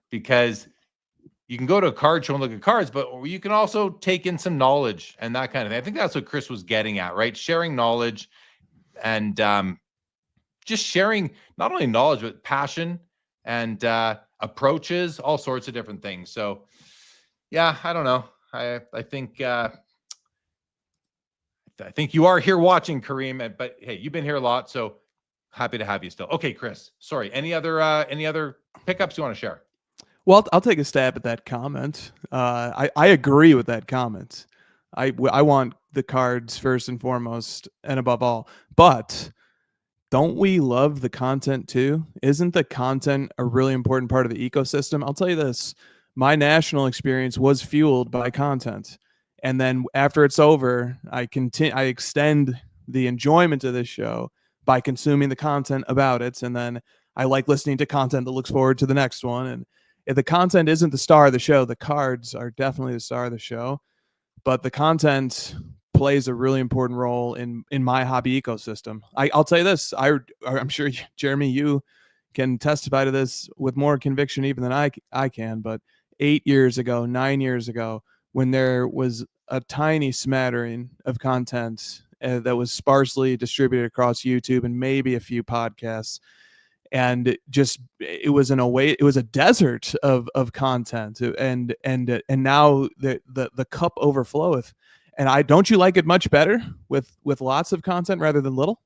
because you can go to a card show and look at cards, but you can also take in some knowledge and that kind of thing. I think that's what Chris was getting at, right? Sharing knowledge and just sharing not only knowledge, but passion and approaches, all sorts of different things. So yeah, I don't know. I think you are here watching, Kareem, but hey, you've been here a lot, so happy to have you still. Okay, Chris. Sorry. Any other pickups you want to share? Well, I'll take a stab at that comment. I agree with that comment. I want the cards first and foremost and above all. But don't we love the content too? Isn't the content a really important part of the ecosystem? I'll tell you this. My national experience was fueled by content. And then after it's over, I extend the enjoyment of this show by consuming the content about it. And then I like listening to content that looks forward to the next one. And if the content isn't the star of the show, the cards are definitely the star of the show. But the content plays a really important role in my hobby ecosystem. I'll tell you this, I'm sure, Jeremy, you can testify to this with more conviction even than I can, but 9 years ago, when there was a tiny smattering of content that was sparsely distributed across YouTube and maybe a few podcasts, and it was a desert of content, and now the cup overfloweth. And don't you like it much better with lots of content rather than little?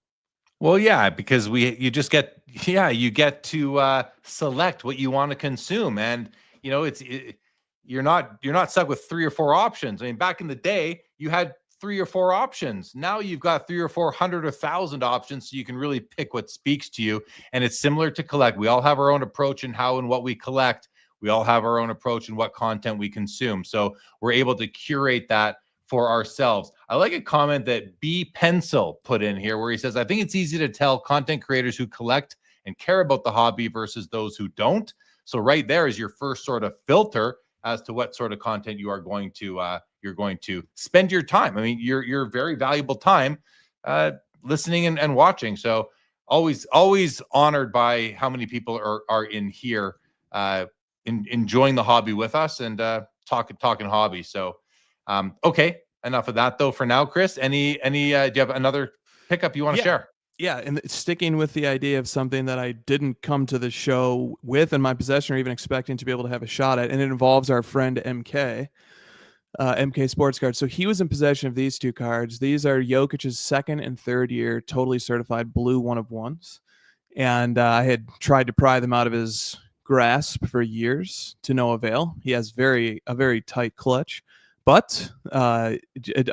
Well, yeah, because you get to select what you want to consume, and you're not stuck with 3 or 4 options. I mean, back in the day, you had 3 or 4 options. Now you've got 300 or 400 or 1,000 options, so you can really pick what speaks to you. And it's similar to collect. We all have our own approach in how and what we collect. We all have our own approach in what content we consume. So we're able to curate that for ourselves. I like a comment that B Pencil put in here where he says, I think it's easy to tell content creators who collect and care about the hobby versus those who don't. So right there is your first sort of filter as to what sort of content you are going to spend your time. I mean, your very valuable time listening and watching. So always honored by how many people are in here enjoying the hobby with us and talking hobby. So okay, enough of that though for now. Chris, do you have another pickup you want to share? Yeah, and sticking with the idea of something that I didn't come to the show with in my possession or even expecting to be able to have a shot at, and it involves our friend MK Sports Cards. So he was in possession of these 2 cards. These are Jokic's 2nd and 3rd year totally certified blue 1-of-1s, and I had tried to pry them out of his grasp for years to no avail. He has a very tight clutch, but a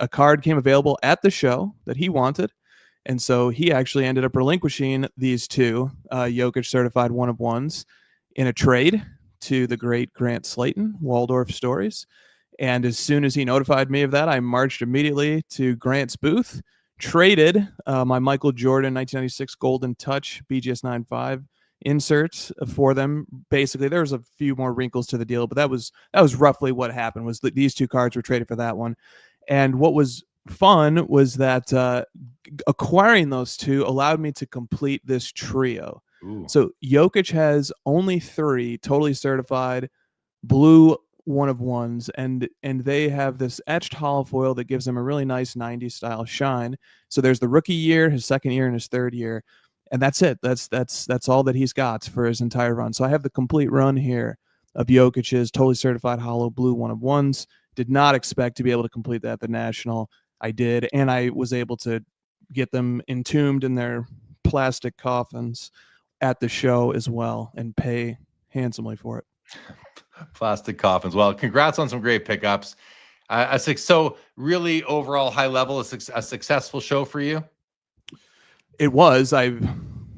card came available at the show that he wanted. And so he actually ended up relinquishing these 2 Jokic certified 1-of-1s in a trade to the great Grant Slayton, Waldorf Stories. And as soon as he notified me of that, I marched immediately to Grant's booth, traded my Michael Jordan 1996 Golden Touch BGS 9.5 insert for them. Basically, there was a few more wrinkles to the deal, but that was roughly what happened. Was that these 2 cards were traded for that one. And what was fun was that acquiring those 2 allowed me to complete this trio. Ooh. So Jokic has only 3 totally certified blue 1-of-1s, and they have this etched hollow foil that gives them a really nice 90s style shine. So there's the rookie year, his 2nd year, and his 3rd year, and that's it. That's all that he's got for his entire run. So I have the complete run here of Jokic's totally certified hollow blue 1-of-1s. Did not expect to be able to complete that at the National. I did, and I was able to get them entombed in their plastic coffins at the show as well and pay handsomely for it. Plastic coffins. Well, congrats on some great pickups. So really overall high level, a successful show for you? It was. I'm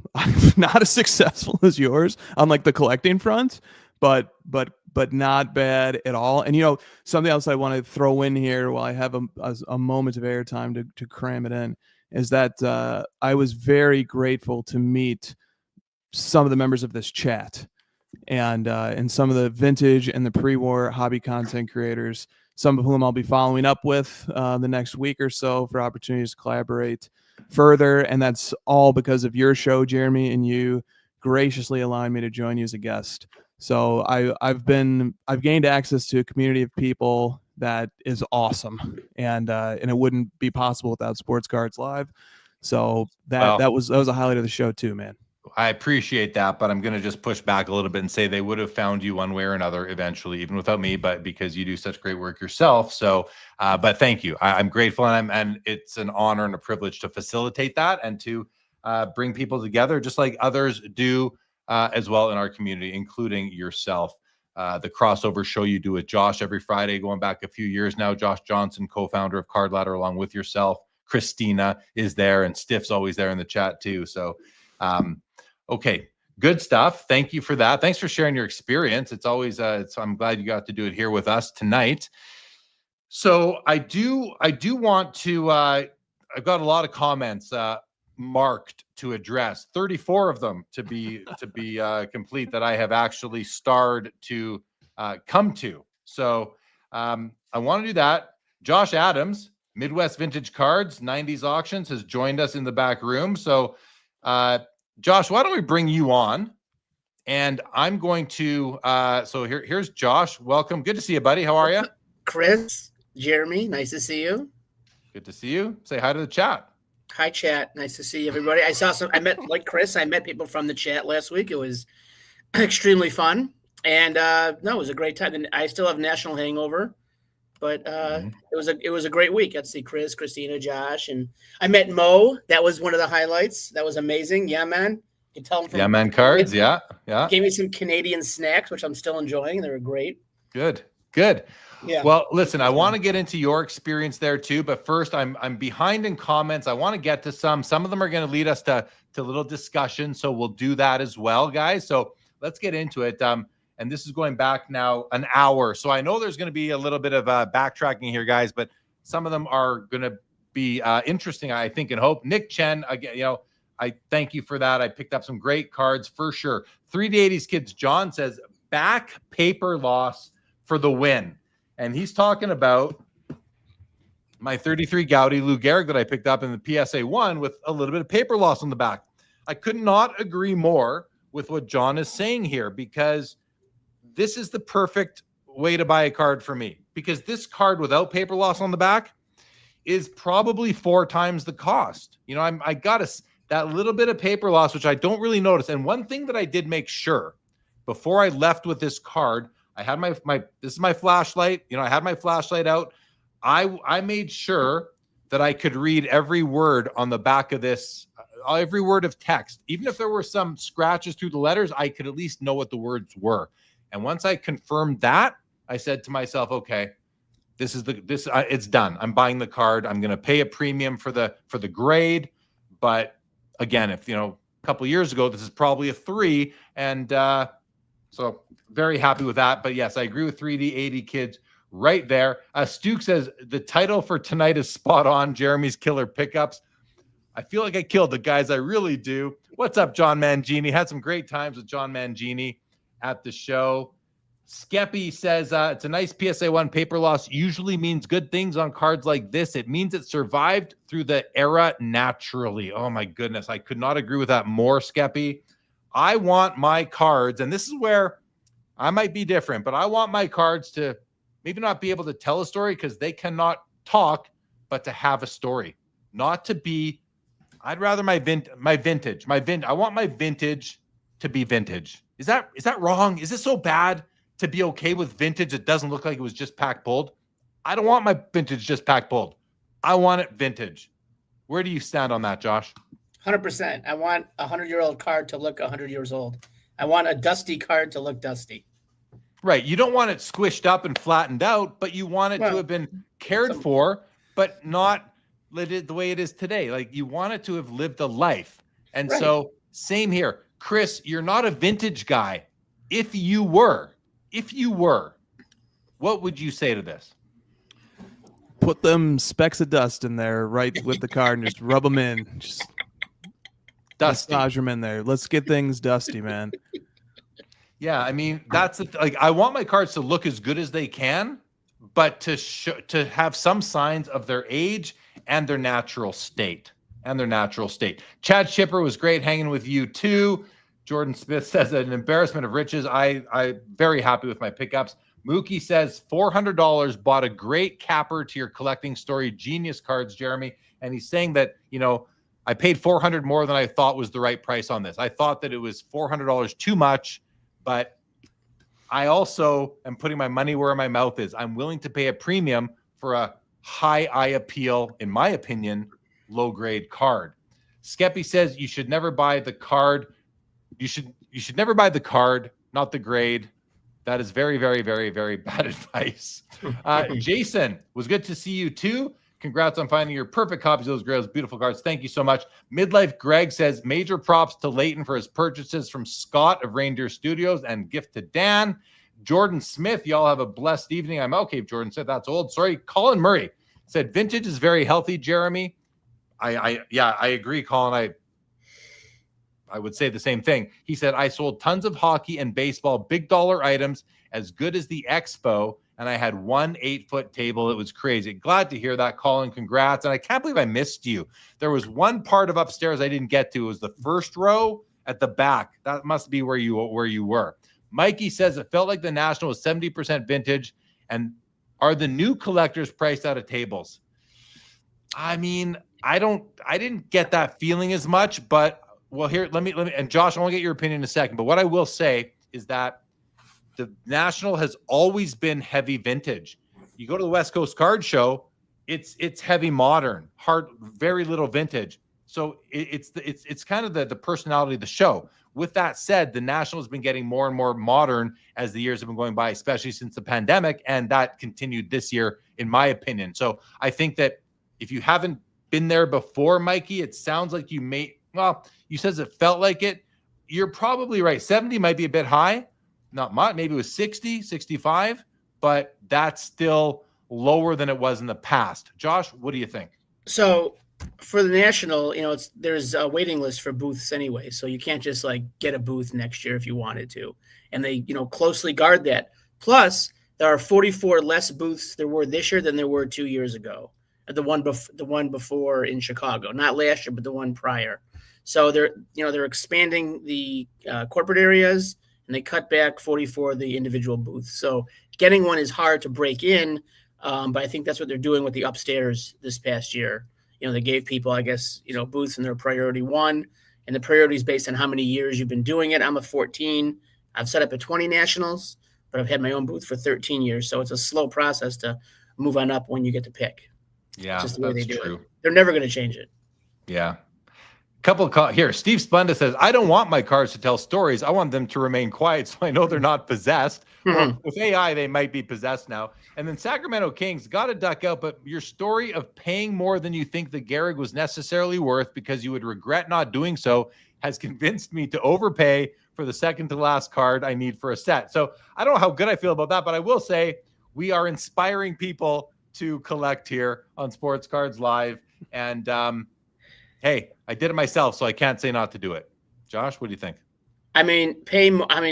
not as successful as yours on like the collecting front, but not bad at all. And something else I want to throw in here while I have a moment of airtime to cram it in is that I was very grateful to meet some of the members of this chat and some of the vintage and the pre-war hobby content creators, some of whom I'll be following up with the next week or so for opportunities to collaborate further. And that's all because of your show, Jeremy, and you graciously allowing me to join you as a guest. So I've gained access to a community of people that is awesome, and it wouldn't be possible without Sports Cards Live. So that was a highlight of the show too, man. I appreciate that, but I'm going to just push back a little bit and say they would have found you one way or another eventually, even without me, but because you do such great work yourself. So, but thank you. I'm grateful, and it's an honor and a privilege to facilitate that and to bring people together, just like others do as well in our community, including yourself. The crossover show you do with Josh every Friday, going back a few years now. Josh Johnson, co-founder of Card Ladder, along with yourself. Christina is there, and Stiff's always there in the chat too. So, okay, good stuff. Thank you for that. Thanks for sharing your experience. It's always, I'm glad you got to do it here with us tonight. So I do want to, I've got a lot of comments marked to address, 34 of them to be complete that I have actually starred to come to. So I want to do that. Josh Adams, Midwest Vintage Cards, 90s Auctions, has joined us in the back room. So Josh, why don't we bring you on? And I'm going to, so here's Josh. Welcome. Good to see you, buddy. How are you? Chris, Jeremy, nice to see you. Good to see you. Say hi to the chat. Hi, chat. Nice to see everybody. I met, like Chris, I met people from the chat last week. It was extremely fun. And no, it was a great time. And I still have national hangover, but it was a great week. Got to see Chris, Christina, Josh, and I met Mo. That was one of the highlights. That was amazing. Yeah, man. You can tell him from Yeah, man cards. Yeah. Gave me some Canadian snacks, which I'm still enjoying. They were great. Good. Yeah. Well, listen, I want to get into your experience there too, but first I'm behind in comments. I want to get to some of them are going to lead us to little discussion. So we'll do that as well, guys. So let's get into it. And this is going back now an hour. So I know there's going to be a little bit of backtracking here, guys, but some of them are going to be interesting, I think, and hope. Nick Chen, again, I thank you for that. I picked up some great cards for sure. 3D80s Kids John says back paper loss for the win. And he's talking about my 33 Gaudi Lou Gehrig that I picked up in the PSA 1 with a little bit of paper loss on the back. I could not agree more with what John is saying here, because this is the perfect way to buy a card for me, because this card without paper loss on the back is probably 4 times the cost. I got that little bit of paper loss, which I don't really notice. And one thing that I did make sure before I left with this card, I had my this is my flashlight. I had my flashlight out. I made sure that I could read every word on the back of this, every word of text. Even if there were some scratches through the letters, I could at least know what the words were. And once I confirmed that, I said to myself, okay, it's done. I'm buying the card. I'm going to pay a premium for the grade. But again, if a couple of years ago, this is probably a 3, and so very happy with that. But yes, I agree with 3D80 Kids right there. Stuke says the title for tonight is spot on. Jeremy's killer pickups. I feel like I killed the guys. I really do. What's up, John Mangini? Had some great times with John Mangini at the show. Skeppy says it's a nice PSA 1 paper loss. Usually means good things on cards like this. It means it survived through the era naturally. Oh my goodness. I could not agree with that more, Skeppy. I want my cards, and this is where I might be different, but I want my cards to maybe not be able to tell a story because they cannot talk, but to have a story. Not to be, I'd rather I want my vintage to be vintage. Is that wrong? Is it so bad to be okay with vintage that doesn't look like it was just pack pulled? I don't want my vintage just pack pulled. I want it vintage. Where do you stand on that, Josh? 100%. I want a 100-year-old card to look 100 years old. I want a dusty card to look dusty. Right. You don't want it squished up and flattened out, but you want it to have been cared for, but not the way it is today. Like, you want it to have lived a life. And so same here. Chris, you're not a vintage guy. If you were, what would you say to this? Put them specks of dust in there right with the card and just rub them in. Just dusty. Massage them in there. Let's get things dusty, man. Yeah, I mean, that's I want my cards to look as good as they can, but to have some signs of their age and their natural state. Chad Shipper was great hanging with you too. Jordan Smith says an embarrassment of riches. I'm very happy with my pickups. Mookie says $400 bought a great capper to your collecting story. Genius cards, Jeremy. And he's saying that, I paid $400 more than I thought was the right price on this. I thought that it was $400 too much, but I also am putting my money where my mouth is. I'm willing to pay a premium for a high eye appeal, in my opinion, low grade card. Skeppy says you should never buy the card. You should never buy the card, not the grade. That is very, very, very, very bad advice. Jason, was good to see you too. Congrats on finding your perfect copies of those grails. Beautiful cards. Thank you so much. Midlife Greg says major props to Leighton for his purchases from Scott of Reindeer Studios and gift to Dan. Jordan Smith, y'all have a blessed evening. I'm okay. Jordan said that's old. Sorry. Colin Murray said vintage is very healthy, Jeremy. I agree, Colin. I would say the same thing. He said, I sold tons of hockey and baseball, big dollar items, as good as the Expo, and I had 1 8-foot table. It was crazy. Glad to hear that, Colin. Congrats. And I can't believe I missed you. There was one part of upstairs I didn't get to. It was the first row at the back. That must be where you were. Mikey says it felt like the National was 70% vintage. And are the new collectors priced out of tables? I mean, I didn't get that feeling as much, but well, here, let me, and Josh, I want to get your opinion in a second, but what I will say is that the National has always been heavy vintage. You go to the West Coast Card Show, it's heavy modern, very little vintage. So it's kind of the personality of the show. With that said, the National has been getting more and more modern as the years have been going by, especially since the pandemic, and that continued this year, in my opinion. So I think that if you haven't been there before, Mikey, it sounds like you says it felt like it. You're probably right. 70 might be a bit high. Not much. Maybe it was 60, 65, but that's still lower than it was in the past. Josh, what do you think? So for the National, there's a waiting list for booths anyway. So you can't just like get a booth next year if you wanted to. And they, closely guard that. Plus, there are 44 less booths there were this year than there were 2 years ago. The one before in Chicago, not last year, but the one prior. So they're expanding the corporate areas, and they cut back 44 of the individual booths. So getting one is hard to break in, but I think that's what they're doing with the upstairs this past year. They gave people, I guess, booths in their priority 1, and the priority is based on how many years you've been doing it. I'm a 14. I've set up at 20 Nationals, but I've had my own booth for 13 years. So it's a slow process to move on up when you get to pick. Yeah, just the way they do true. it. They're never going to change it. Yeah. Here, Steve Splenda says, I don't want my cards to tell stories. I want them to remain quiet so I know they're not possessed. Well, with AI, they might be possessed now. And then Sacramento Kings got to duck out, but your story of paying more than you think the Gehrig was necessarily worth because you would regret not doing so has convinced me to overpay for the second to last card I need for a set. So I don't know how good I feel about that, but I will say we are inspiring people to collect here on Sports Cards Live. And hey, I did it myself, so I can't say not to do it. Josh, what do you think? I mean,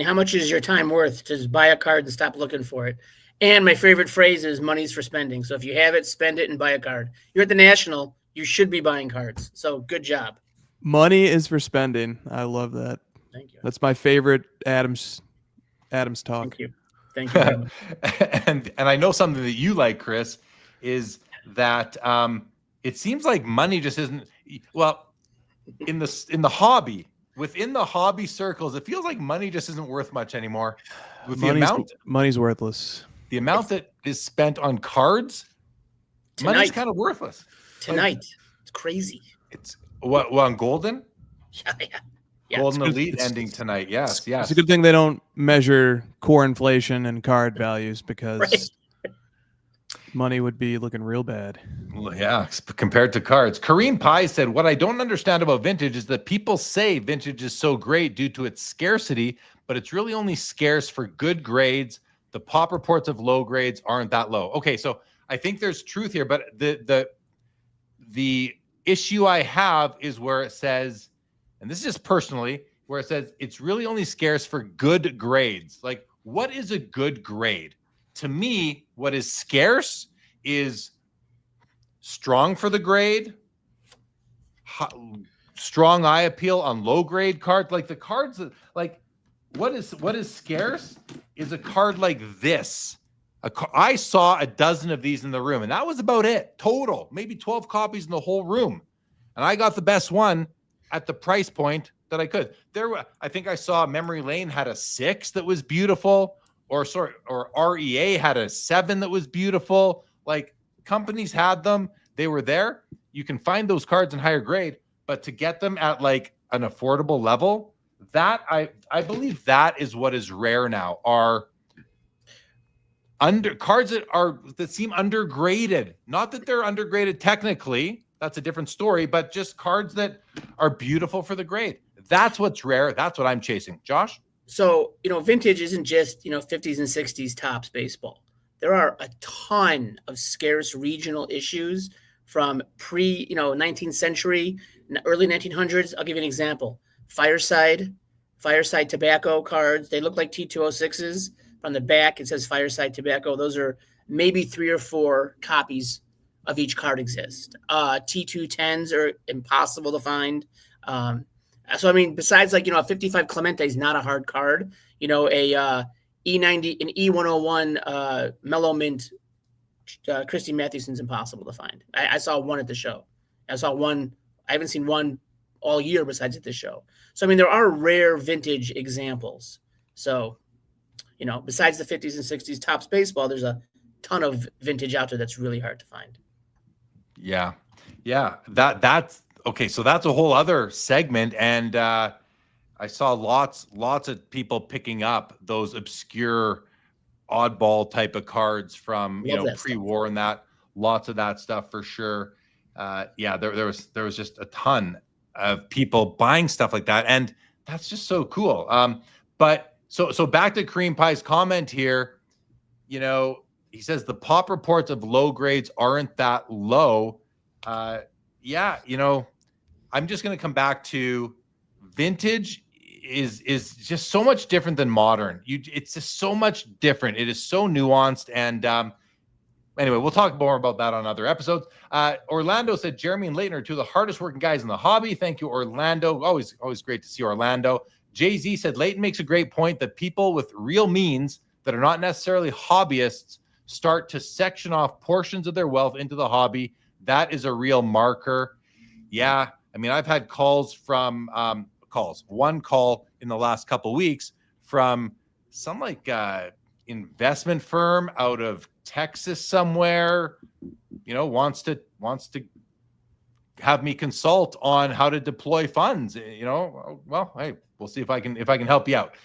how much is your time worth to just buy a card and stop looking for it? And my favorite phrase is money's for spending. So if you have it, spend it and buy a card. You're at the National, you should be buying cards. So good job. Money is for spending. I love that. Thank you. That's my favorite Adams talk. Thank you. Thank you very much. and I know something that you like, Chris, is that it seems like money just isn't in the hobby, within the hobby circles, it feels like money just isn't worth much anymore. With money's worthless. The amount that is spent on cards, money's kind of worthless. Tonight, it's crazy. It's on Golden? Yeah. Golden Elite ending tonight. Yes. It's a good thing they don't measure core inflation and card values because money would be looking real bad. Well, yeah, compared to cards. Kareem Pye said, what I don't understand about vintage is that people say vintage is so great due to its scarcity, but it's really only scarce for good grades. The pop reports of low grades aren't that low. Okay, so I think there's truth here, but the issue I have is where it says, and this is just personally, where it says it's really only scarce for good grades. Like, what is a good grade? To me, what is scarce is strong for the grade, strong eye appeal on low grade cards. Like the cards that, like, what is scarce is a card like this. I saw a dozen of these in the room, and that was about it. Total, maybe 12 copies in the whole room. And I got the best one at the price point that I could. I think I saw Memory Lane had a 6 that was beautiful. Or REA had a 7 that was beautiful. Like, companies had them. They were there. You can find those cards in higher grade, but to get them at like an affordable level, that I believe that is what is rare now. Are cards that seem undergraded. Not that they're undergraded technically. That's a different story, but just cards that are beautiful for the grade. That's what's rare. That's what I'm chasing. Josh? So, vintage isn't just, 50s and 60s Topps baseball. There are a ton of scarce regional issues from 19th century, early 1900s. I'll give you an example. Fireside tobacco cards. They look like T206s. On the back, it says Fireside Tobacco. Those are maybe 3 or 4 copies of each card exist. T210s are impossible to find. So, I mean, besides a 55 Clemente is not a hard card. A E90, an E101 Mellow Mint Christy Mathewson's impossible to find. I saw one at the show. I saw one. I haven't seen one all year besides at the show. So, I mean, there are rare vintage examples. So, besides the 50s and 60s Topps baseball, there's a ton of vintage out there that's really hard to find. Yeah. That's okay. So that's a whole other segment. And I saw lots of people picking up those obscure oddball type of cards from, pre-war and that, lots of that stuff for sure. There was just a ton of people buying stuff like that. And that's just so cool. But so back to Cream Pie's comment here, he says the pop reports of low grades aren't that low. I'm just going to come back to vintage is just so much different than modern. It's just so much different. It is so nuanced. And anyway, we'll talk more about that on other episodes. Orlando said Jeremy and Leighton are two of the hardest working guys in the hobby. Thank you, Orlando. Always great to see Orlando. Jay-Z said Leighton makes a great point that people with real means that are not necessarily hobbyists start to section off portions of their wealth into the hobby. That is a real marker. Yeah. I mean, I've had calls from one call in the last couple of weeks from some investment firm out of Texas somewhere, wants to have me consult on how to deploy funds, well, hey, we'll see if I can help you out.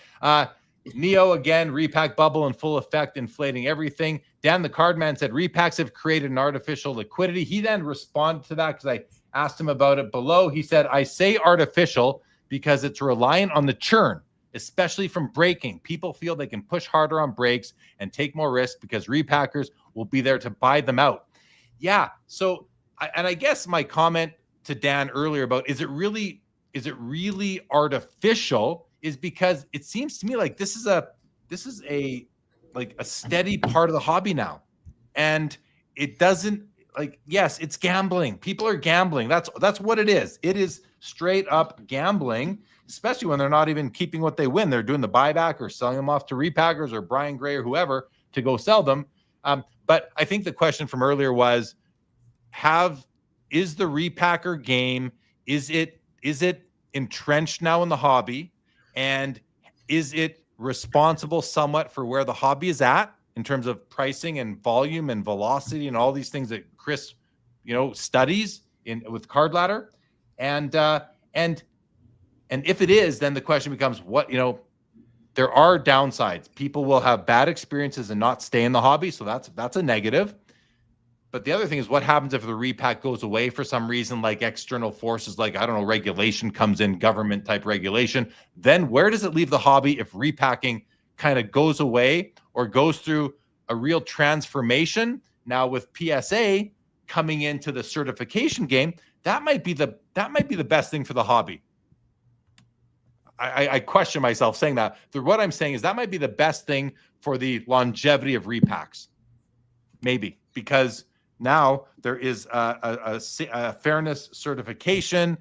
Neo again, repack bubble in full effect, inflating everything. Dan the Cardman said repacks have created an artificial liquidity. He then responded to that because I asked him about it below. He said, I say artificial because it's reliant on the churn, especially from braking. People feel they can push harder on brakes and take more risk because repackers will be there to buy them out. Yeah. So, I guess my comment to Dan earlier about is it really artificial is because it seems to me like this is a steady part of the hobby now. And it doesn't yes, it's gambling. People are gambling. That's what it is. It is straight up gambling, especially when they're not even keeping what they win. They're doing the buyback or selling them off to repackers or Brian Gray or whoever to go sell them. But I think the question from earlier was, is the repacker game, is it entrenched now in the hobby? And is it responsible somewhat for where the hobby is at in terms of pricing and volume and velocity and all these things that Chris, studies with Card Ladder? And if it is, then the question becomes there are downsides. People will have bad experiences and not stay in the hobby. So that's a negative. But the other thing is what happens if the repack goes away for some reason, like external forces, regulation comes in, government type regulation. Then where does it leave the hobby if repacking kind of goes away or goes through a real transformation? Now with PSA coming into the certification game, that might be the best thing for the hobby. I question myself saying that. What I'm saying is that might be the best thing for the longevity of repacks. Maybe, because now there is a fairness certification.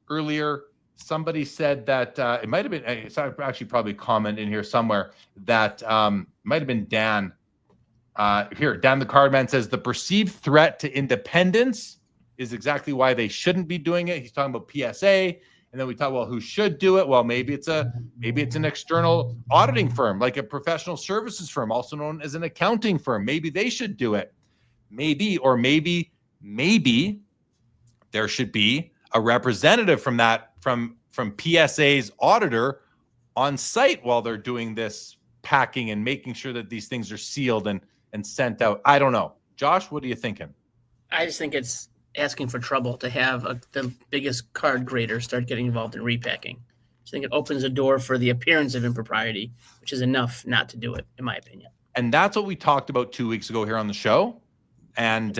Earlier somebody said that it might have been, it's actually probably a comment in here somewhere that might have been Dan. Dan the Cardman says the perceived threat to independence is exactly why they shouldn't be doing it. He's talking about PSA. And then we talk, well, who should do it? Well, maybe it's an external auditing firm, like a professional services firm, also known as an accounting firm. Maybe they should do it. Maybe there should be a representative from PSA's auditor on site while they're doing this packing and making sure that these things are sealed and sent out. I don't know. Josh, what are you thinking? I just think it's asking for trouble to have the biggest card grader start getting involved in repacking. I think it opens a door for the appearance of impropriety, which is enough not to do it, in my opinion. And that's what we talked about 2 weeks ago here on the show. And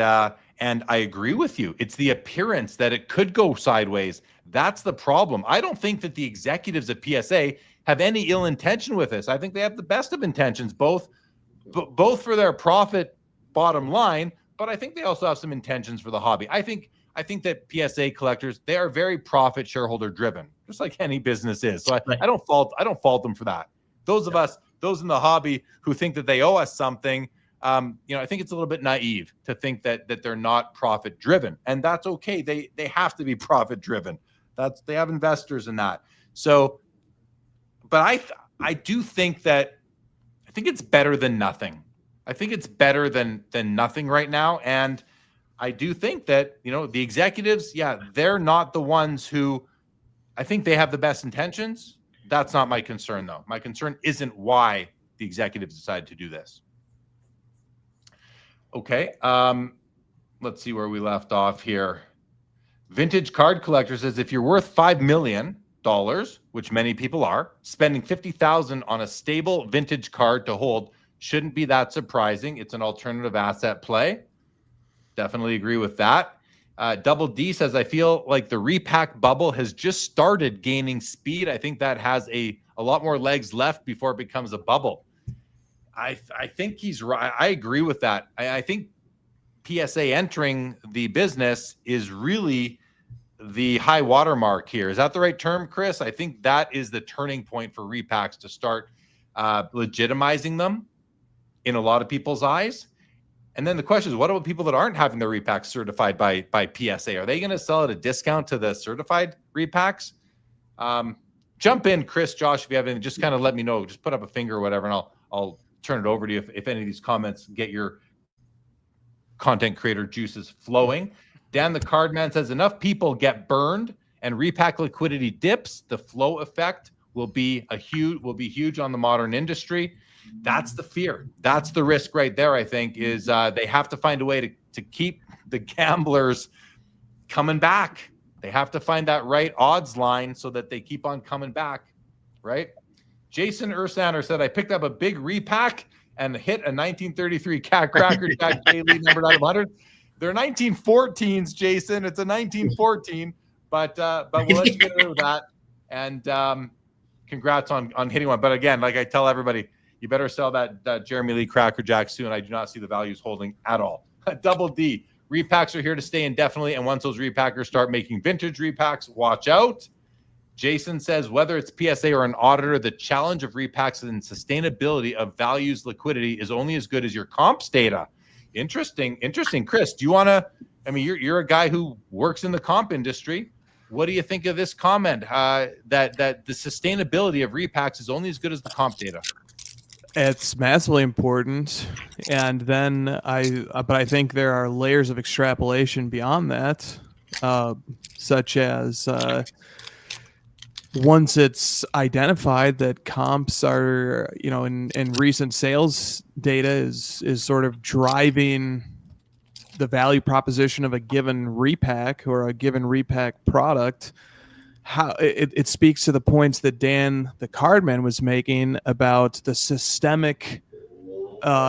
And I agree with you. It's the appearance that it could go sideways. That's the problem. I don't think that the executives at PSA have any ill intention with this. I think they have the best of intentions, both for their profit bottom line, but I think they also have some intentions for the hobby. I think that PSA collectors, they are very profit shareholder driven, just like any business is. So I don't fault them for that. Those of us, those in the hobby who think that they owe us something, I think it's a little bit naive to think that they're not profit driven, and that's okay. They have to be profit driven. They have investors in that. So, but I do think that I think it's better than nothing. I think it's better than nothing right now, and I do think that the executives, they're not the ones who. I think they have the best intentions. That's not my concern, though. My concern isn't why the executives decided to do this. Okay, let's see where we left off here. Vintage card collector says, if you're worth $5 million, which many people are, spending $50,000 on a stable vintage card to hold shouldn't be that surprising. It's an alternative asset play. Definitely agree with that. Double D says, I feel like the repack bubble has just started gaining speed. I think that has a lot more legs left before it becomes a bubble. I think he's right. I agree with that. I think PSA entering the business is really the high watermark here. Is that the right term, Chris? I think that is the turning point for repacks to start legitimizing them in a lot of people's eyes. And then the question is, what about people that aren't having their repacks certified by PSA? Are they going to sell at a discount to the certified repacks? Jump in, Chris, Josh, if you have anything, just kind of let me know. Just put up a finger or whatever, and I'll turn it over to you if any of these comments get your content creator juices flowing. Dan the Cardman says, enough people get burned and repack liquidity dips, the flow effect will be huge on the modern industry. That's the fear. That's the risk right there, I think, is they have to find a way to keep the gamblers coming back. They have to find that right odds line so that they keep on coming back, right? Jason Ursander said, I picked up a big repack and hit a 1933 Cat Cracker Jack daily numbered out of 100. They're 1914s, Jason. It's a 1914, but we'll let you get rid of that. And congrats on hitting one. But again, like I tell everybody, you better sell that Jeremy Lee Cracker Jack soon. I do not see the values holding at all. Double D, repacks are here to stay indefinitely. And once those repackers start making vintage repacks, watch out. Jason says, whether it's PSA or an auditor, the challenge of repacks and sustainability of values liquidity is only as good as your comps data. Interesting. Chris, do you want to, you're a guy who works in the comp industry. What do you think of this comment that the sustainability of repacks is only as good as the comp data? It's massively important. And then I think there are layers of extrapolation beyond that, such as, once it's identified that comps are, in recent sales data is sort of driving the value proposition of a given repack or a given repack product, how it speaks to the points that Dan the Cardman was making about the systemic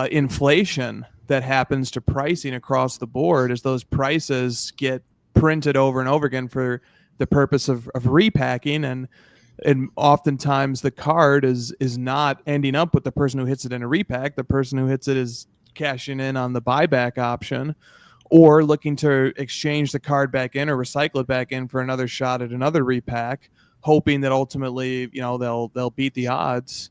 inflation that happens to pricing across the board as those prices get printed over and over again for the purpose of repacking, and oftentimes the card is not ending up with the person who hits it in a repack. The person who hits it is cashing in on the buyback option or looking to exchange the card back in or recycle it back in for another shot at another repack, hoping that ultimately they'll beat the odds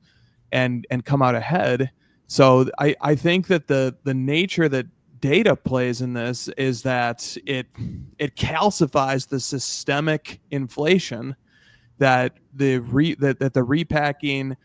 and come out ahead. So I think that the nature that data plays in this is that it calcifies the systemic inflation that the repacking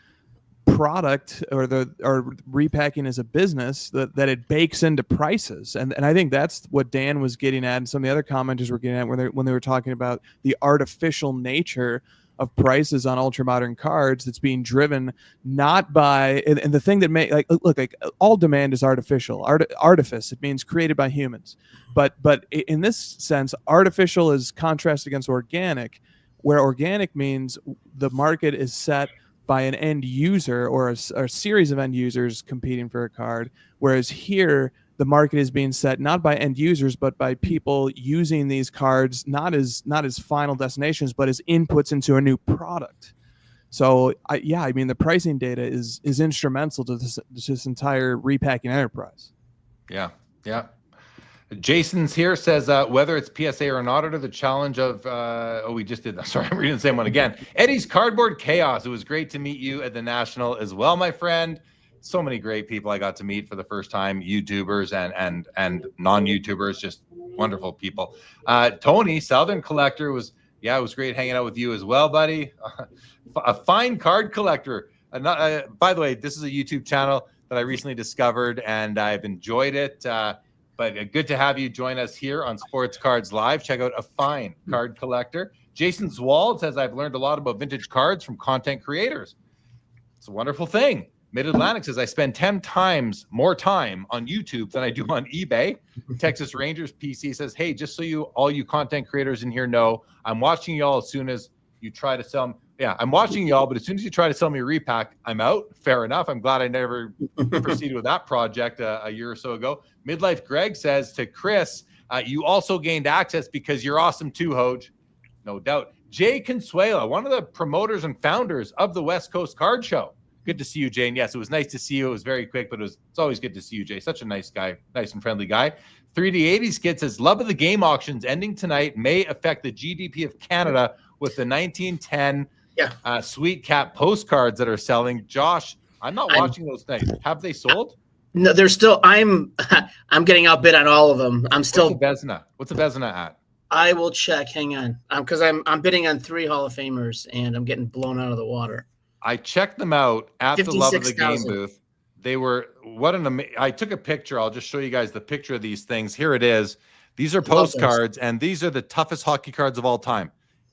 product or repacking as a business that it bakes into prices, and I think that's what Dan was getting at, and some of the other commenters were getting at when they were talking about the artificial nature of prices on ultra modern cards that's being driven not by and the thing that look all demand is artificial. Artifice, it means created by humans, but in this sense artificial is contrasted against organic, where organic means the market is set by an end user or a series of end users competing for a card, whereas here the market is being set not by end users, but by people using these cards not as final destinations, but as inputs into a new product. So I mean, the pricing data is instrumental to this entire repacking enterprise. Yeah. Jason's here, says whether it's PSA or an auditor, the challenge of we just did that. Sorry, I'm reading the same one again. Eddie's Cardboard Chaos. It was great to meet you at the National as well, my friend. So many great people I got to meet for the first time, YouTubers and non-YouTubers, just wonderful people. Tony, Southern Collector, it was great hanging out with you as well, buddy. A fine card collector. By the way, this is a YouTube channel that I recently discovered, and I've enjoyed it. But good to have you join us here on Sports Cards Live. Check out A Fine Card Collector. Jason Zwald says, I've learned a lot about vintage cards from content creators. It's a wonderful thing. Mid-Atlantic says, I spend 10 times more time on YouTube than I do on eBay. Texas Rangers PC says, hey, just so all you content creators in here know, I'm watching y'all as soon as you try to sell me. Yeah, I'm watching y'all, but as soon as you try to sell me a repack, I'm out. Fair enough. I'm glad I never proceeded with that project a year or so ago. Midlife Greg says to Chris, you also gained access because you're awesome too, Hoj. No doubt. Jay Consuelo, one of the promoters and founders of the West Coast Card Show. Good to see you, Jane. Yes, it was nice to see you. It was very quick, but it's always good to see you, Jay. Such a nice guy, nice and friendly guy. 3D80s Kid says, love of the game auctions ending tonight may affect the GDP of Canada with the 1910 Sweet Cat postcards that are selling. Josh, I'm not watching those things. Have they sold? No, they're still. I'm getting outbid on all of them. I'm still. What's a Vezina at? I will check. Hang on, because I'm bidding on 3 Hall of Famers, and I'm getting blown out of the water. I checked them out at the Love of the Game 56,000. booth. They were I took a picture. I'll just show you guys the picture of these things. Here it is. These are postcards, and these are the toughest hockey cards of all time.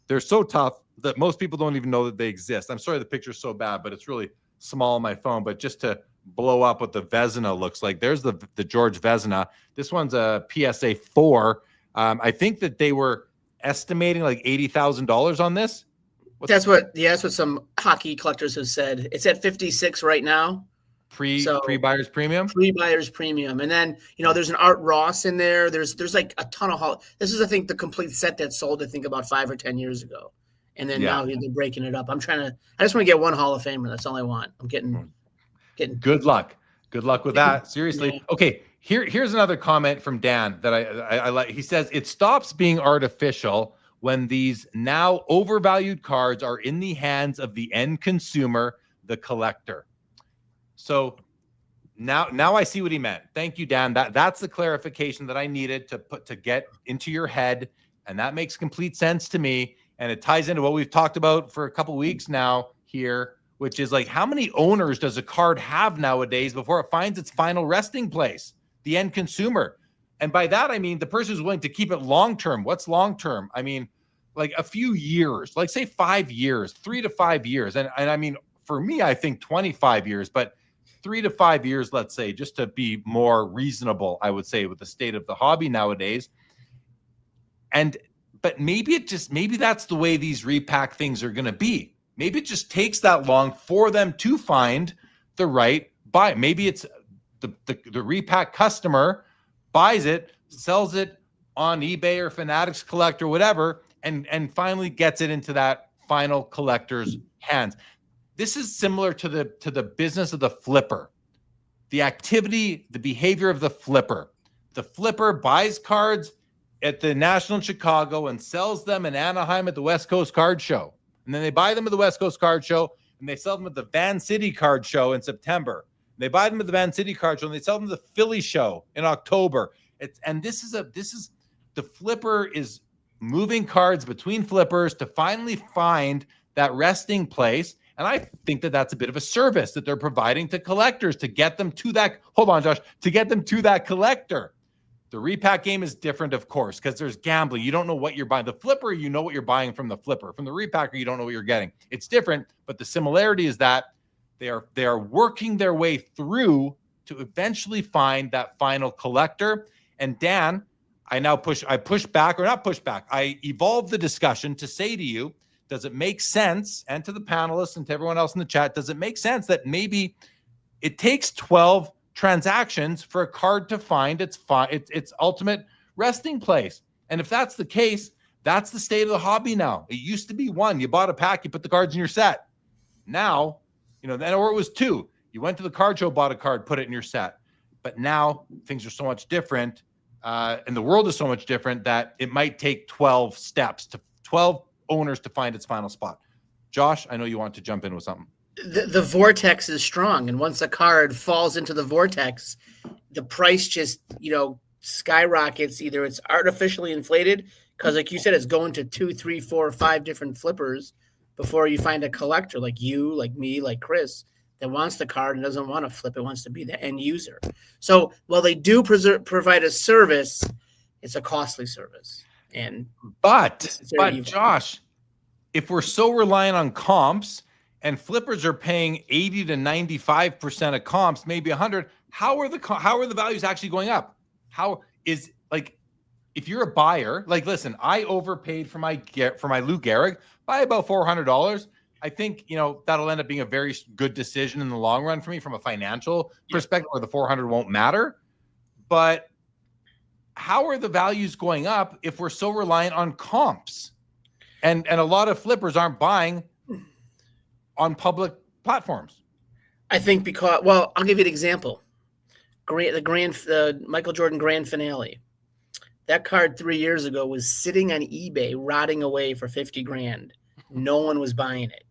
They're so tough that most people don't even know that they exist. I'm sorry the picture's so bad, but it's really small on my phone. But just to blow up what the Vezina looks like, there's the George Vezina. This one's a PSA 4. I think that they were estimating like $80,000 on this. That's what some hockey collectors have said. It's at 56 right now. Pre-buyer's premium? Pre-buyer's premium. And then, there's an Art Ross in there. There's like a ton of this is, I think, the complete set that sold, I think, about 5 or 10 years ago. And then now they're breaking it up. I just want to get 1 Hall of Famer. That's all I want. I'm getting good luck. Good luck with that. Seriously. Yeah. Okay. Here's another comment from Dan that I like. He says, it stops being artificial when these now overvalued cards are in the hands of the end consumer, the collector. So now I see what he meant. Thank you, Dan. That's the clarification that I needed to get into your head, and that makes complete sense to me. And it ties into what we've talked about for a couple weeks now here, which is like, how many owners does a card have nowadays before it finds its final resting place? The end consumer. And by that, I mean the person who's willing to keep it long-term. What's long-term? I mean, like a few years, like say 5 years, 3 to 5 years. And I mean, for me, I think 25 years, but 3 to 5 years, let's say, just to be more reasonable, I would say, with the state of the hobby nowadays. But maybe that's the way these repack things are going to be. Maybe it just takes that long for them to find the right buy. Maybe it's the repack customer buys it, sells it on eBay or Fanatics Collect or whatever, and finally gets it into that final collector's hands. This is similar to the business of the flipper, the activity, the behavior of the flipper. The flipper buys cards at the National in Chicago and sells them in Anaheim at the West Coast Card Show. And then they buy them at the West Coast Card Show, and they sell them at the Van City Card Show in September. They buy them at the Van City Card Show, and they sell them at the Philly Show in October. The flipper is moving cards between flippers to finally find that resting place. And I think that that's a bit of a service that they're providing to collectors to get them to that. Hold on, Josh, to get them to that collector. The repack game is different, of course, because there's gambling. You don't know what you're buying. The flipper, you know what you're buying from the flipper. From the repacker, you don't know what you're getting. It's different, but the similarity is that they are working their way through to eventually find that final collector. And Dan, I evolved the discussion to say to you, does it make sense, and to the panelists and to everyone else in the chat, does it make sense that maybe it takes 12 transactions for a card to find its ultimate resting place. And if that's the case, that's the state of the hobby now. It used to be one. You bought a pack, you put the cards in your set. Now, then, or it was two. You went to the card show, bought a card, put it in your set. But now things are so much different, and the world is so much different that it might take 12 owners to find its final spot. Josh, I know you want to jump in with something. The vortex is strong, and once a card falls into the vortex, the price just skyrockets. Either it's artificially inflated because, like you said, it's going to 2, 3, 4, 5 different flippers before you find a collector like you, like me, like Chris, that wants the card and doesn't want to flip it, wants to be the end user. So while they do provide a service, it's a costly service. But Josh, if we're so reliant on comps and flippers are paying 80 to 95% of comps, maybe 100, how are the values actually going up? How is, like, if you're a buyer, like, listen, I overpaid for my Lou Gehrig by about $400. I think, that'll end up being a very good decision in the long run for me from a financial perspective, where the 400 won't matter. But how are the values going up if we're so reliant on comps? And a lot of flippers aren't buying on public platforms. I think because, well, I'll give you an example. The Michael Jordan Grand Finale. That card 3 years ago was sitting on eBay, rotting away for $50,000. No one was buying it.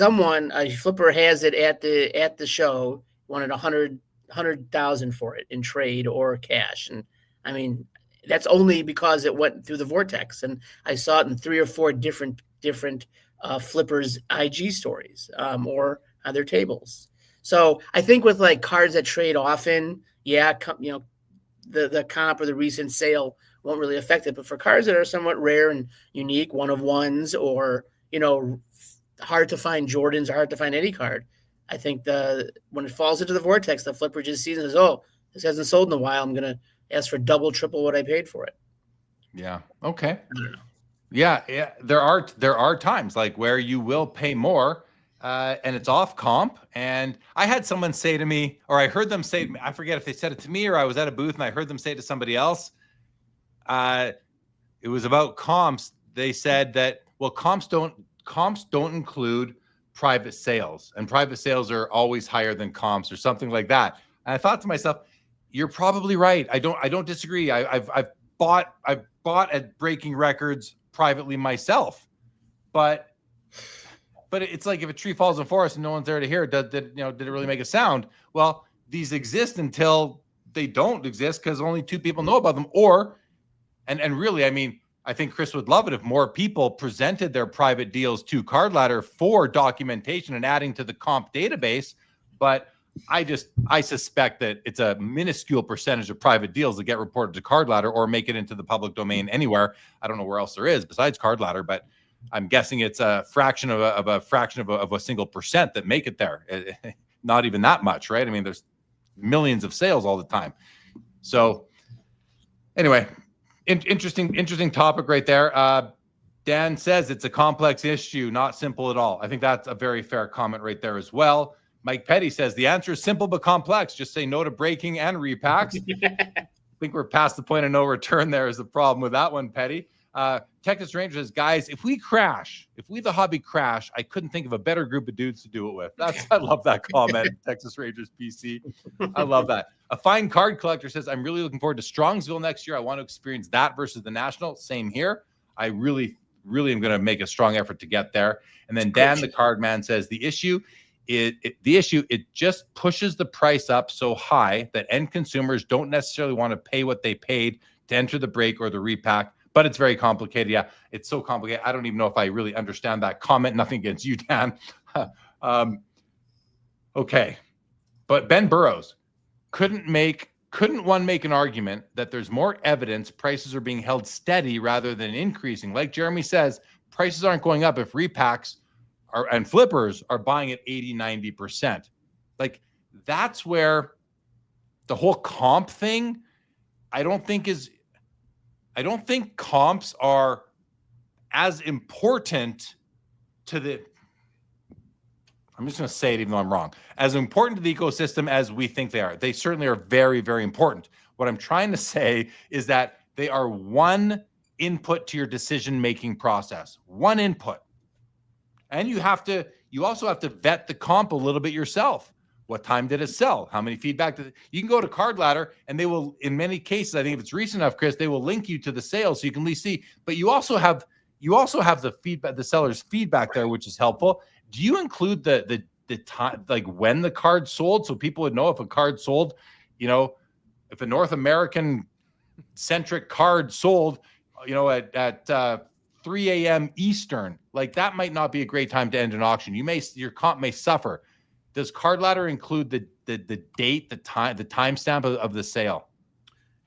A flipper has it at the show, wanted $100,000 for it in trade or cash. And I mean, that's only because it went through the vortex. And I saw it in 3 or 4 different flippers IG stories or other tables. So I think with like cards that trade often, the comp or the recent sale won't really affect it. But for cards that are somewhat rare and unique, one of ones, or hard to find Jordans, or hard to find any card, I think when it falls into the vortex, the flipper just sees and says, "Oh, this hasn't sold in a while. I'm gonna ask for double, triple what I paid for it." Yeah. Okay. Yeah. There are times like where you will pay more, and it's off comp. And I had someone say to me, or I heard them say, I forget if they said it to me or I was at a booth and I heard them say it to somebody else. It was about comps. They said that, well, comps don't include private sales, and private sales are always higher than comps or something like that. And I thought to myself, you're probably right. I don't disagree. I've bought at breaking records privately myself, but it's like if a tree falls in the forest and no one's there to hear it, did it really make a sound? Well, these exist until they don't exist because only 2 people know about them. And really, I mean, I think Chris would love it if more people presented their private deals to Card Ladder for documentation and adding to the comp database. But I suspect that it's a minuscule percentage of private deals that get reported to Card Ladder or make it into the public domain anywhere. I don't know where else there is besides Card Ladder, but I'm guessing it's a fraction of a single percent that make it there. Not even that much, right? I mean, there's millions of sales all the time. So anyway, interesting topic right there. Dan says it's a complex issue, not simple at all. I think that's a very fair comment right there as well. Mike Petty says the answer is simple but complex. Just say no to breaking and repacks. I think we're past the point of no return. There is the problem with that one, Petty. Texas Ranger says, guys, if we the hobby crash, I couldn't think of a better group of dudes to do it with. I love that comment. Texas Rangers PC. I love that. A fine card collector says, I'm really looking forward to Strongsville next year. I want to experience that versus the National. Same here. I really am going to make a strong effort to get there. And then Dan, the card man, says the issue just pushes the price up so high that end consumers don't necessarily want to pay what they paid to enter the break or the repack. But it's very complicated. Yeah, it's so complicated. I don't even know if I really understand that comment. Nothing against you, Dan. Okay. But Ben Burrows, couldn't one make an argument that there's more evidence prices are being held steady rather than increasing? Like Jeremy says, prices aren't going up if repacks and flippers are buying at 80, 90%. Like, that's where the whole comp thing, I don't think comps are as important to I'm just going to say it even though I'm wrong, as important to the ecosystem as we think they are. They certainly are very, very important. What I'm trying to say is that they are one input to your decision-making process, one input. And you also have to vet the comp a little bit yourself. What time did it sell? How many feedback did it? You can go to Card Ladder and they will, in many cases, I think if it's recent enough, Chris, they will link you to the sale so you can at least see, but you also have the feedback, the seller's feedback there, which is helpful. Do you include the time, like when the card sold, so people would know if a card sold, if a North American centric card sold, at 3 a.m. Eastern, like that might not be a great time to end an auction. Your comp may suffer. Does Card Ladder include the date, the timestamp of the sale?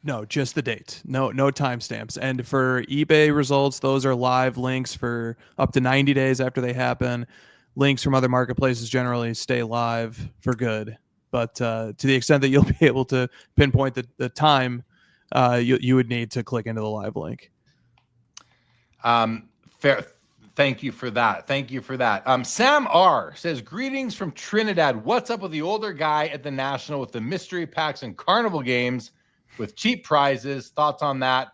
No, just the date. No timestamps. And for eBay results, those are live links for up to 90 days after they happen. Links from other marketplaces generally stay live for good. But to the extent that you'll be able to pinpoint the time, you would need to click into the live link. Fair. Thank you for that. Sam R says, greetings from Trinidad. What's up with the older guy at the National with the mystery packs and carnival games with cheap prizes? Thoughts on that?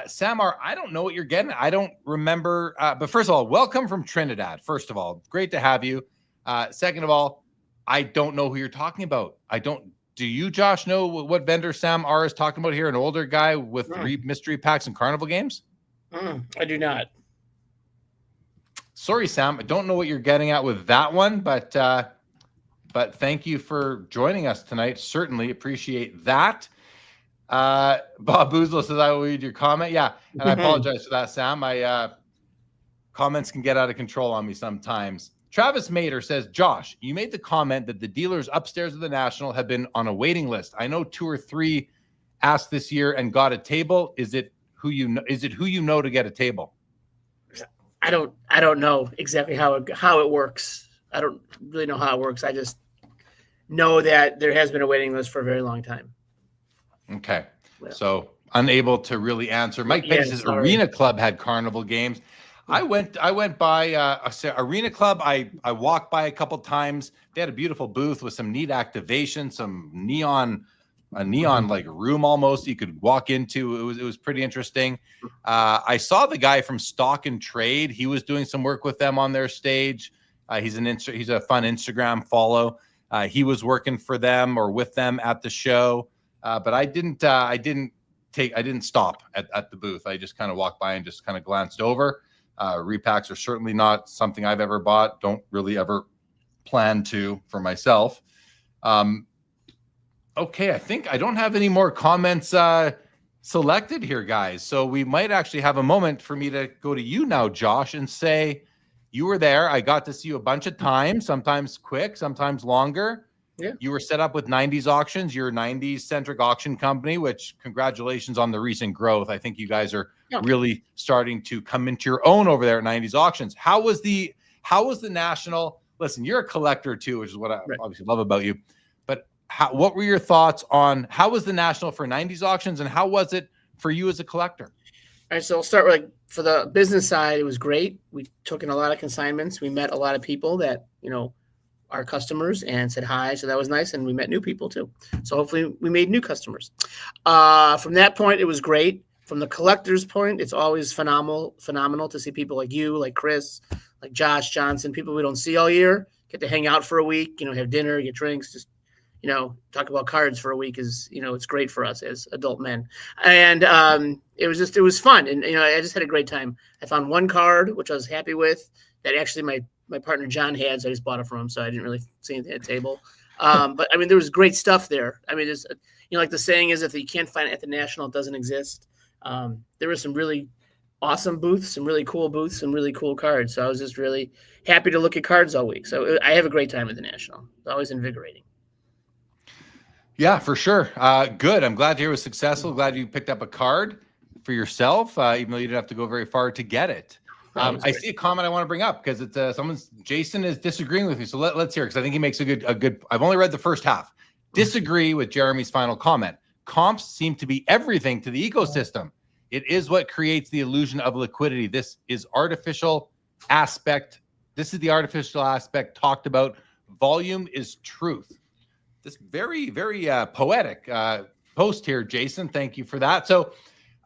Sam R, I don't know what you're getting. I don't remember. But first of all, welcome from Trinidad. First of all, great to have you. Second of all, I don't know who you're talking about. Do you, Josh, know what vendor Sam R is talking about here? An older guy with mystery packs and carnival games? I do not. Sorry, Sam. I don't know what you're getting at with that one, but thank you for joining us tonight. Certainly appreciate that. Bob Boozlo says, I will read your comment. Yeah, and I apologize for that, Sam. My comments can get out of control on me sometimes. Travis Mater says, Josh, you made the comment that the dealers upstairs of the National have been on a waiting list. I know 2 or 3 asked this year and got a table. Is it who you know to get a table? I don't know exactly how it works. I don't really know how it works. I just know that there has been a waiting list for a very long time. Okay. Yeah. So unable to really answer. Mike Petty says Arena Club had carnival games. I went by Arena Club. I walked by a couple times. They had a beautiful booth with some neat activation, some neon like room almost you could walk into. It was pretty interesting. I saw the guy from Stock and Trade. He was doing some work with them on their stage. He's a fun Instagram follow. He was working for them or with them at the show. But I didn't stop at the booth. I just kind of walked by and just kind of glanced over. Repacks are certainly not something I've ever bought. Don't really ever plan to for myself. Okay, I think I don't have any more comments selected here, guys. So we might actually have a moment for me to go to you now, Josh, and say you were there. I got to see you a bunch of times, sometimes quick, sometimes longer. Yeah. You were set up with 90s Auctions, your 90s centric auction company, which congratulations on the recent growth. I think you guys are really starting to come into your own over there at 90s Auctions. How was the National? Listen, you're a collector too, which is what I obviously love about you. But what were your thoughts on how was the National for 90s Auctions and how was it for you as a collector? All right, so I'll start with for the business side, it was great. We took in a lot of consignments. We met a lot of people that, our customers and said hi. So that was nice. And we met new people too. So hopefully we made new customers. From that point, it was great. From the collector's point, it's always phenomenal to see people like you, like Chris, like Josh Johnson, people we don't see all year, get to hang out for a week, have dinner, get drinks, just, talk about cards for a week is, it's great for us as adult men. And it was fun. And, I just had a great time. I found one card, which I was happy with, that actually my partner John had, so I just bought it from him. So I didn't really see anything at the table. But I mean, there was great stuff there. I mean, there's, like the saying is, if you can't find it at the National, it doesn't exist. There were some really awesome booths, some really cool booths, some really cool cards. So I was just really happy to look at cards all week. So I have a great time at the National. It's always invigorating. Yeah, for sure. Good. I'm glad to hear it was successful. Glad you picked up a card for yourself, even though you didn't have to go very far to get it. I see a comment I want to bring up because it's Jason is disagreeing with me. So let's hear it because I think he makes a good. I've only read the first half. Disagree with Jeremy's final comment. Comps seem to be everything to the ecosystem. It is what creates the illusion of liquidity. This is artificial aspect This is the artificial aspect talked about. Volume is truth. This very, very poetic post here, Jason. Thank you for that. So,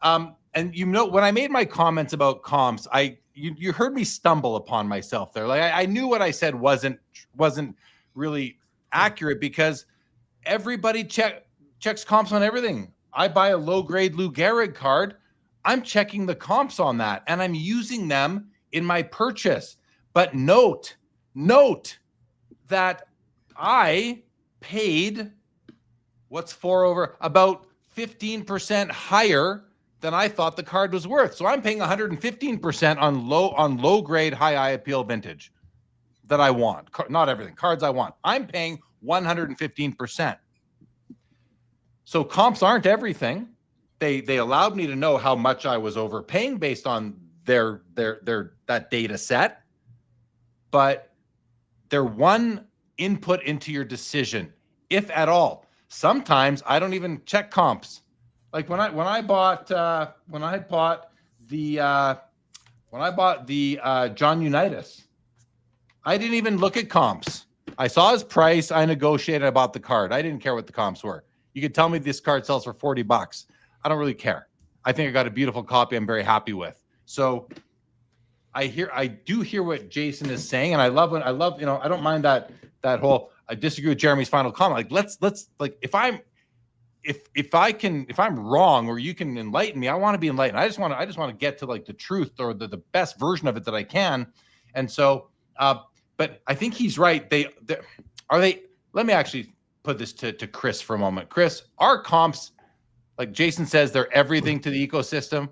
and when I made my comments about comps, you heard me stumble upon myself there. Like I knew what I said wasn't really accurate because everybody checks comps on everything. I buy a low grade Lou Gehrig card. I'm checking the comps on that and I'm using them in my purchase. But note that I paid about 15% higher than I thought the card was worth. So I'm paying 115% on low grade, high eye appeal vintage that I want. Not everything, cards I want. I'm paying 115%. So comps aren't everything. They allowed me to know how much I was overpaying based on their that data set, but they're one input into your decision, if at all. Sometimes I don't even check comps. Like when I bought the John Unitas, I didn't even look at comps. I saw his price. I negotiated. I bought the card. I didn't care what the comps were. You could tell me this card sells for $40. I don't really care. I think I got a beautiful copy I'm very happy with. So I do hear what Jason is saying, and I love, I don't mind that whole, I disagree with Jeremy's final comment. Like let's like if I'm wrong or you can enlighten me, I want to be enlightened. I just want to get to like the truth or the best version of it that I can. And so but I think he's right. Let me actually put this to Chris for a moment. Chris, are comps, like Jason says, they're everything to the ecosystem.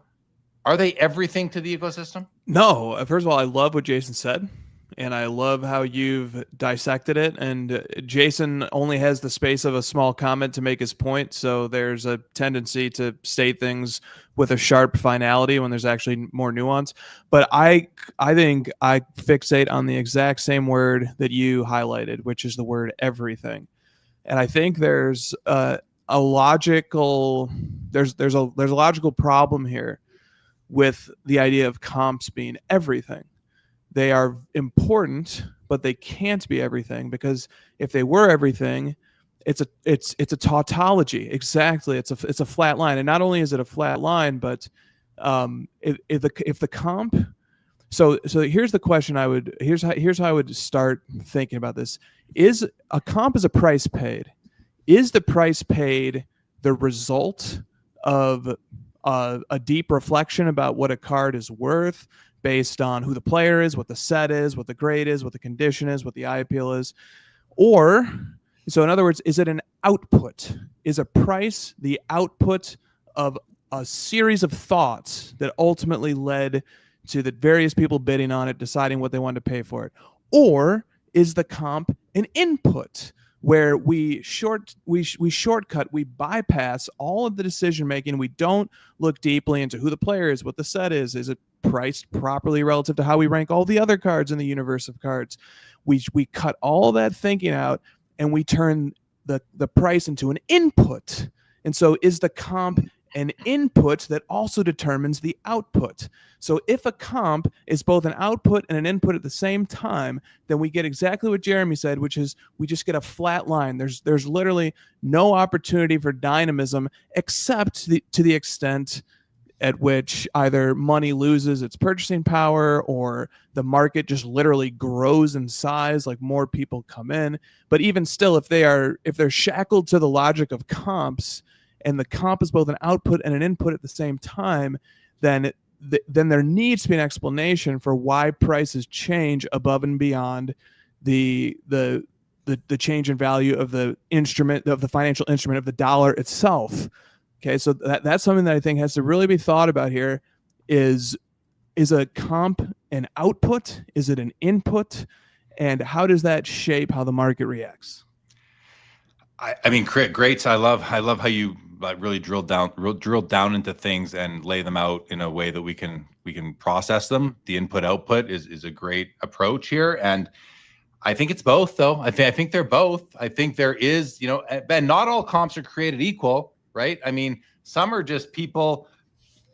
Are they everything to the ecosystem? No. First of all, I love what Jason said, and I love how you've dissected it. And Jason only has the space of a small comment to make his point, so there's a tendency to state things with a sharp finality when there's actually more nuance. But I think I fixate on the exact same word that you highlighted, which is the word everything. And I think there's a logical problem here with the idea of comps being everything. They are important, but they can't be everything, because if they were everything, it's a tautology. Exactly, it's a flat line, and not only is it a flat line, but if the comp. So here's the question. Here's how I would start thinking about this: is a comp is a price paid? Is the price paid the result of a deep reflection about what a card is worth, based on who the player is, what the set is, what the grade is, what the condition is, what the eye appeal is? Or, so in other words, is it an output? Is a price the output of a series of thoughts that ultimately led to the various people bidding on it, deciding what they wanted to pay for it? Or is the comp an input, where we shortcut, we bypass all of the decision making, we don't look deeply into who the player is, what the set is it priced properly relative to how we rank all the other cards in the universe of cards? We cut all that thinking out, and we turn the price into an input. And so is the comp an input that also determines the output? So if a comp is both an output and an input at the same time, then we get exactly what Jeremy said, which is we just get a flat line. There's literally no opportunity for dynamism, except to the extent at which either money loses its purchasing power or the market just literally grows in size, like more people come in. But even still, if they're shackled to the logic of comps, and the comp is both an output and an input at the same time, then there needs to be an explanation for why prices change above and beyond the change in value of the instrument, of the financial instrument, of the dollar itself. Okay, so that's something that I think has to really be thought about here. Is a comp an output? Is it an input? And how does that shape how the market reacts? I mean, great. I love how you really drill down into things and lay them out in a way that we can process them. The input output is a great approach here, and I think it's both, though. I think they're both. I think there is, and not all comps are created equal, right? I mean, some are just people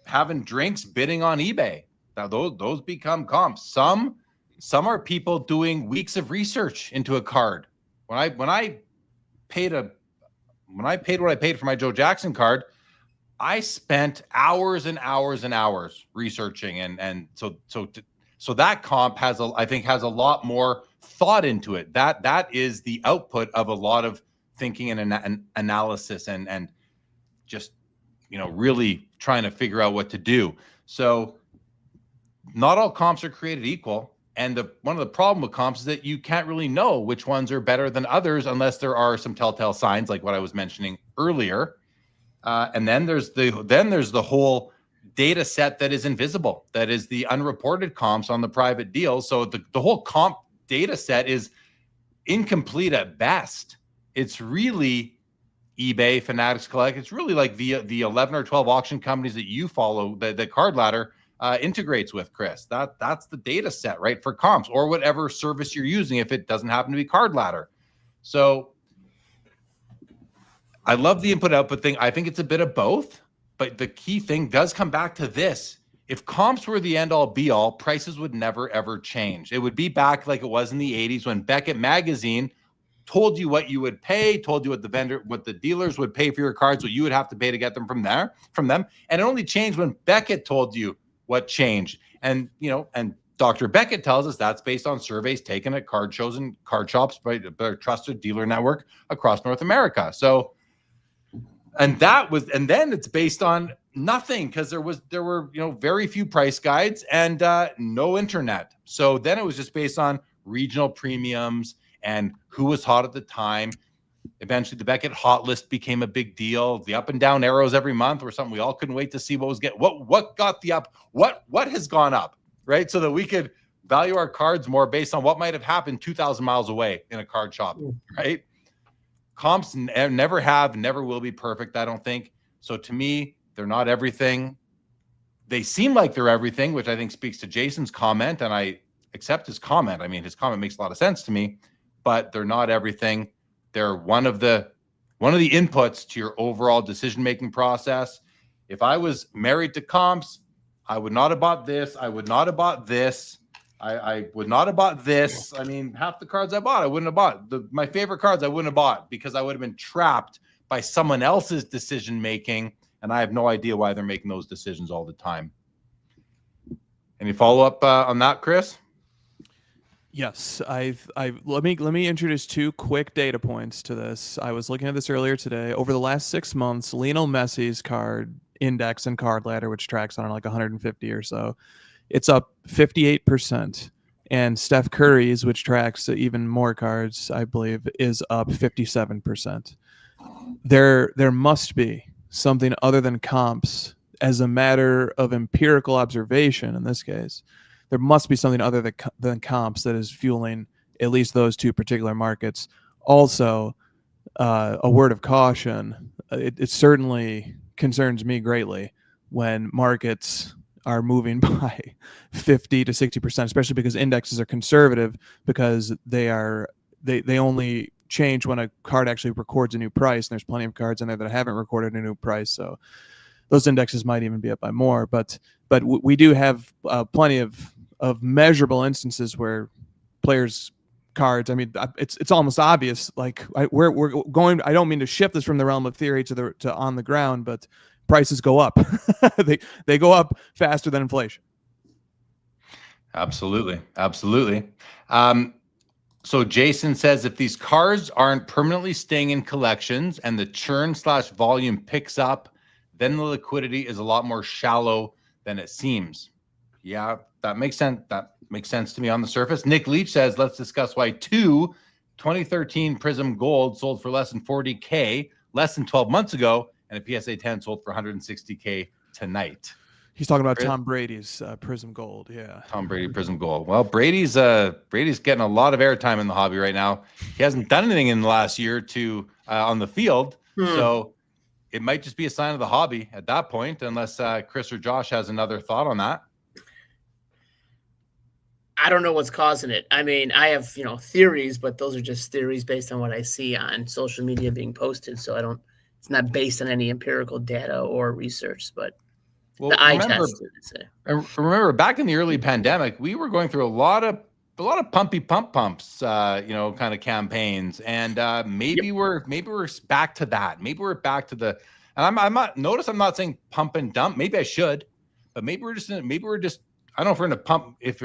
having drinks bidding on eBay. Now those become comps. Some some are people doing weeks of research into a card. When I paid what I paid for my Joe Jackson card, I spent hours and hours and hours researching, and so that comp I think has a lot more thought into it. That is the output of a lot of thinking and analysis and just really trying to figure out what to do. So not all comps are created equal. And one of the problem with comps is that you can't really know which ones are better than others unless there are some telltale signs, like what I was mentioning earlier. And then there's the whole data set that is invisible, that is the unreported comps on the private deals. So the whole comp data set is incomplete at best. It's really eBay, Fanatics Collect. It's really like the 11 or 12 auction companies that you follow, the Card Ladder integrates with, Chris. That's the data set, right, for comps, or whatever service you're using if it doesn't happen to be Card Ladder. So I love the input-output thing. I think it's a bit of both, but the key thing does come back to this. If comps were the end-all, be-all, prices would never, ever change. It would be back like it was in the 80s when Beckett Magazine told you what you would pay, told you what the dealers would pay for your cards, what you would have to pay to get them from them. And it only changed when Beckett told you what changed. And, and Dr. Beckett tells us that's based on surveys taken at card shows and card shops by a trusted dealer network across North America. So, and then it's based on nothing, because there were very few price guides and no internet. So then it was just based on regional premiums and who was hot at the time. Eventually, the Beckett hot list became a big deal. The up and down arrows every month were something we all couldn't wait to see what got the up, what has gone up, right? So that we could value our cards more based on what might have happened 2,000 miles away in a card shop, right? Comps never have, never will be perfect, I don't think. So to me, they're not everything. They seem like they're everything, which I think speaks to Jason's comment, and I accept his comment. I mean, his comment makes a lot of sense to me, but they're not everything. They're one of the inputs to your overall decision-making process. If I was married to comps, I would not have bought this. I would not have bought this. I would not have bought this. I mean, half the cards I bought, I wouldn't have bought. My favorite cards I wouldn't have bought because I would have been trapped by someone else's decision-making, and I have no idea why they're making those decisions all the time. Any follow-up on that, Chris? Yes, let me introduce two quick data points to this. I was looking at this earlier today. Over the last 6 months, Lionel Messi's card index and Card Ladder, which tracks on like 150 or so, it's up 58%. And Steph Curry's, which tracks even more cards, I believe, is up 57%. There must be something other than comps as a matter of empirical observation in this case. There must be something other than comps that is fueling at least those two particular markets. Also, a word of caution, it certainly concerns me greatly when markets are moving by 50 to 60%, especially because indexes are conservative, because they only change when a card actually records a new price, and there's plenty of cards in there that haven't recorded a new price. So those indexes might even be up by more, but we do have plenty of measurable instances where players' cards, I mean, it's almost obvious. Like we're going. I don't mean to shift this from the realm of theory to on the ground, but prices go up. they go up faster than inflation. Absolutely. So Jason says, if these cards aren't permanently staying in collections and the churn/volume picks up, then the liquidity is a lot more shallow than it seems. Yeah, that makes sense. That makes sense to me on the surface. Nick Leach says, let's discuss why 2013 Prism Gold sold for less than $40K less than 12 months ago, and a PSA 10 sold for $160K tonight. He's talking about Tom Brady's Prism Gold. Yeah. Tom Brady Prism Gold. Well, Brady's getting a lot of airtime in the hobby right now. He hasn't done anything in the last year or two on the field. So it might just be a sign of the hobby at that point, unless Chris or Josh has another thought on that. I don't know what's causing it. I mean, I have, theories, but those are just theories based on what I see on social media being posted. So it's not based on any empirical data or research, but the eye test. Remember back in the early pandemic, we were going through a lot of a lot of pumps, kind of campaigns, and maybe we're back to that. Maybe we're back to the. And I'm not saying pump and dump. Maybe I should, but maybe we're just. I don't know if we're in a pump. If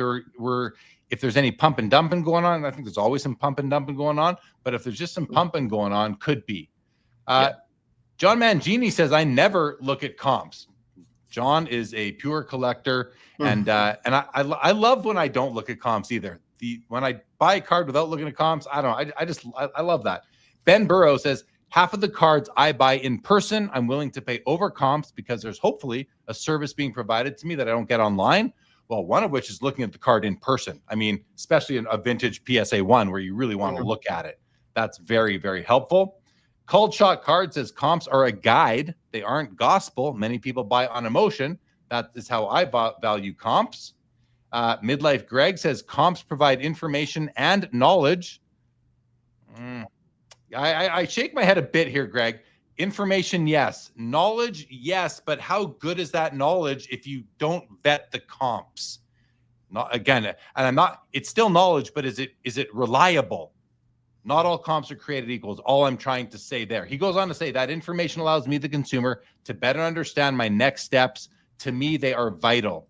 there's any pump and dumping going on, I think there's always some pump and dumping going on. But if there's just some pumping going on, could be. John Mangini says, I never look at comps. John is a pure collector, and I love when I don't look at comps either. When I buy a card without looking at comps, I don't know. I love that. Ben Burrow says, half of the cards I buy in person, I'm willing to pay over comps because there's hopefully a service being provided to me that I don't get online. Well, one of which is looking at the card in person. I mean, especially in a vintage PSA 1 where you really want to look at it. That's very, very helpful. Cold Shot Card says comps are a guide. They aren't gospel. Many people buy on emotion. That is how I value comps. Midlife Greg says comps provide information and knowledge. I shake my head a bit here, Greg. Information, yes. Knowledge, yes. But how good is that knowledge if you don't vet the comps? It's still knowledge, but is it reliable? Not all comps are created equal. All I'm trying to say there. He goes on to say that information allows me, the consumer, to better understand my next steps. To me, they are vital.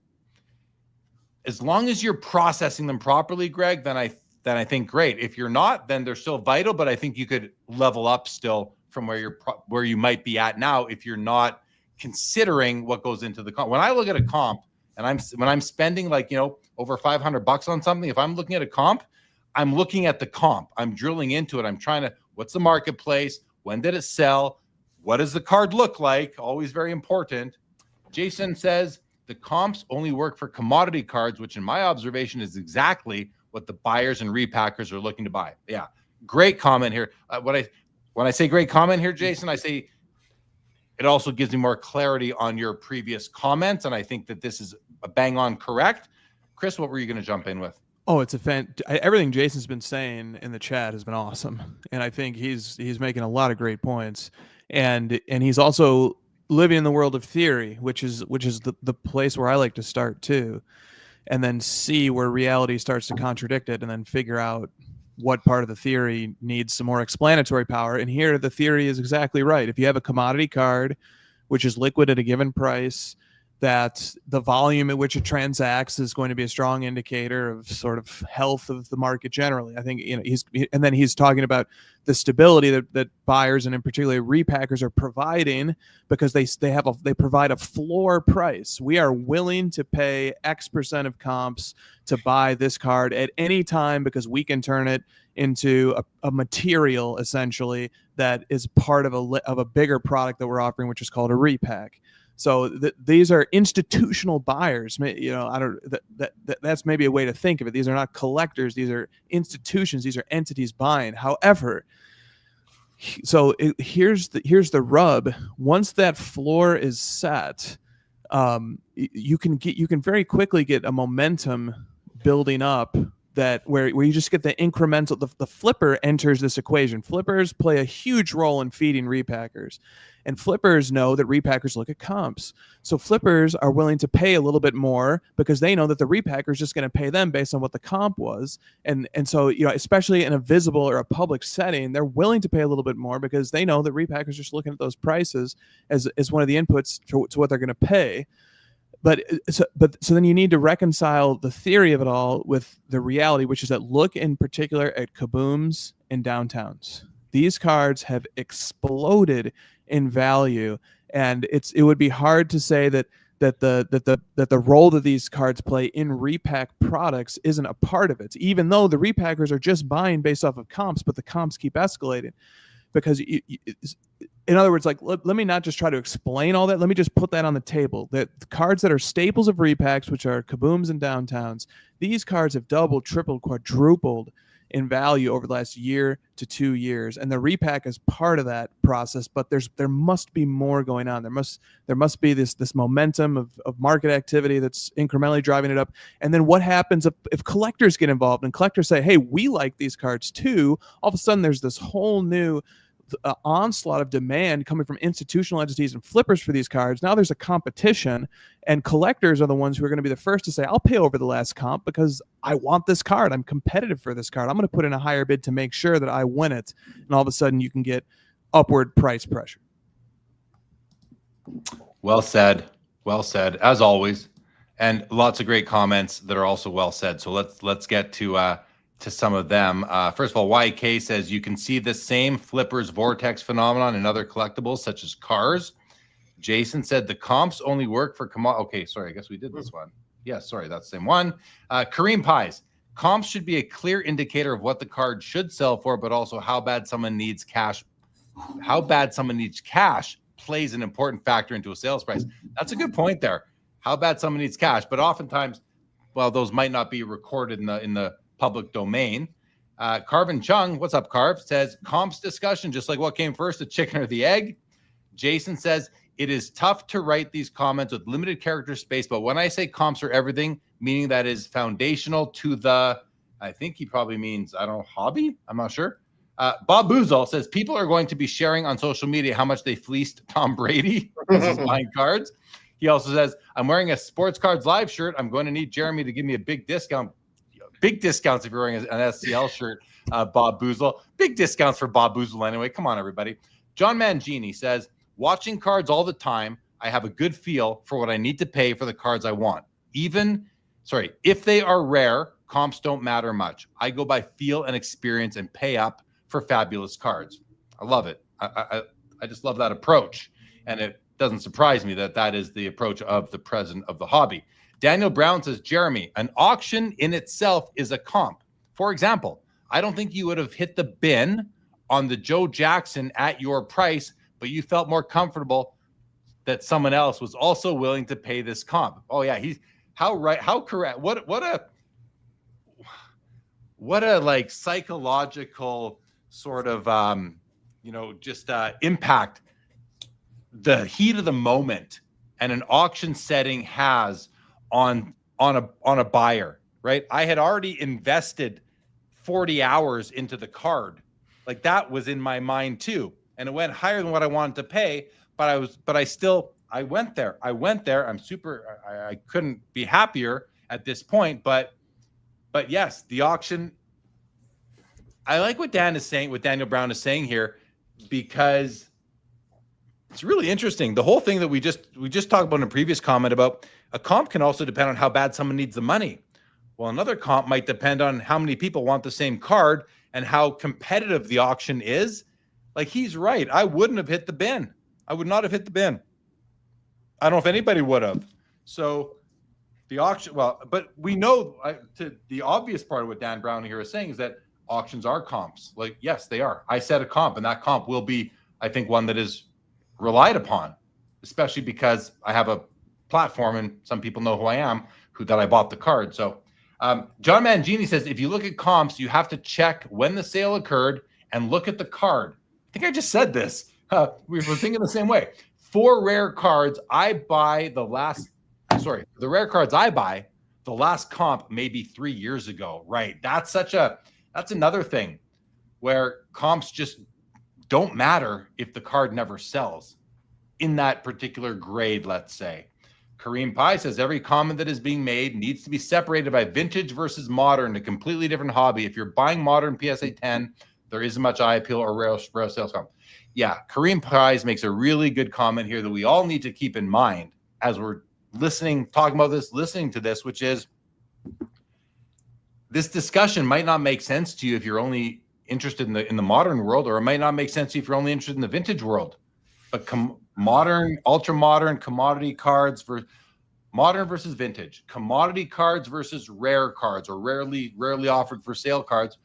As long as you're processing them properly, Greg, then I think great. If you're not, then they're still vital, but I think you could level up still from where you might be at now if you're not considering what goes into the comp. When I look at a comp and when I'm spending over $500 on something, if I'm looking at a comp, I'm looking at the comp. I'm drilling into it. I'm trying to, what's the marketplace? When did it sell? What does the card look like? Always very important. Jason says the comps only work for commodity cards, which in my observation is exactly what the buyers and repackers are looking to buy. Yeah. Great comment here. When I say great comment here, Jason, I say it also gives me more clarity on your previous comments. And I think that this is a bang on correct. Chris, what were you going to jump in with? Oh, it's everything Jason's been saying in the chat has been awesome, and I think he's making a lot of great points, and he's also living in the world of theory, which is the place where I like to start too, and then see where reality starts to contradict it, and then figure out what part of the theory needs some more explanatory power. And here, the theory is exactly right. If you have a commodity card, which is liquid at a given price, that the volume at which it transacts is going to be a strong indicator of sort of health of the market generally. I think, and then he's talking about the stability that buyers and in particular repackers are providing, because they provide a floor price. We are willing to pay X% of comps to buy this card at any time because we can turn it into a material essentially that is part of a bigger product that we're offering, which is called a repack. So these are institutional buyers. That's maybe a way to think of it. These are not collectors. These are institutions. These are entities buying. However, so here's the rub. Once that floor is set, you can very quickly get a momentum building up where you just get the incremental. The flipper enters this equation. Flippers play a huge role in feeding repackers. And flippers know that repackers look at comps. So flippers are willing to pay a little bit more because they know that the repacker is just going to pay them based on what the comp was. And so, especially in a visible or a public setting, they're willing to pay a little bit more because they know that repackers are just looking at those prices as one of the inputs to what they're going to pay. So then you need to reconcile the theory of it all with the reality, which is that look in particular at kabooms and downtowns. These cards have exploded in value, and it would be hard to say that the role that these cards play in repack products isn't a part of it, even though the repackers are just buying based off of comps, but the comps keep escalating. Because in other words, let me not just try to explain all that. Let me just put that on the table. The cards that are staples of repacks, which are kabooms and downtowns, these cards have doubled, tripled, quadrupled in value over the last year to 2 years, and the repack is part of that process. But there must be more going on. There must be this momentum of market activity that's incrementally driving it up. And then what happens if collectors get involved and collectors say, "Hey, we like these cards too"? All of a sudden, there's this whole new onslaught of demand coming from institutional entities and flippers for these cards. Now there's a competition, and collectors are the ones who are going to be the first to say, I'll pay over the last comp because I want this card. I'm competitive for this card. I'm going to put in a higher bid to make sure that I win it. And all of a sudden you can get upward price pressure. Well said. Well said, as always. And lots of great comments that are also well said. So let's get to some of them. First of all, YK says you can see the same flippers vortex phenomenon in other collectibles such as cars. Jason said the comps only work for okay, sorry, I guess we did this one. Yeah, sorry, that's the same one. Kareem Pies, comps should be a clear indicator of what the card should sell for, but also how bad someone needs cash. How bad someone needs cash plays an important factor into a sales price. That's a good point there. How bad someone needs cash, but oftentimes, well, those might not be recorded in the public domain. Carvin Chung, what's up, Carv? Says comps discussion, just like what came first, the chicken or the egg. Jason says it is tough to write these comments with limited character space, but when I say comps are everything, meaning that is foundational to the, I think he probably means, I don't know, hobby? I'm not sure. Bob Boozle says people are going to be sharing on social media how much they fleeced Tom Brady as he's buying cards. He also says, I'm wearing a Sports Cards Live shirt. I'm going to need Jeremy to give me a big discount. Big discounts if you're wearing an SCL shirt, Bob Boozle. Big discounts for Bob Boozle anyway. Come on, everybody. John Mangini says, watching cards all the time, I have a good feel for what I need to pay for the cards I want. If they are rare, comps don't matter much. I go by feel and experience and pay up for fabulous cards. I love it. I just love that approach. And it doesn't surprise me that is the approach of the president of the hobby. Daniel Brown says, Jeremy, an auction in itself is a comp. For example, I don't think you would have hit the bin on the Joe Jackson at your price, but you felt more comfortable that someone else was also willing to pay this comp. Oh yeah, how correct. What a like psychological sort of impact the heat of the moment and an auction setting has on a buyer, right? I had already invested 40 hours into the card. Like that was in my mind too. And it went higher than what I wanted to pay, I went there. I couldn't be happier at this point, but yes, the auction, I like what Daniel Brown is saying here, because it's really interesting. The whole thing that we just talked about in a previous comment about a comp can also depend on how bad someone needs the money. Well, another comp might depend on how many people want the same card and how competitive the auction is. Like he's right. I wouldn't have hit the bin. I would not have hit the bin. I don't know if anybody would have. So the auction, but we know to the obvious part of what Dan Brown here is saying is that auctions are comps. Like, yes, they are. I set a comp, and that comp will be, I think, one that is relied upon, especially because I have a platform and some people know who I am, that I bought the card. So John Mangini says, if you look at comps, you have to check when the sale occurred and look at the card. I think I just said this. We were thinking the same way. For rare cards, the rare cards I buy, the last comp maybe 3 years ago, right? That's another thing where comps just don't matter if the card never sells in that particular grade, let's say. Kareem Pai says, every comment that is being made needs to be separated by vintage versus modern, a completely different hobby. If you're buying modern PSA 10, there isn't much eye appeal or rare sales comp. Yeah, Kareem Pies makes a really good comment here that we all need to keep in mind as we're listening to this, which is this discussion might not make sense to you if you're only interested in the modern world, or it might not make sense to you if you're only interested in the vintage world. But modern, ultra modern commodity cards modern versus vintage, commodity cards versus rare cards, or rarely offered for sale cards.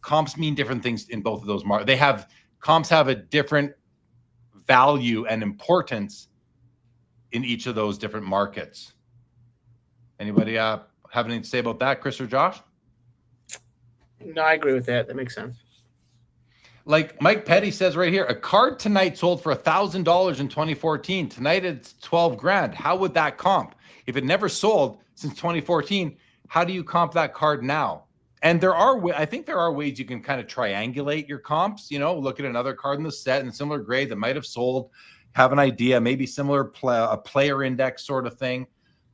Comps mean different things in both of those markets. Comps have a different value and importance in each of those different markets. Anybody have anything to say about that, Chris or Josh? No, I agree with that. That makes sense. Like Mike Petty says right here, a card tonight sold for $1,000 in 2014. Tonight it's 12 grand. How would that comp? If it never sold since 2014, how do you comp that card now? And I think there are ways you can kind of triangulate your comps, look at another card in the set in a similar grade that might have sold, have an idea, maybe similar a player index sort of thing.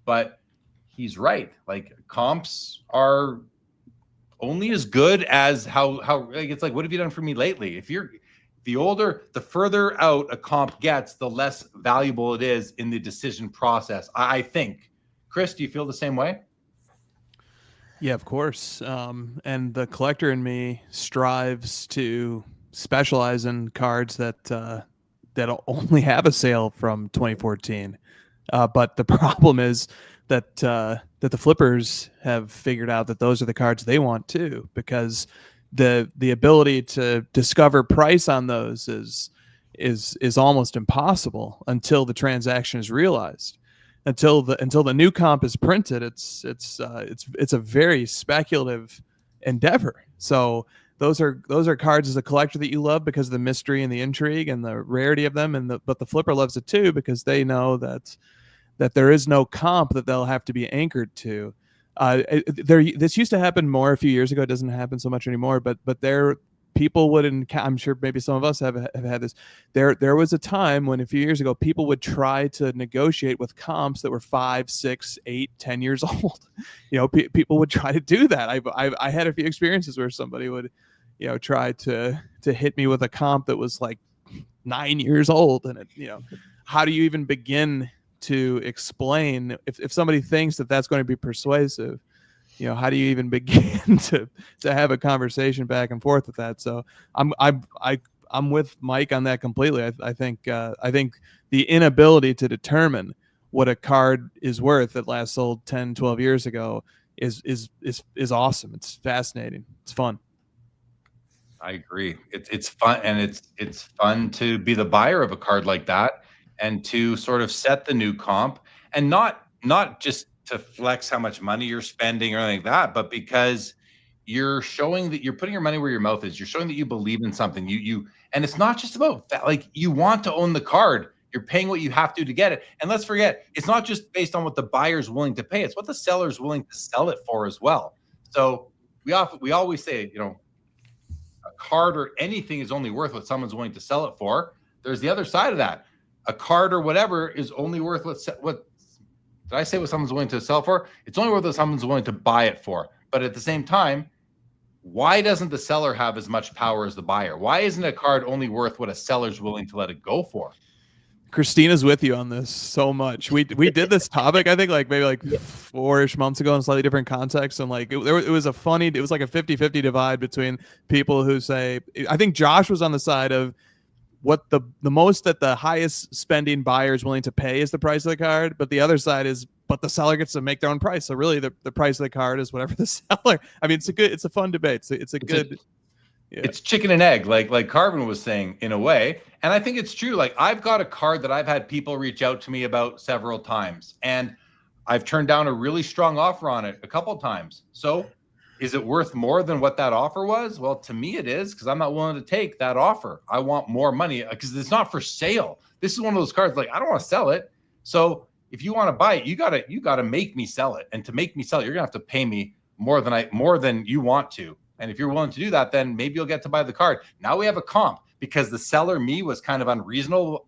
But he's right. Like, comps are only as good as how like, it's like, what have you done for me lately? If you're the further out a comp gets, the less valuable it is in the decision process, I think. Chris, do you feel the same way? Yeah, of course. And the collector in me strives to specialize in cards that only have a sale from 2014. But the problem is that the flippers have figured out that those are the cards they want too, because the ability to discover price on those is almost impossible until the transaction is realized. Until the new comp is printed, it's a very speculative endeavor. So those are cards as a collector that you love because of the mystery and the intrigue and the rarity of them, but the flipper loves it too because they know that there is no comp that they'll have to be anchored to. This used to happen more a few years ago. It doesn't happen so much anymore. But people would, and I'm sure maybe some of us have had this. There was a time when a few years ago people would try to negotiate with comps that were 5, 6, 8, 10 years old. People would try to do that. I had a few experiences where somebody would, try to hit me with a comp that was like 9 years old, and how do you even begin to explain if somebody thinks that that's going to be persuasive? How do you even begin to have a conversation back and forth with that? So I'm with Mike on that completely. I think the inability to determine what a card is worth that last sold 10, 12 years ago is awesome. It's fascinating. It's fun. I agree. It's fun, and it's fun to be the buyer of a card like that and to sort of set the new comp, and not just to flex how much money you're spending or anything like that, but because you're showing that you're putting your money where your mouth is. You're showing that you believe in something. And it's not just about that. Like, you want to own the card. You're paying what you have to get it. And let's forget, it's not just based on what the buyer's willing to pay. It's what the seller's willing to sell it for as well. So we always say, a card or anything is only worth what someone's willing to sell it for. There's the other side of that. A card or whatever is only worth what did I say what someone's willing to sell for? It's only worth what someone's willing to buy it for. But at the same time, why doesn't the seller have as much power as the buyer? Why isn't a card only worth what a seller's willing to let it go for? Christina's with you on this so much. We did this topic, I think, maybe 4-ish months ago in a slightly different context. And it was like a 50-50 divide between people who say, I think Josh was on the side of what the most that the highest spending buyer is willing to pay is the price of the card. But the other side is, but the seller gets to make their own price. So really the price of the card is whatever the seller. I mean, it's a fun debate. It's chicken and egg, like Carvin was saying, in a way. And I think it's true. Like, I've got a card that I've had people reach out to me about several times, and I've turned down a really strong offer on it a couple of times. So is it worth more than what that offer was? Well, to me it is, because I'm not willing to take that offer. I want more money because it's not for sale. This is one of those cards, like, I don't want to sell it. So if you want to buy it, you gotta make me sell it. And to make me sell it, you're gonna have to pay me more than you want to. And if you're willing to do that, then maybe you'll get to buy the card. Now we have a comp because the seller, me, was kind of unreasonable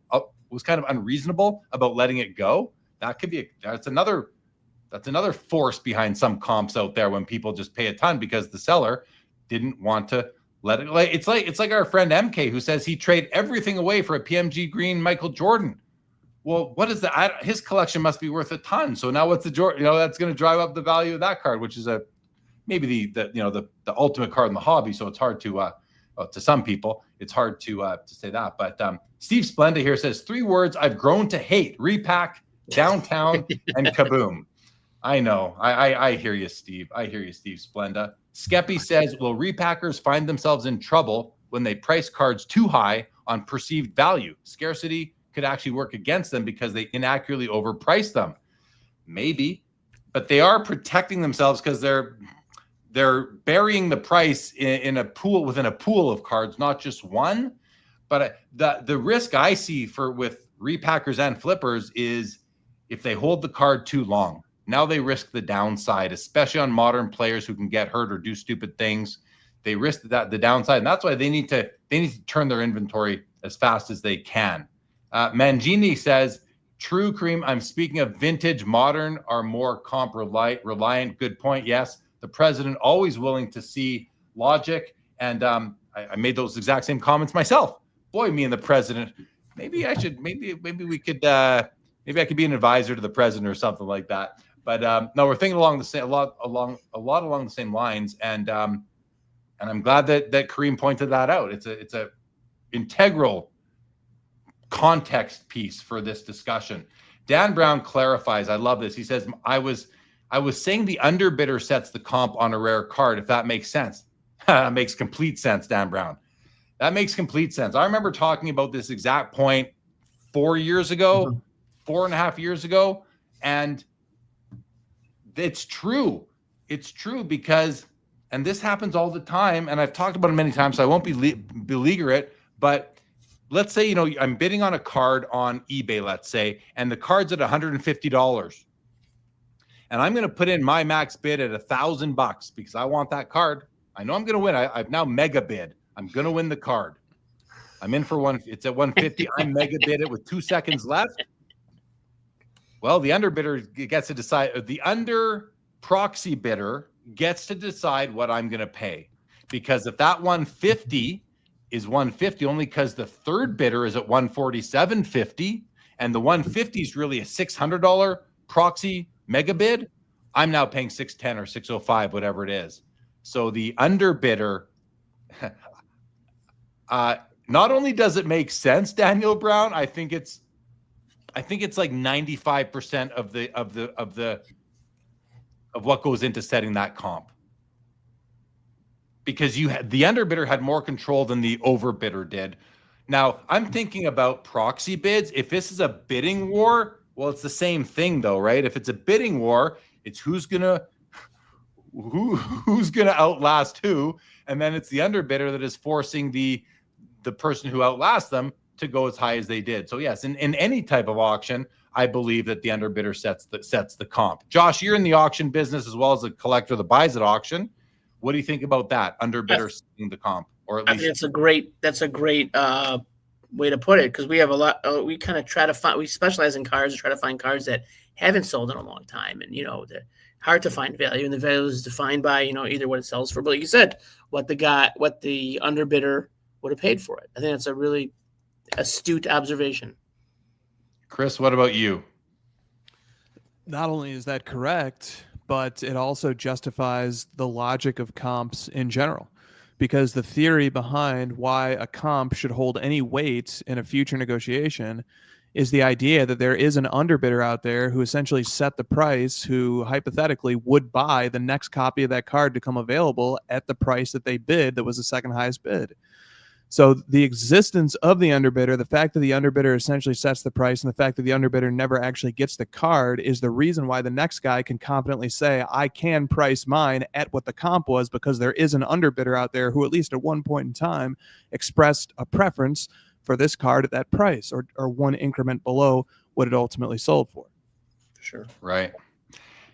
about letting it go. That's another force behind some comps out there when people just pay a ton because the seller didn't want to let it. It's like our friend MK, who says he'd trade everything away for a PMG green Michael Jordan. Well, what is that? His collection must be worth a ton. So now what's the Jordan? That's going to drive up the value of that card, which is maybe the ultimate card in the hobby. So it's hard to some people, it's hard to say that. But Steve Splenda here says 3 words I've grown to hate: repack, downtown, and kaboom. I know. I hear you, Steve. I hear you, Steve Splenda. Skeppy says, will repackers find themselves in trouble when they price cards too high on perceived value? Scarcity could actually work against them because they inaccurately overprice them. Maybe, but they are protecting themselves because they're burying the price in a pool, within a pool of cards, not just one. But the risk I see with repackers and flippers is if they hold the card too long. Now they risk the downside, especially on modern players who can get hurt or do stupid things. They risk the downside, and that's why they need to turn their inventory as fast as they can. Mangini says, true, Kareem. I'm speaking of vintage. Modern are more comp reliant. Good point. Yes, the president always willing to see logic, and I made those exact same comments myself. Boy, me and the president. Maybe I should. Maybe we could. Maybe I could be an advisor to the president or something like that. But no, we're thinking along the same along the same lines, and I'm glad that Kareem pointed that out. It's a integral context piece for this discussion. Dan Brown clarifies. I love this. He says, I was saying the underbidder sets the comp on a rare card, if that makes sense. That makes complete sense, Dan Brown. That makes complete sense. I remember talking about this exact point 4 years ago, 4.5 years ago, and it's true. It's true because, and this happens all the time, and I've talked about it many times, so I won't beleaguer it, but let's say, I'm bidding on a card on eBay, let's say, and the card's at $150. And I'm going to put in my max bid at $1,000 because I want that card. I know I'm going to win. I've now mega bid. I'm going to win the card. I'm in for one. It's at 150. I mega bid it with 2 seconds left. Well, the underbidder gets to decide. The under proxy bidder gets to decide what I'm going to pay, because if that 150 is 150 only because the third bidder is at 147.50 and the 150 is really a $600 proxy mega bid, I'm now paying 610 or 605, whatever it is. So the underbidder, not only does it make sense, Daniel Brown, I think it's like 95% of what goes into setting that comp, because the underbidder had more control than the overbidder did. Now I'm thinking about proxy bids. If this is a bidding war, well, it's the same thing though, right? If it's a bidding war, it's who's gonna outlast who, and then it's the underbidder that is forcing the person who outlasts them to go as high as they did. So yes, in any type of auction, I believe that the underbidder sets the comp. Josh, you're in the auction business as well as a collector that buys at auction. What do you think about that? Underbidder setting the comp, or at least? I think that's a great way to put it, because we have a lot. We kind of try to find. We specialize in cards and try to find cards that haven't sold in a long time, and they're hard to find value, and the value is defined by either what it sells for, but like you said, what the underbidder would have paid for it. I think that's a really astute observation. Chris, what about you? Not only is that correct, but it also justifies the logic of comps in general, because the theory behind why a comp should hold any weight in a future negotiation is the idea that there is an underbidder out there who essentially set the price, who hypothetically would buy the next copy of that card to come available at the price that they bid that was the second highest bid. So the existence of the underbidder, the fact that the underbidder essentially sets the price, and the fact that the underbidder never actually gets the card is the reason why the next guy can confidently say, I can price mine at what the comp was, because there is an underbidder out there who at least at one point in time expressed a preference for this card at that price, or one increment below what it ultimately sold for. Sure. Right.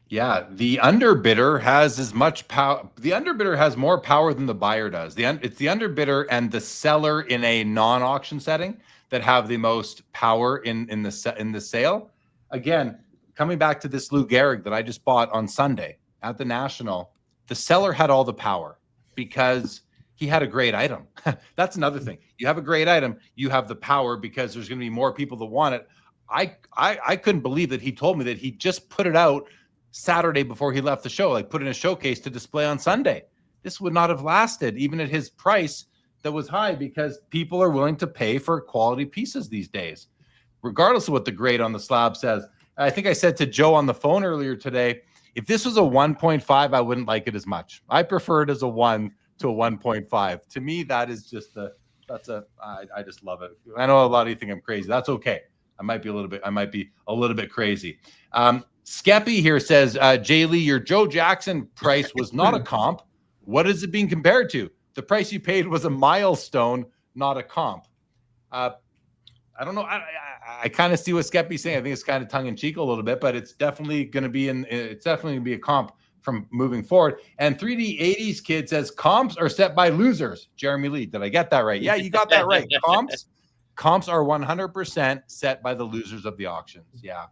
Yeah, the underbidder has as much power. The underbidder has more power than the buyer does. It's the underbidder and the seller in a non-auction setting that have the most power in the sale. Again, coming back to this Lou Gehrig that I just bought on Sunday at the National, the seller had all the power because he had a great item. That's another thing. You have a great item, you have the power because there's going to be more people that want it. I couldn't believe that he told me that he just put it out Saturday before he left the show, like put in a showcase to display on Sunday. This would not have lasted even at his price that was high, because people are willing to pay for quality pieces these days, regardless of what the grade on the slab says. I think I said to Joe on the phone earlier today, if this was a 1.5, I wouldn't like it as much. I prefer it as a 1 to a 1.5. To me, that is just I just love it. I know a lot of you think I'm crazy. That's okay. I might be a little bit crazy. Skeppy here says, Jay Lee, your Joe Jackson price was not a comp. What is it being compared to? The price you paid was a milestone, not a comp. I don't know. I kind of see what Skeppy's saying. I think it's kind of tongue in cheek a little bit, but it's definitely going to be it's definitely going to be a comp from moving forward. And 3D 80s kid says comps are set by losers. Jeremy Lee, did I get that right? Yeah, you got that right. Comps are 100% set by the losers of the auctions. Yeah.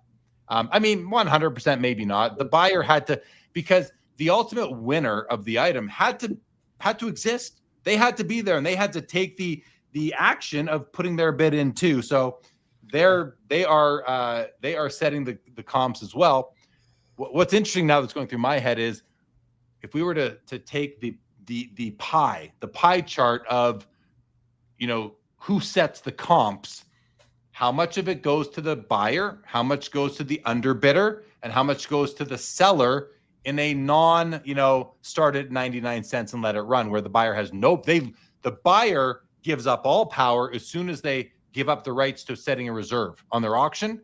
I mean, 100% maybe not. The buyer had to, because the ultimate winner of the item had to exist. They had to be there, and they had to take the action of putting their bid in too. So they are setting the comps as well. What's interesting now that's going through my head is if we were to take the pie chart of, you know, who sets the comps, how much of it goes to the buyer, how much goes to the underbidder, and how much goes to the seller in a start at 99 cents and let it run, where the buyer has the buyer gives up all power as soon as they give up the rights to setting a reserve on their auction,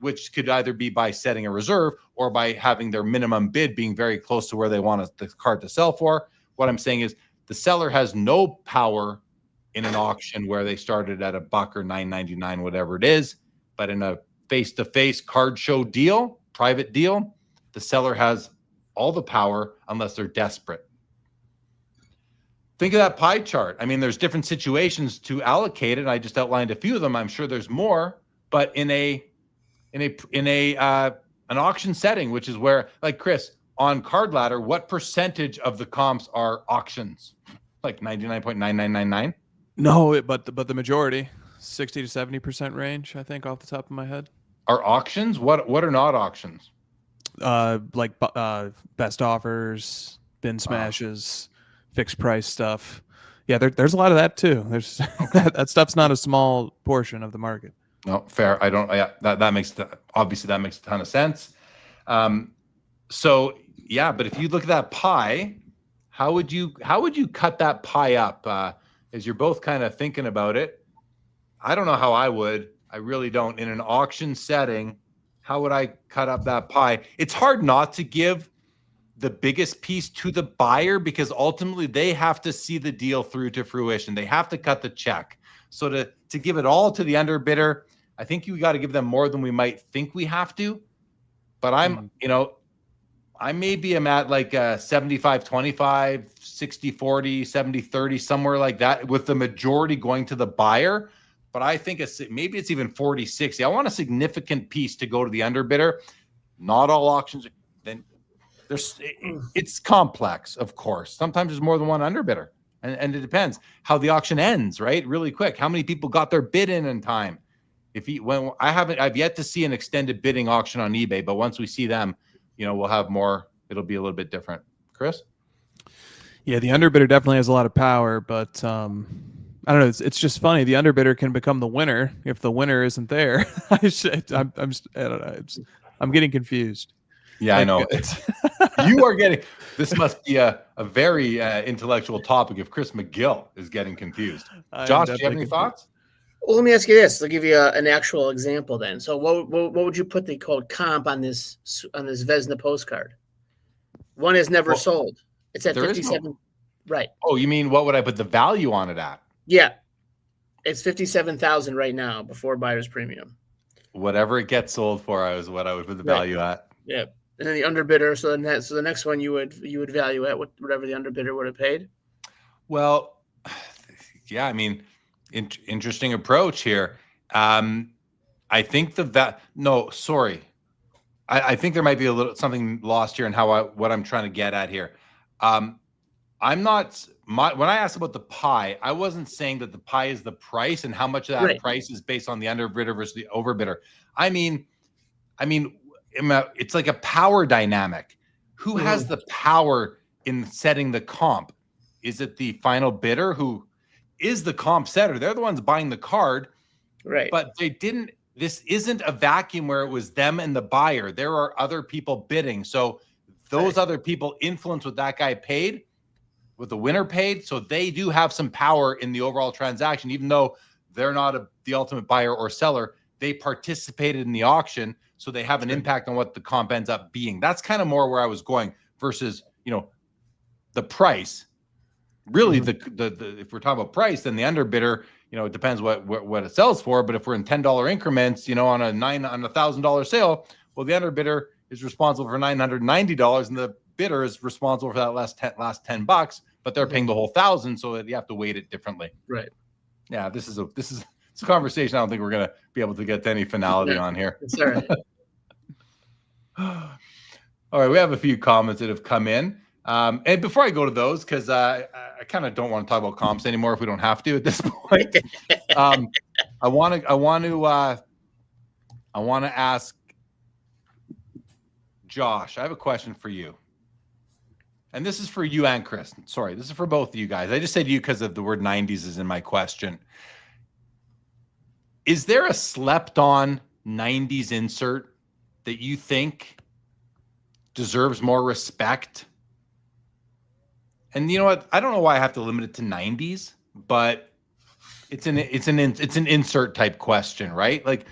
which could either be by setting a reserve or by having their minimum bid being very close to where they want the card to sell for. What I'm saying is the seller has no power in an auction where they started at $1 or $9.99, whatever it is. But in a face-to-face card show deal, private deal, the seller has all the power unless they're desperate. Think of that pie chart. I mean, there's different situations to allocate it. I just outlined a few of them. I'm sure there's more, but in an auction setting, which is where, like Chris, on Card Ladder, what percentage of the comps are auctions? Like 99.9999? No, but the majority, 60 to 70% range, I think, off the top of my head. Are auctions? What are not auctions? Like best offers, bin smashes, fixed price stuff. Yeah, there's a lot of that too. There's that stuff's not a small portion of the market. No, fair. I don't. Yeah, that makes obviously that makes a ton of sense. So yeah, but if you look at that pie, how would you cut that pie up? As you're both kind of thinking about it, I don't know how I would. I really don't. In an auction setting, how would I cut up that pie? It's hard not to give the biggest piece to the buyer because ultimately they have to see the deal through to fruition. They have to cut the check. So to give it all to the underbidder, I think you got to give them more than we might think we have to. But I maybe am at like 75-25, 60-40, 70-30, somewhere like that, with the majority going to the buyer. But I think maybe it's even 40-60. I want a significant piece to go to the underbidder. Not all auctions. Then it's complex, of course. Sometimes there's more than one underbidder, and it depends how the auction ends. Right, really quick. How many people got their bid in time? I've yet to see an extended bidding auction on eBay, but once we see them, we'll have more. It'll be a little bit different. Chris? Yeah, the underbidder definitely has a lot of power, but I don't know. It's just funny. The underbidder can become the winner if the winner isn't there. I don't know. I'm getting confused. Yeah, I know. You are getting. This must be a very intellectual topic if Chris McGill is getting confused. Josh, do you have any thoughts? Well, let me ask you this. I'll give you an actual example then. So what would you put the code comp on this Vesna postcard? One is never sold. It's at 57. Right. Oh, you mean what would I put the value on it at? Yeah. It's 57,000 right now before buyer's premium. Whatever it gets sold for is what I would put the value at. Yeah. And then the underbidder, so the next one you would value at whatever the underbidder would have paid. Well, yeah, I mean, interesting approach here. I think I think there might be a little something lost here in what I'm trying to get at here. When I asked about the pie, I wasn't saying that the pie is the price and how much of that price is based on the underbidder versus the overbidder. I mean, it's like a power dynamic. Who has the power in setting the comp? Is it the final bidder who is the comp setter? They're the ones buying the card, right? But this isn't a vacuum where it was them and the buyer. There are other people bidding. So those other people influence what that guy paid, what the winner paid. So they do have some power in the overall transaction, even though they're not the ultimate buyer or seller. They participated in the auction, so they have an impact on what the comp ends up being. That's kind of more where I was going versus, the price. really the if we're talking about price, then the underbidder, it depends what it sells for. But if we're in $10 increments, on a $1,000 sale, well, the underbidder is responsible for $990, and the bidder is responsible for that last $10, but they're paying the whole $1,000, so you have to weight it differently. Right. Yeah, this is a conversation I don't think we're going to be able to get to any finality on here. It's all right. All right, we have a few comments that have come in. And before I go to those, because I kind of don't want to talk about comps anymore if we don't have to at this point. I want to ask Josh. I have a question for you, and this is for you and Chris. Sorry, this is for both of you guys. I just said you because of the word 90s is in my question. Is there a slept-on 90s insert that you think deserves more respect? And you know what? I don't know why I have to limit it to 90s, but it's an insert type question, right? Like,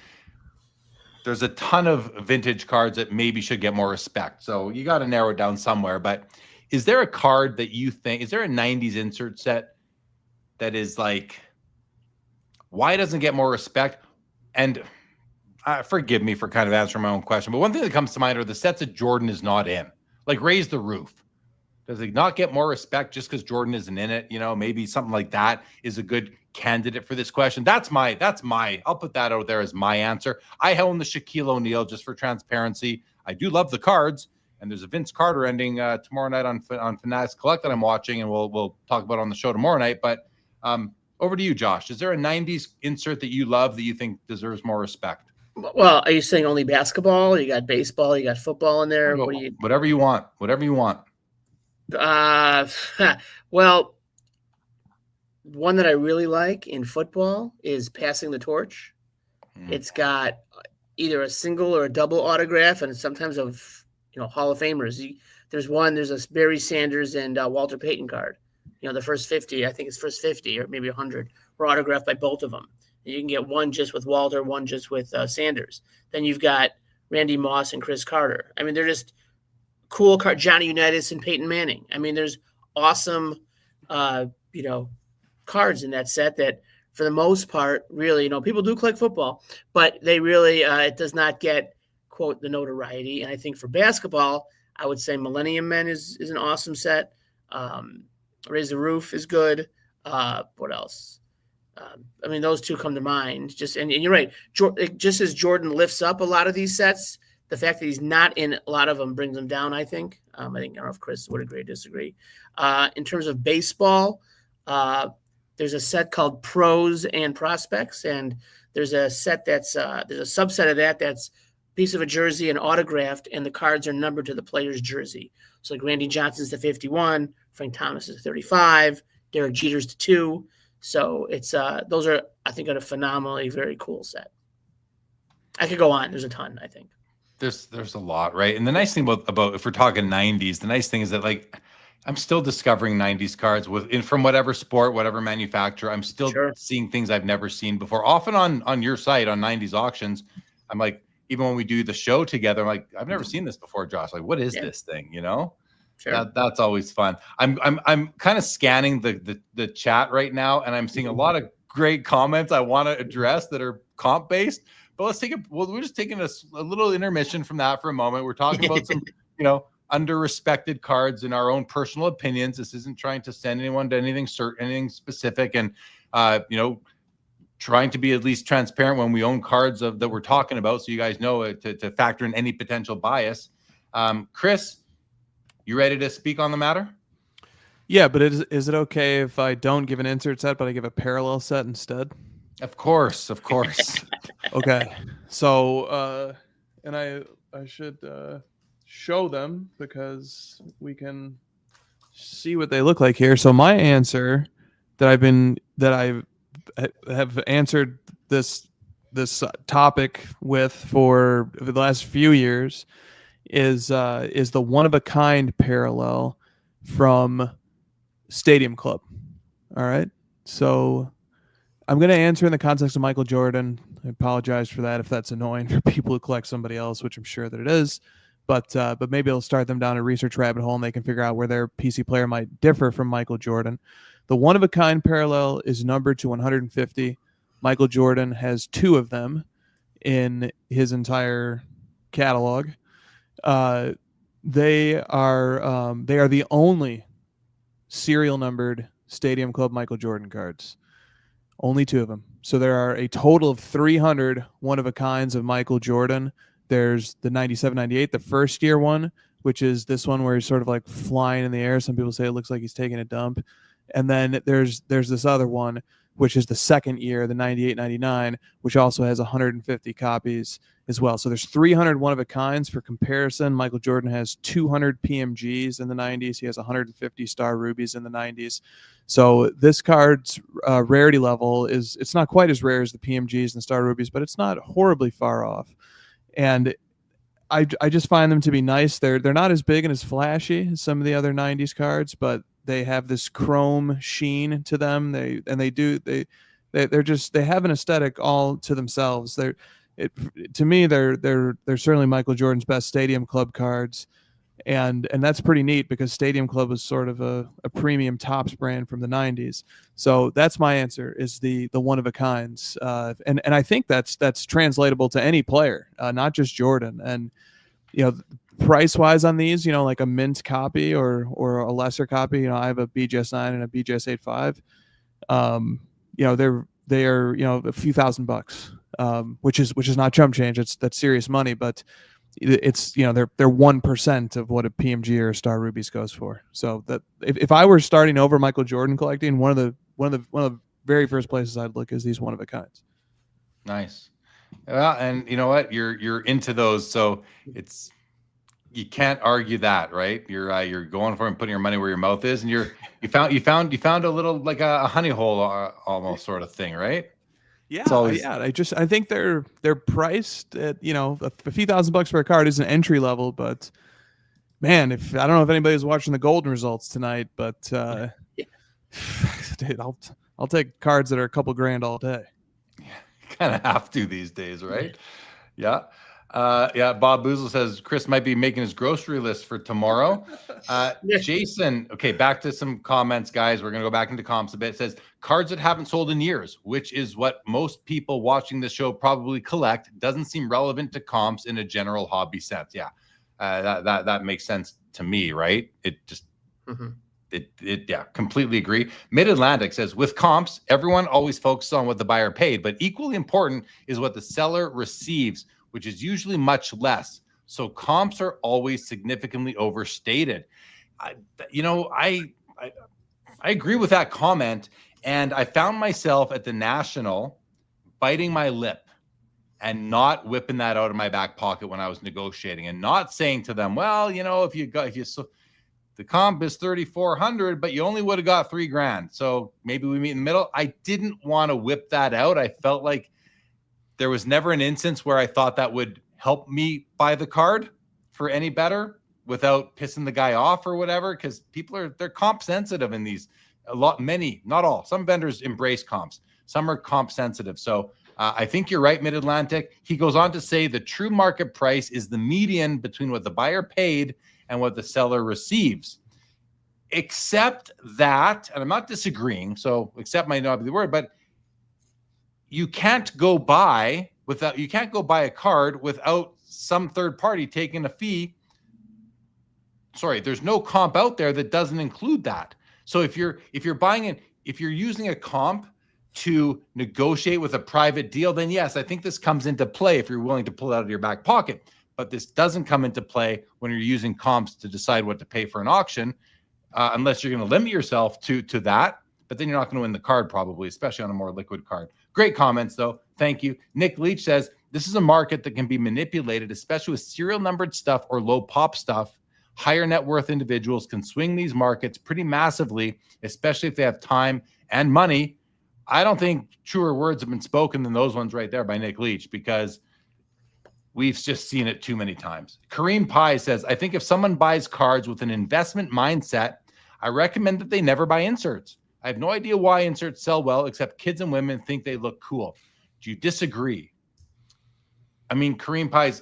there's a ton of vintage cards that maybe should get more respect. So you got to narrow it down somewhere. But is there a card that you think, is there a 90s insert set that is like, why doesn't it get more respect? And forgive me for kind of answering my own question, but one thing that comes to mind are the sets that Jordan is not in, like Raise the Roof. Does it not get more respect just because Jordan isn't in it? Maybe something like that is a good candidate for this question. That's my, I'll put that out there as my answer. I own the Shaquille O'Neal just for transparency. I do love the cards, and there's a Vince Carter ending tomorrow night on Fanatics Collect that I'm watching, and we'll talk about on the show tomorrow night. But over to you, Josh. Is there a 90s insert that you love that you think deserves more respect? Well, are you saying only basketball? You got baseball, you got football in there. Whatever you want. Whatever you want. Well, one that I really like in football is Passing the Torch. It's got either a single or a double autograph, and sometimes of Hall of Famers. There's a Barry Sanders and Walter Payton card. The first 50, I think it's first 50 or maybe 100 were autographed by both of them. And you can get one just with Walter, one just with Sanders. Then you've got Randy Moss and Chris Carter. I mean, they're just cool card. Johnny Unitas and Peyton Manning. I mean, there's awesome, cards in that set that, for the most part, really, people do collect football, but they really, it does not get, quote, the notoriety. And I think for basketball, I would say Millennium Men is an awesome set. Raise the Roof is good. What else? I mean, those two come to mind. And you're right. Just as Jordan lifts up a lot of these sets, the fact that he's not in a lot of them brings them down, I think. I don't know if Chris would agree or disagree. In terms of baseball, there's a set called Pros and Prospects, and there's a set there's a subset of that's piece of a jersey and autographed, and the cards are numbered to the player's jersey. So like Randy Johnson's to 51, Frank Thomas is 35, Derek Jeter's to 2. So it's those are, I think, a phenomenally very cool set. I could go on. There's a ton, I think. There's a lot, right? And the nice thing about if we're talking 90s, the nice thing is that, like, I'm still discovering 90s cards from whatever sport, whatever manufacturer. I'm still seeing things I've never seen before. Often on your site, on 90s auctions, I'm like, even when we do the show together, I'm like, I've never seen this before, Josh. Like, what is this thing? Sure. That's always fun. I'm kind of scanning the chat right now, and I'm seeing a lot of great comments I want to address that are comp based. But let's we're just taking a little intermission from that for a moment. We're talking about some, under-respected cards in our own personal opinions. This isn't trying to send anyone to anything specific, and trying to be at least transparent when we own cards that we're talking about, so you guys know to factor in any potential bias. Chris, you ready to speak on the matter? Yeah, but is it okay if I don't give an insert set, but I give a parallel set instead? Of course. Okay. So, and I should show them because we can see what they look like here. So my answer that I have answered this topic with for the last few years is the one of a kind parallel from Stadium Club. All right. So I'm going to answer in the context of Michael Jordan. I apologize for that if that's annoying for people who collect somebody else, which I'm sure that it is. but maybe it'll start them down a research rabbit hole and they can figure out where their PC player might differ from Michael Jordan. The one of a kind parallel is numbered to 150. Michael Jordan has 2 of them in his entire catalog. They are the only serial numbered Stadium Club Michael Jordan cards. Only 2 of them. So there are a total of 300 one-of-a-kinds of Michael Jordan. There's the 97-98, the first year one, which is this one where he's sort of like flying in the air. Some people say it looks like he's taking a dump. And then there's this other one, which is the second year, the 98-99, which also has 150 copies as well. So there's 300 one-of-a-kinds. For comparison, Michael Jordan has 200 PMGs in the 90s. He has 150 Star Rubies in the 90s. So this card's rarity level it's not quite as rare as the PMGs and Star Rubies, but it's not horribly far off. And I just find them to be nice. They're not as big and as flashy as some of the other 90s cards, but they have this chrome sheen to them. They have an aesthetic all to themselves. To me, they're certainly Michael Jordan's best Stadium Club cards. And that's pretty neat because Stadium Club was sort of a premium Topps brand from the 90s. So that's my answer, is the one of a kinds. And I think that's translatable to any player, not just Jordan. And price wise on these, like a mint copy or a lesser copy, I have a BGS 9 and a BGS 8.5. They are a few $1,000, which is not chump change. That's serious money, but it's they're 1% of what a PMG or a Star Rubies goes for. So that if I were starting over Michael Jordan collecting, one of the very first places I'd look is these one of a kinds. Nice. Well, and you know what, you're into those, so you can't argue that, right? You're going for it and putting your money where your mouth is, and you found a little like a honey hole almost sort of thing, right? Yeah, I think they're priced at a few $1,000 for a card is an entry level, but man, I don't know if anybody's watching the Golden results tonight, but dude, I'll take cards that are a couple grand all day. Yeah, kind of have to these days, right? Yeah. Bob Boozle says Chris might be making his grocery list for tomorrow. Jason, okay, back to some comments, guys. We're going to go back into comps a bit. It says cards that haven't sold in years, which is what most people watching the show probably collect. Doesn't seem relevant to comps in a general hobby sense. Yeah, that makes sense to me, right? It just... completely agree. Mid-Atlantic says, with comps, everyone always focuses on what the buyer paid, but equally important is what the seller receives, which is usually much less. So comps are always significantly overstated. I agree with that comment, and I found myself at the National biting my lip and not whipping that out of my back pocket when I was negotiating, and not saying to them, well, the comp is 3,400, but you only would have got $3,000. So maybe we meet in the middle. I didn't want to whip that out. I felt like there was never an instance where I thought that would help me buy the card for any better without pissing the guy off or whatever, because they're comp sensitive in these. Many, not all. Some vendors embrace comps. Some are comp sensitive. So I think you're right, Mid-Atlantic. He goes on to say the true market price is the median between what the buyer paid and what the seller receives. Except that, and I'm not disagreeing, so except might not be the word, but you can't go buy a card without some third party taking a fee. Sorry, there's no comp out there that doesn't include that. So if you're using a comp to negotiate with a private deal, then yes, I think this comes into play if you're willing to pull it out of your back pocket. But this doesn't come into play when you're using comps to decide what to pay for an auction, unless you're going to limit yourself to that. But then you're not going to win the card probably, especially on a more liquid card. Great comments, though. Thank you. Nick Leach says, this is a market that can be manipulated, especially with serial numbered stuff or low pop stuff. Higher net worth individuals can swing these markets pretty massively, especially if they have time and money. I don't think truer words have been spoken than those ones right there by Nick Leach, because we've just seen it too many times. Kareem Pai says, I think if someone buys cards with an investment mindset, I recommend that they never buy inserts. I have no idea why inserts sell well, except kids and women think they look cool. Do you disagree? I mean, Kareem Pai's,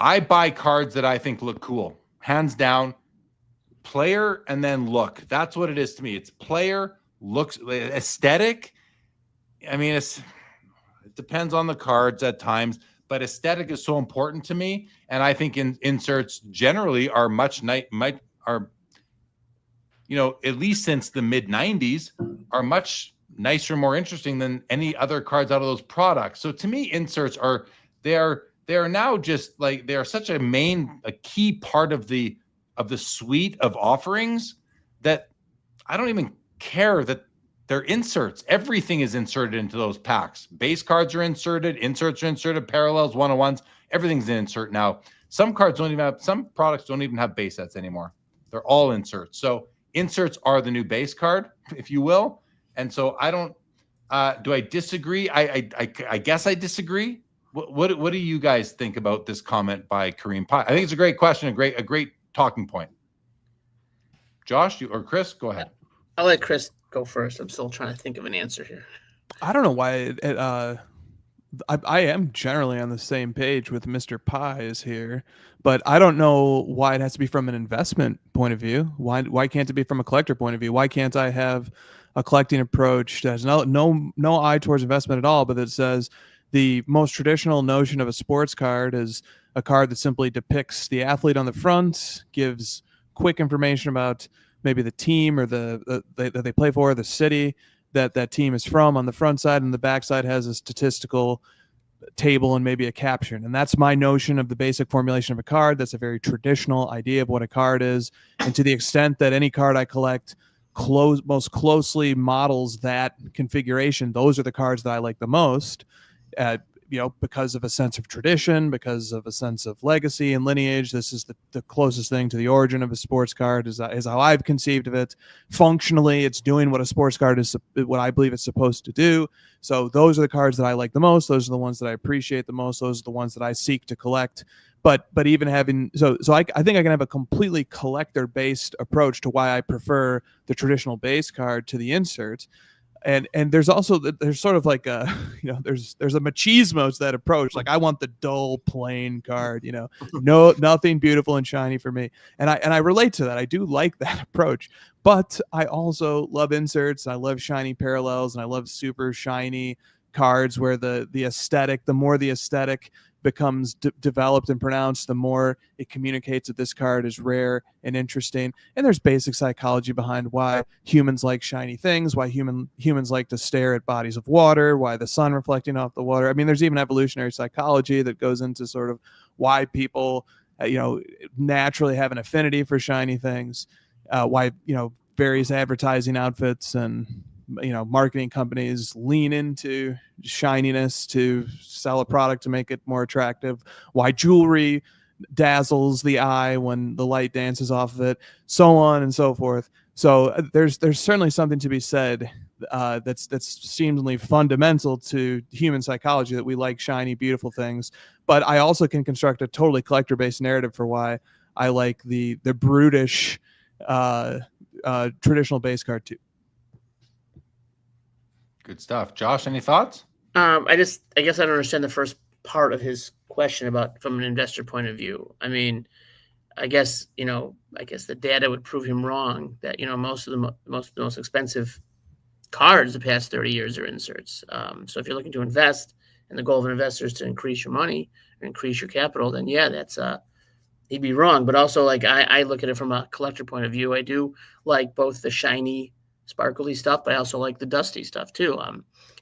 I buy cards that I think look cool, hands down. Player and then look. That's what it is to me. It's player, looks, aesthetic. I mean, it depends on the cards at times, but aesthetic is so important to me. And I think inserts generally are at least since the mid 90s, are much nicer, more interesting than any other cards out of those products. So to me, inserts are now just like, they are such a key part of the suite of offerings that I don't even care that they're inserts. Everything is inserted into those packs. Base cards are inserted, inserts are inserted, parallels, 101s, everything's an insert now. Some products don't even have base sets anymore. They're all inserts. So inserts are the new base card, if you will. And so I don't, do I disagree? I guess I disagree. What do you guys think about this comment by Kareem Pye? I think it's a great question, a great talking point. Josh, or Chris, go ahead. I'll let Chris go first. I'm still trying to think of an answer here. I don't know why I am generally on the same page with Mr. Pye is here, but I don't know why it has to be from an investment point of view. Why can't it be from a collector point of view? Why can't I have a collecting approach that has no eye towards investment at all, but that says the most traditional notion of a sports card is a card that simply depicts the athlete on the front, gives quick information about maybe the team or that they play for, the city that team is from on the front side, and the back side has a statistical table and maybe a caption. And that's my notion of the basic formulation of a card. That's a very traditional idea of what a card is. And to the extent that any card I collect most closely models that configuration, those are the cards that I like the most. Because of a sense of tradition, because of a sense of legacy and lineage. This is the closest thing to the origin of a sports card is how I've conceived of it. Functionally, it's doing what a sports card is, what I believe it's supposed to do. So those are the cards that I like the most. Those are the ones that I appreciate the most. Those are the ones that I seek to collect. But even having, so I think I can have a completely collector-based approach to why I prefer the traditional base card to the insert. And there's also sort of like there's a machismo to that approach. Like, I want the dull, plain card, nothing beautiful and shiny for me. And I relate to that. I do like that approach, but I also love inserts. And I love shiny parallels, and I love super shiny cards where the more the aesthetic becomes developed and pronounced, the more it communicates that this card is rare and interesting. And there's basic psychology behind why humans like shiny things, why humans like to stare at bodies of water, why the sun reflecting off the water. I mean, there's even evolutionary psychology that goes into sort of why people, naturally have an affinity for shiny things, why, various advertising outfits and marketing companies lean into shininess to sell a product to make it more attractive, why jewelry dazzles the eye when the light dances off of it, so on and so forth. So there's certainly something to be said that's seemingly fundamental to human psychology, that we like shiny, beautiful things. But I also can construct a totally collector-based narrative for why I like the brutish traditional base card too. Good stuff. Josh, any thoughts? I guess I don't understand the first part of his question about from an investor point of view. I mean, I guess the data would prove him wrong that, most of the most expensive cards the past 30 years are inserts. So if you're looking to invest and the goal of an investor is to increase your money or increase your capital, then yeah, that's he'd be wrong. But also, I look at it from a collector point of view. I do like both the shiny, sparkly stuff, but I also like the dusty stuff too.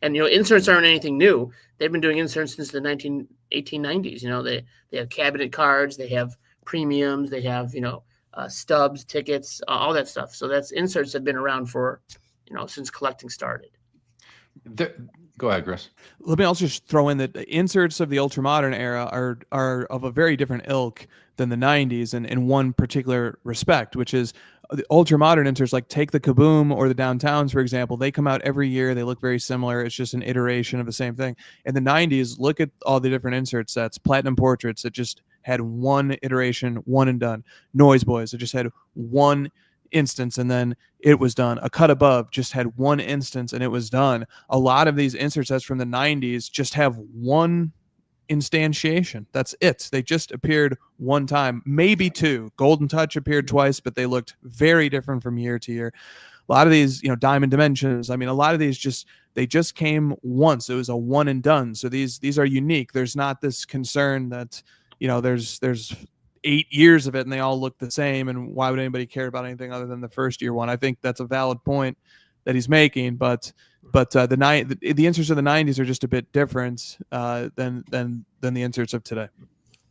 And inserts aren't anything new. They've been doing inserts since the 1890s. They have cabinet cards, they have premiums, they have stubs, tickets, all that stuff. So inserts have been around for since collecting started. Go ahead, Chris. Let me also just throw in that the inserts of the ultramodern era are of a very different ilk than the 90s in one particular respect, which is the ultramodern inserts, like take the Kaboom or the Downtowns, for example. They come out every year. They look very similar. It's just an iteration of the same thing. In the 90s, look at all the different insert sets. Platinum Portraits that just had one iteration, one and done. Noise Boys that just had one instance and then it was done. A Cut Above just had one instance and it was done. A lot of these insert sets from the 90s just have one instantiation. That's it. They just appeared one time, maybe two. Golden Touch appeared twice, but they looked very different from year to year. A lot of these, Diamond Dimensions, I mean, a lot of these they just came once. It was a one and done. So these are unique. There's not this concern that, there's 8 years of it and they all look the same, and why would anybody care about anything other than the first year one? I think that's a valid point that he's making, but the inserts of the 90s are just a bit different than the inserts of today.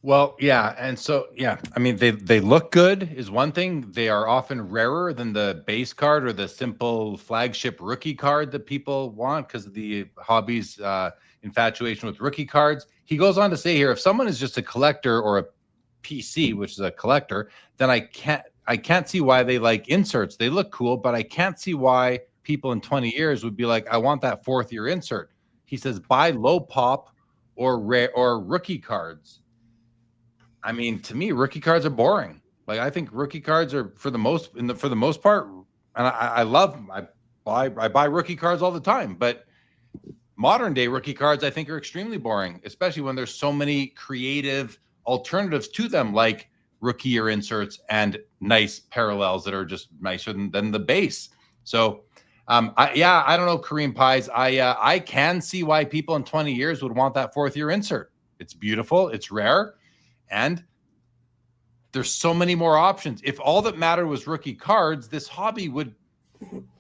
Well, yeah, and so I mean, they look good is one thing. They are often rarer than the base card or the simple flagship rookie card that people want because of the hobby's infatuation with rookie cards. He goes on to say here, if someone is just a collector or a PC, which is a collector, then I can't see why they like inserts. They look cool, but I can't see why people in 20 years would be like, I want that 4th year insert. He says, buy low pop or rookie cards. I mean, to me, rookie cards are boring. Like, I think rookie cards are for the most part, and I buy rookie cards all the time, but modern day rookie cards I think are extremely boring, especially when there's so many creative alternatives to them, like rookie year inserts and nice parallels that are just nicer than the base. So I don't know, Kareem Pies. I can see why people in 20 years would want that 4th year insert. It's beautiful, it's rare, and there's so many more options. If all that mattered was rookie cards, this hobby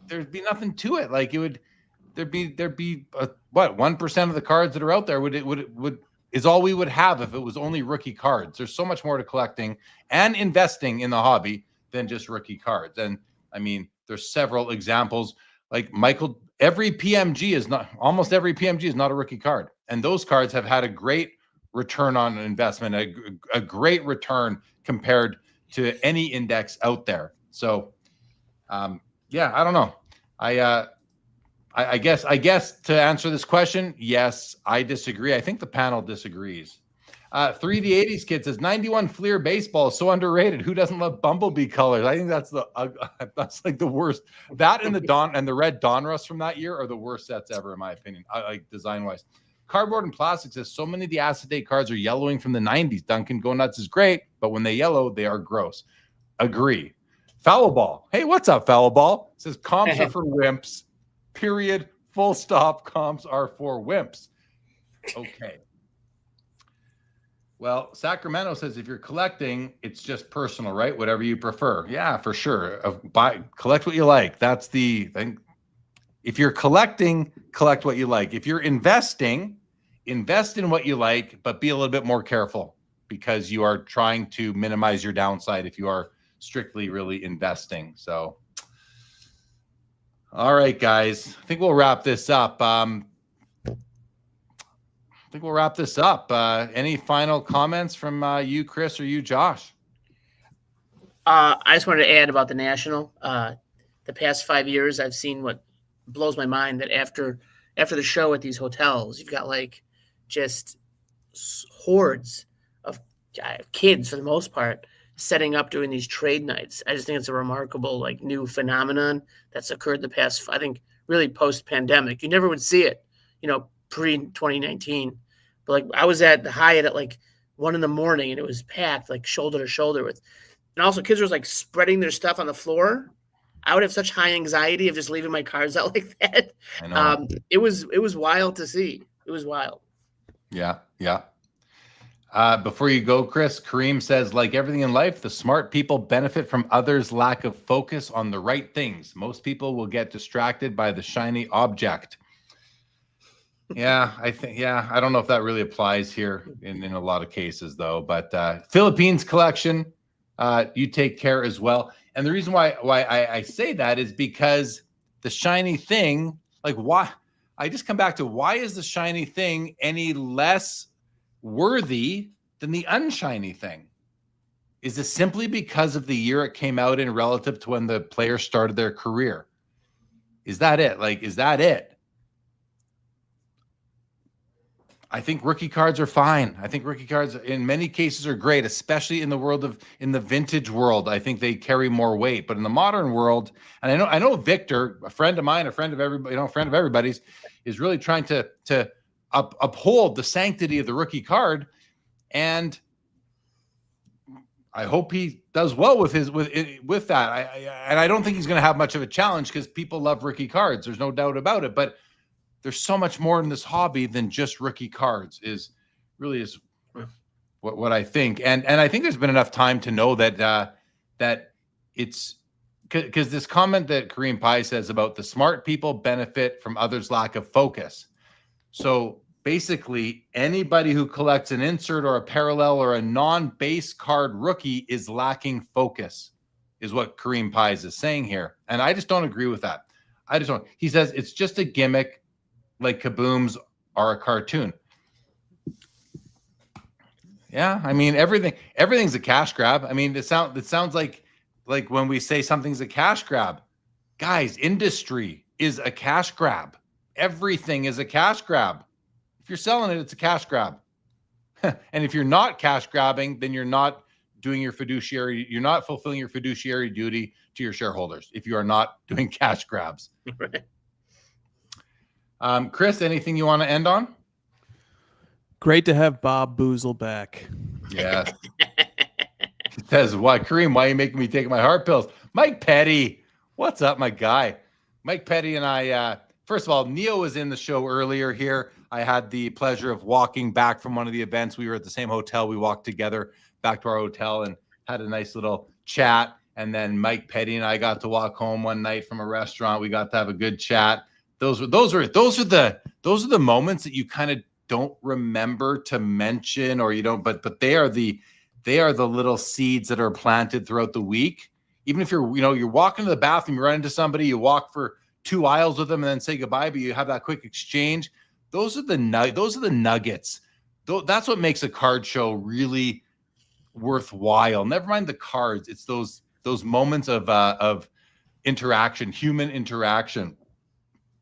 there'd be nothing to it. Like there'd be 1% of the cards that are out there is all we would have if it was only rookie cards. There's so much more to collecting and investing in the hobby than just rookie cards. And I mean, there's several examples. Like almost every PMG is not a rookie card. And those cards have had a great return on investment, a great return compared to any index out there. So, I don't know. I guess to answer this question, yes, I disagree. I think the panel disagrees. 3D80s kid says 91 Fleer baseball is so underrated. Who doesn't love Bumblebee colors? I think that's like the worst. That and the red Donruss from that year are the worst sets ever, in my opinion, like design wise. Cardboard and Plastic says so many of the acetate cards are yellowing from the 90s. Duncan Go Nuts is great, but when they yellow, they are gross. Agree. Foul Ball. Hey, what's up, Foul Ball? Says comps are for wimps. Period. Full stop. Comps are for wimps. Okay. Well, Sacramento says if you're collecting, it's just personal, right? Whatever you prefer. Yeah, for sure. Collect what you like. That's the thing. If you're collecting, collect what you like. If you're investing, invest in what you like, but be a little bit more careful because you are trying to minimize your downside if you are strictly really investing. So, all right, guys, I think we'll wrap this up. Any final comments from you, Chris, or you, Josh? I just wanted to add about the National. The past 5 years, I've seen what blows my mind that after the show at these hotels, you've got like just hordes of kids for the most part setting up doing these trade nights. I just think it's a remarkable like new phenomenon that's occurred the past, I think, really post-pandemic. You never would see it, pre-2019. But like I was at the Hyatt at like 1 a.m. and it was packed like shoulder to shoulder with, and also kids were like spreading their stuff on the floor. I would have such high anxiety of just leaving my cards out like that. I know. It was wild to see. It was wild. Yeah. Before you go, Chris, Kareem says, like everything in life, the smart people benefit from others' lack of focus on the right things. Most people will get distracted by the shiny object. Yeah, I don't know if that really applies here in a lot of cases, though. But Philippines collection, you take care as well. And the reason why I say that is because the shiny thing, like why? I just come back to why is the shiny thing any less worthy than the unshiny thing? Is it simply because of the year it came out in relative to when the player started their career? Is that it? Is that it? I think rookie cards are fine. I think rookie cards in many cases are great, especially in the vintage world. I think they carry more weight, but in the modern world, and I know Victor, a friend of mine, a friend of everybody, friend of everybody's, is really trying to uphold the sanctity of the rookie card, and I hope he does well with that. I don't think he's going to have much of a challenge because people love rookie cards. There's no doubt about it. But there's so much more in this hobby than just rookie cards. Is what I think, and I think there's been enough time to know that it's because this comment that Kareem Pai says about the smart people benefit from others' lack of focus. So basically, anybody who collects an insert or a parallel or a non-base card rookie is lacking focus, is what Kareem Pies is saying here. And I just don't agree with that. I just don't. He says it's just a gimmick, like kabooms are a cartoon. Yeah, I mean everything's a cash grab. I mean, it sounds like when we say something's a cash grab, guys, industry is a cash grab. Everything is a cash grab. If you're selling it, it's a cash grab. And if you're not cash grabbing, then you're not doing your fiduciary. You're not fulfilling your fiduciary duty to your shareholders if you are not doing cash grabs. Chris, anything you want to end on? Great to have Bob Boozle back. Yeah. He says, "Why, Kareem? Why are you making me take my heart pills?" Mike Petty, what's up, my guy? Mike Petty and I. First of all, Neo was in the show earlier here. I had the pleasure of walking back from one of the events. We were at the same hotel. We walked together back to our hotel and had a nice little chat. And then Mike Petty and I got to walk home one night from a restaurant. We got to have a good chat. Those are the moments that you kind of don't remember to mention, or you don't. But they are the little seeds that are planted throughout the week. Even if you're walking to the bathroom, you run into somebody, you walk for 2 aisles with them and then say goodbye, but you have that quick exchange. Those are the nuggets. That's what makes a card show really worthwhile. Never mind the cards. It's those moments of interaction, human interaction.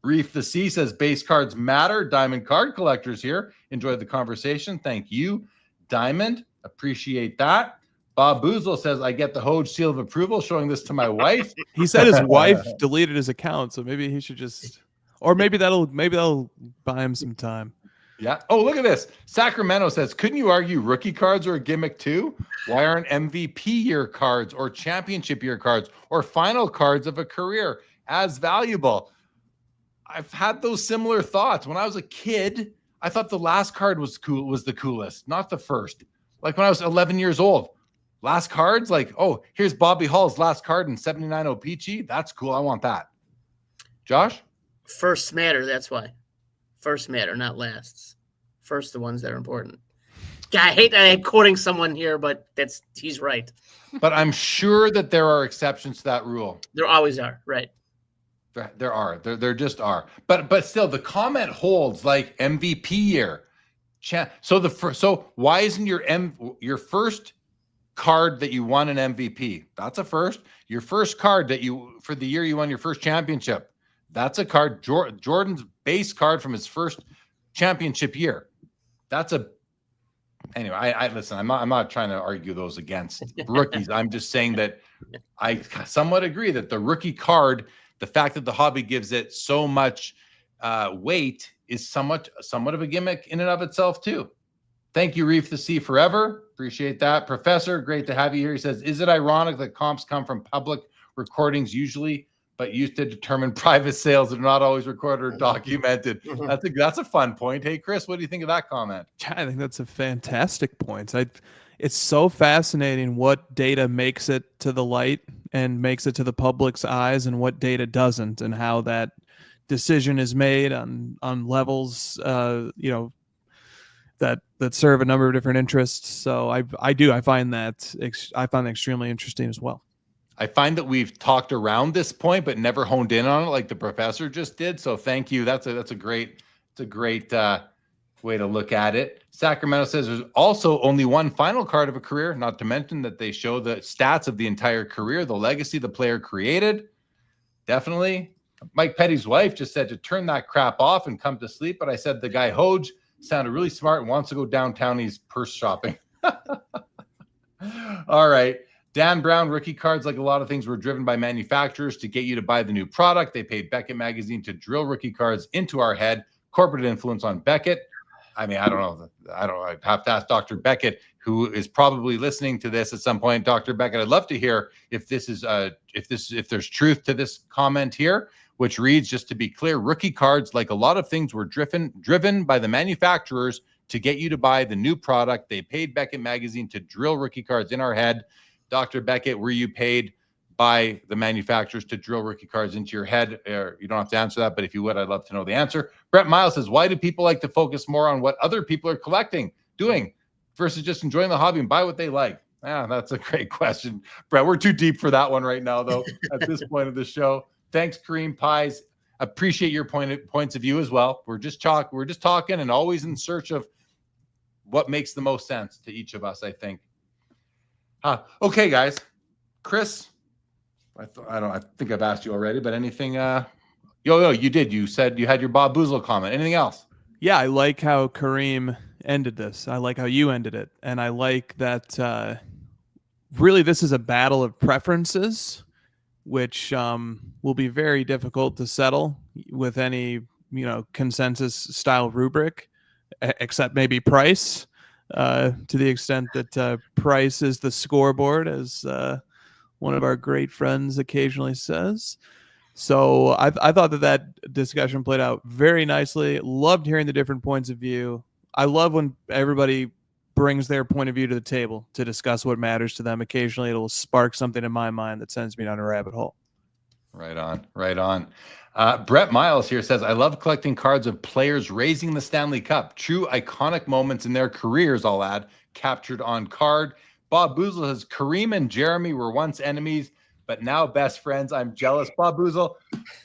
Reef the Sea says base cards matter. Diamond card collectors here. Enjoyed the conversation. Thank you, Diamond. Appreciate that. Bob Boozle says, I get the Hoge seal of approval, showing this to my wife. He said his wife deleted his account, so maybe he should just, or maybe that'll buy him some time. Yeah. Oh, look at this. Sacramento says, couldn't you argue rookie cards are a gimmick too? Why aren't MVP year cards or championship year cards or final cards of a career as valuable? I've had those similar thoughts. When I was a kid, I thought the last card was the coolest, not the first. Like when I was 11 years old. Last cards, like, oh, here's Bobby Hall's last card in 79 OPG. That's cool. I want that. Josh? Firsts matter. That's why. First matter, not lasts. First, the ones that are important. Yeah, I hate that I'm quoting someone here, but he's right. But I'm sure that there are exceptions to that rule. There always are, right? There are. There just are. But still, the comment holds, like MVP year. So why isn't your first card that you won an MVP? That's a first. Your first card for the year you won your first championship. That's a card. Jordan's base card from his first championship year. Anyway. I listen. I'm not trying to argue those against rookies. I'm just saying that I somewhat agree that the rookie card, the fact that the hobby gives it so much weight, is somewhat of a gimmick in and of itself too. Thank you, Reef the Sea Forever. Appreciate that. Professor, great to have you here. He says, is it ironic that comps come from public recordings usually, but used to determine private sales that are not always recorded or documented? That's a fun point. Hey, Chris, what do you think of that comment? I think that's a fantastic point. It's so fascinating what data makes it to the light and makes it to the public's eyes and what data doesn't, and how that decision is made on levels, that serve a number of different interests. So I find that extremely interesting as well. I find that we've talked around this point, but never honed in on it like the professor just did. So thank you. That's a great way to look at it. Sacramento says there's also only one final card of a career, not to mention that they show the stats of the entire career, the legacy the player created. Definitely. Mike Petty's wife just said to turn that crap off and come to sleep. But I said the guy Hoge sounded really smart and wants to go downtown. He's purse shopping. All right. Dan Brown, rookie cards, like a lot of things, were driven by manufacturers to get you to buy the new product. They paid Beckett Magazine to drill rookie cards into our head. Corporate influence on Beckett. I mean, I don't know. I'd have to ask Dr. Beckett, who is probably listening to this at some point. Dr. Beckett, I'd love to hear if this is if there's truth to this comment here, which reads, just to be clear, rookie cards, like a lot of things, were driven by the manufacturers to get you to buy the new product. They paid Beckett Magazine to drill rookie cards in our head. Dr. Beckett, were you paid by the manufacturers to drill rookie cards into your head? You don't have to answer that, but if you would, I'd love to know the answer. Brett Miles says, why do people like to focus more on what other people are doing versus just enjoying the hobby and buy what they like? That's a great question, Brett. We're too deep for that one right now, though, at this point of the show. Thanks, Kareem Pies. Appreciate your points of view as well. We're just talking and always in search of what makes the most sense to each of us, I think. Okay, guys. Chris, I think I've asked you already, but anything? You did. You said you had your Bob Boozle comment. Anything else? Yeah, I like how Kareem ended this. I like how you ended it. And I like that really this is a battle of preferences, which will be very difficult to settle with any, consensus style rubric, except maybe price, to the extent that price is the scoreboard, as one of our great friends occasionally says. So I thought that discussion played out very nicely. Loved hearing the different points of view. I love when everybody brings their point of view to the table to discuss what matters to them. Occasionally it'll spark something in my mind that sends me down a rabbit hole. Right on. Brett Miles here says, I love collecting cards of players raising the Stanley Cup. True iconic moments in their careers, I'll add, captured on card. Bob Boozle says, Kareem and Jeremy were once enemies, but now best friends. I'm jealous. Bob Boozle,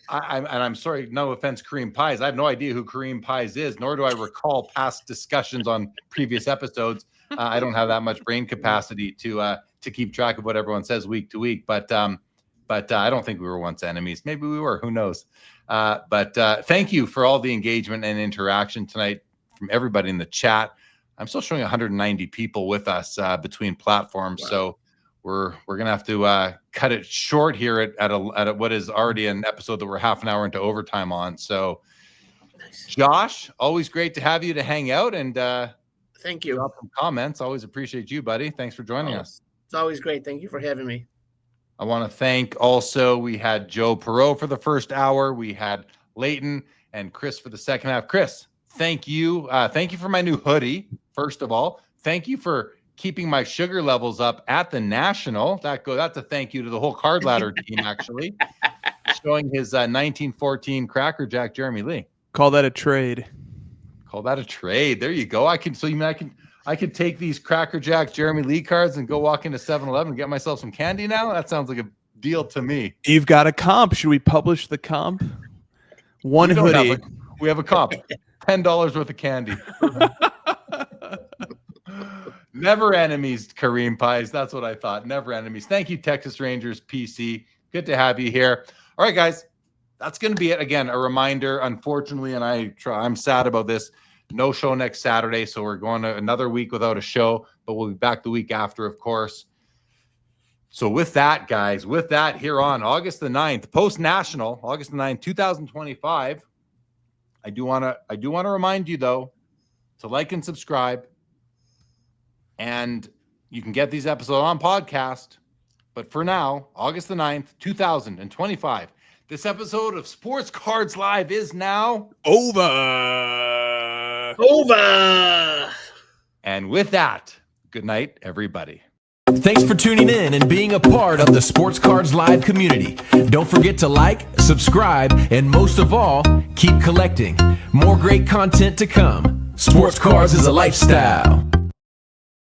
I'm sorry, no offense, Kareem Pies. I have no idea who Kareem Pies is, nor do I recall past discussions on previous episodes. I don't have that much brain capacity to keep track of what everyone says week to week. But I don't think we were once enemies. Maybe we were. Who knows? But thank you for all the engagement and interaction tonight from everybody in the chat. I'm still showing 190 people with us between platforms. Wow. So we're gonna have to cut it short here at what is already an episode that we're half an hour into overtime on. So, nice. Josh, always great to have you to hang out and thank you. Drop some comments. Always appreciate you, buddy. Thanks for joining us. It's always great. Thank you for having me. I want to thank also, we had Joe Perau for the first hour. We had Leighton and Chris for the second half. Chris, thank you. Thank you for my new hoodie, first of all. Thank you for keeping my sugar levels up at the National. That's a thank you to the whole Card Ladder team, actually. Showing his 1914 Cracker Jack Jeremy Lee. Call that a trade. There you go. I could take these Cracker Jack Jeremy Lee cards and go walk into 7-Eleven and get myself some candy now. That sounds like a deal to me. You've got a comp. Should we publish the comp? One hoodie. We have a comp. $10 worth of candy. Never enemies, Kareem Pies. That's what I thought. Never enemies. Thank you, Texas Rangers PC. Good to have you here. All right, guys. That's going to be it. Again, a reminder, unfortunately, and I'm sad about this. No show next Saturday, so we're going to another week without a show, but we'll be back the week after, of course. So with that, guys, here on August the 9th, post-national, August the 9th, 2025, I do want to remind you, though, to like and subscribe. And you can get these episodes on podcast. But for now, August the 9th, 2025, this episode of Sports Cards Live is now over. And with that, good night, everybody. Thanks for tuning in and being a part of the Sports Cards Live community. Don't forget to like, subscribe, and most of all, keep collecting. More great content to come. Sports Cards is a lifestyle.